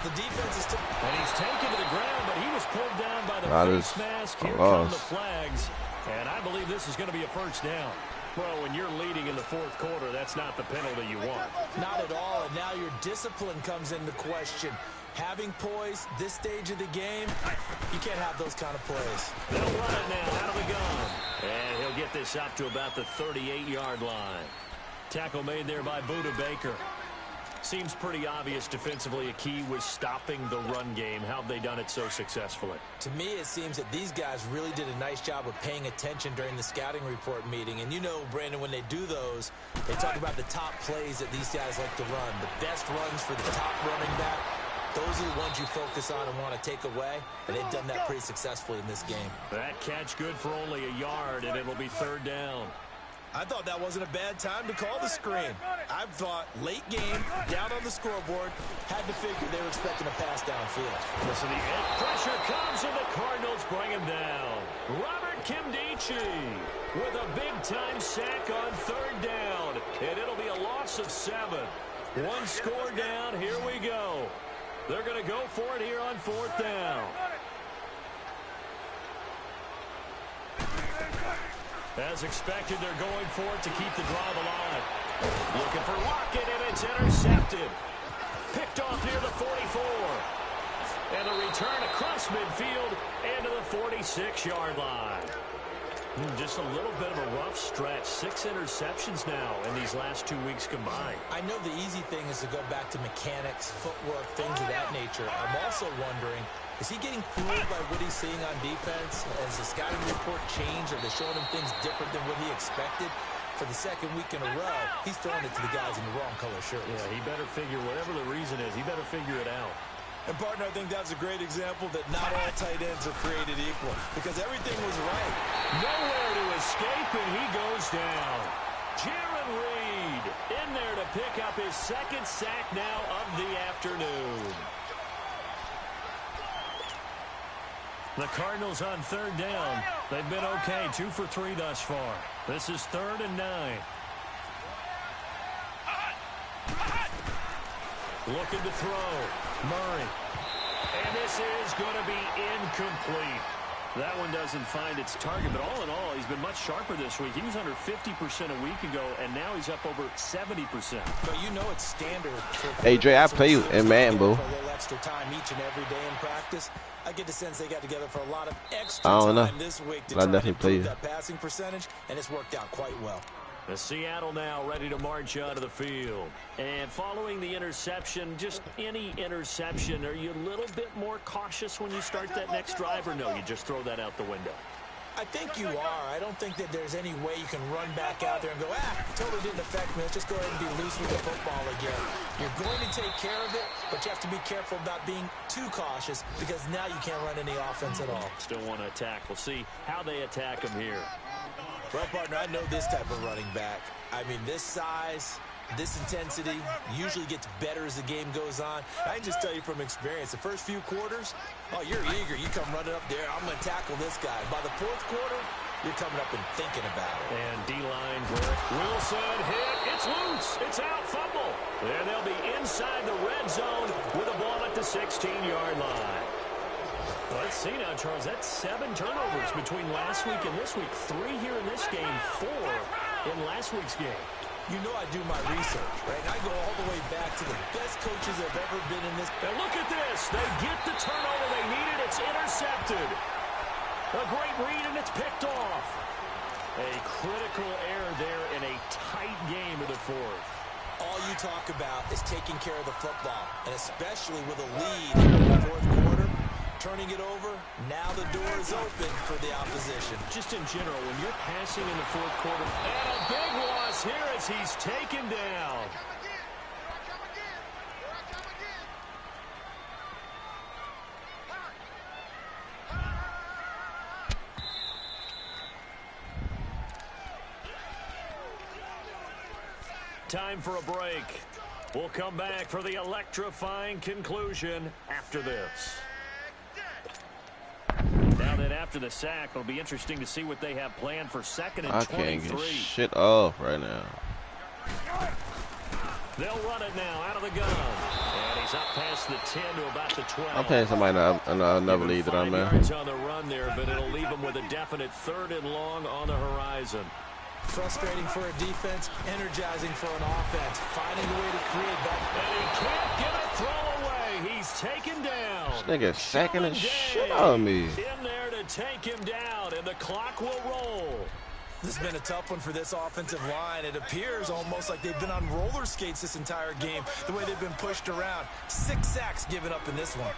the defense is and he's taken to the ground, but he was pulled down by the face mask. Here come the flags, and I believe this is going to be a first down. Well, when you're leading in the fourth quarter, that's not the penalty you want. Not at all, and now your discipline comes into question. Having poise this stage of the game, you can't have those kind of plays. They'll run it now out of the gun. And he'll get this up to about the 38-yard line. Tackle made there by Buda Baker. Seems pretty obvious defensively a key was stopping the run game. How have they done it so successfully? To me, it seems that these guys really did a nice job of paying attention during the scouting report meeting. And you know, Brandon, when they do those, they talk about the top plays that these guys like to run. The best runs for the top running back. Those are the ones you focus on and want to take away, and they've done that pretty successfully in this game. That catch good for only a yard, and it'll be third down. I thought that wasn't a bad time to call the screen. I thought late game, down on the scoreboard, had to figure they were expecting a pass downfield. Listen, the pressure comes, and the Cardinals bring him down. Robert Kimdichie with a big-time sack on third down, and it'll be a loss of 7. One score down, here we go. They're going to go for it here on fourth down. As expected, they're going for it to keep the drive alive. Looking for Lockett, and it's intercepted. Picked off near the 44. And a return across midfield and to the 46-yard line. Just a little bit of a rough stretch. 6 interceptions now in these last 2 weeks combined. I know the easy thing is to go back to mechanics, footwork, things of that nature. I'm also wondering, is he getting fooled by what he's seeing on defense? Has the scouting report changed? Are they showing him things different than what he expected? For the second week in a row, he's throwing it to the guys in the wrong color shirts. Yeah, he better figure, whatever the reason is, he better figure it out. And, partner, I think that's a great example that not all tight ends are created equal because everything was right. Nowhere to escape, and he goes down. Jaron Reed in there to pick up his second sack now of the afternoon. The Cardinals on third down. They've been okay, 2 for 3 thus far. This is 3rd and 9. Looking to throw. Murray. And this is going to be incomplete. That one doesn't find its target, but all in all, he's been much sharper this week. He was under 50% a week ago, and now he's up over 70%. But you know it's standard. Hey, Dre, I play you in man, boo. For a little extra time each and every day in practice. I get the sense they got together for a lot of extra I don't know. time this week to I try to definitely play improve you. that passing percentage, and it's worked out quite well. The Seattle now ready to march onto the field. And following the interception, just any interception, are you a little bit more cautious when you start that next drive, or no, you just throw that out the window? I think you are. I don't think that there's any way you can run back out there and go, totally didn't affect me. Let's just go ahead and be loose with the football again. You're going to take care of it, but you have to be careful about being too cautious because now you can't run any offense at all. Still want to attack. We'll see how they attack him here. Well, partner, I know this type of running back. I mean, this size, this intensity usually gets better as the game goes on. I can just tell you from experience, the first few quarters, oh, you're eager. You come running up there, I'm going to tackle this guy. By the fourth quarter, you're coming up and thinking about it. And D-line, Wilson hit. It's loose. It's out. Fumble. And they'll be inside the red zone with a ball at the 16-yard line. Let's see now, Charles. That's 7 turnovers between last week and this week. 3 here in this game, 4 in last week's game. You know I do my research, right? And I go all the way back to the best coaches that have ever been in this. And look at this. They get the turnover they needed. It's intercepted. A great read, and it's picked off. A critical error there in a tight game of the fourth. All you talk about is taking care of the football, and especially with a lead in the fourth quarter. Turning it over, now the door is open for the opposition. Just in general, when you're passing in the fourth quarter, and a big loss here as he's taken down. Time for a break. We'll come back for the electrifying conclusion after this. Now that after the sack, it'll be interesting to see what they have planned for 2nd and 23. I can't get shit off right now. They'll run it now out of the gun. And he's up past the 10 to about the 12. I'm playing somebody another lead that I'm in. Yards on the run there, but it'll leave him with a definite 3rd and long on the horizon. Frustrating for a defense, energizing for an offense. Finding a way to create that. And he can't get a throw away. He's taken down. This nigga sacking the shit out of me. In there to take him down, and the clock will roll. This has been a tough one for this offensive line. It appears almost like they've been on roller skates this entire game, the way they've been pushed around. 6 sacks given up in this one.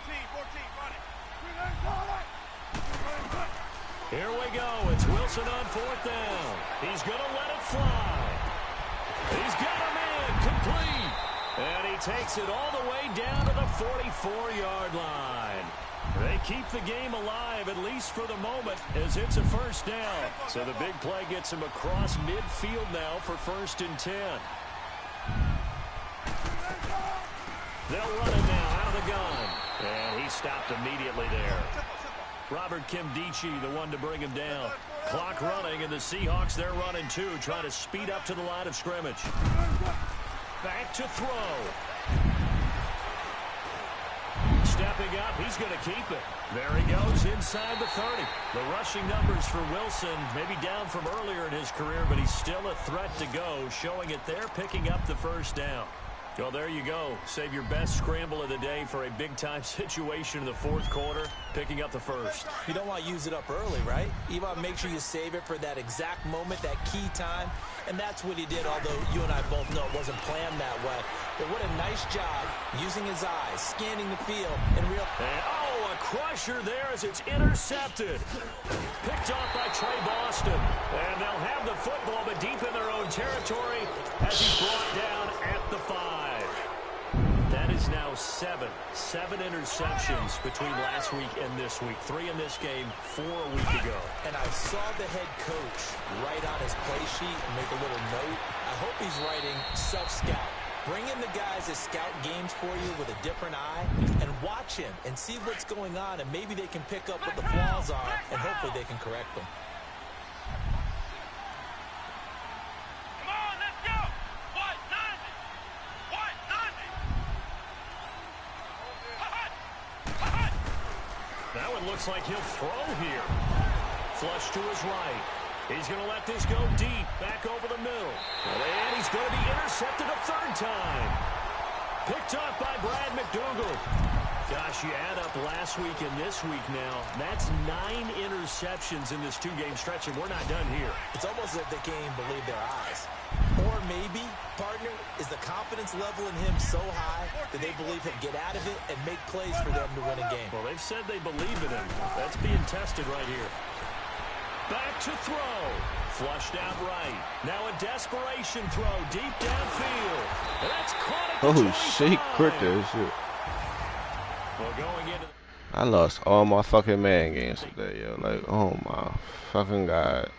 Here we go. It's Wilson on 4th down. He's going to let it fly. He's got a man complete. And he takes it all the way down to the 44-yard line. They keep the game alive, at least for the moment, as it's a first down. So the big play gets him across midfield now for 1st and 10. They'll run it now out of the gun. And he stopped immediately there. Robert Kimdichie, the one to bring him down. Clock running, and the Seahawks, they're running too, trying to speed up to the line of scrimmage. Back to throw. Stepping up, he's going to keep it. There he goes inside the 30. The rushing numbers for Wilson, maybe down from earlier in his career, but he's still a threat to go, showing it there, picking up the first down. Well, there you go. Save your best scramble of the day for a big-time situation in the 4th quarter, picking up the first. You don't want to use it up early, right? You want to make sure you save it for that exact moment, that key time. And that's what he did, although you and I both know it wasn't planned that way. But what a nice job using his eyes, scanning the field, and a crusher there as it's intercepted. Picked off by Trey Boston. And they'll have the football, but deep in their own territory as he's brought down at the 5. That is now 7 interceptions between last week and this week. 3 in this game, 4 a week ago. And I saw the head coach write on his play sheet and make a little note. I hope he's writing self-scout. Bring in the guys that scout games for you with a different eye and watch him and see what's going on, and maybe they can pick up what the flaws are, and hopefully they can correct them. Come on, let's go. What? 90. What? 90. Now it looks like he'll throw here. Flush to his right. He's going to let this go deep, back over the middle. And he's going to be intercepted a 3rd time. Picked off by Brad McDougal. Gosh, you add up last week and this week now. That's 9 interceptions in this 2-game stretch, and we're not done here. It's almost as if they can't even believe their eyes. Or maybe, partner, is the confidence level in him so high that they believe he'll get out of it and make plays for them to win a game. Well, they've said they believe in him. That's being tested right here. Back to throw. Flushed out right. Now a desperation throw deep downfield. That's caught at the 25. Shit, quick there, shit. Well, going into I lost all my fucking man games today, yo. Like, oh my fucking God.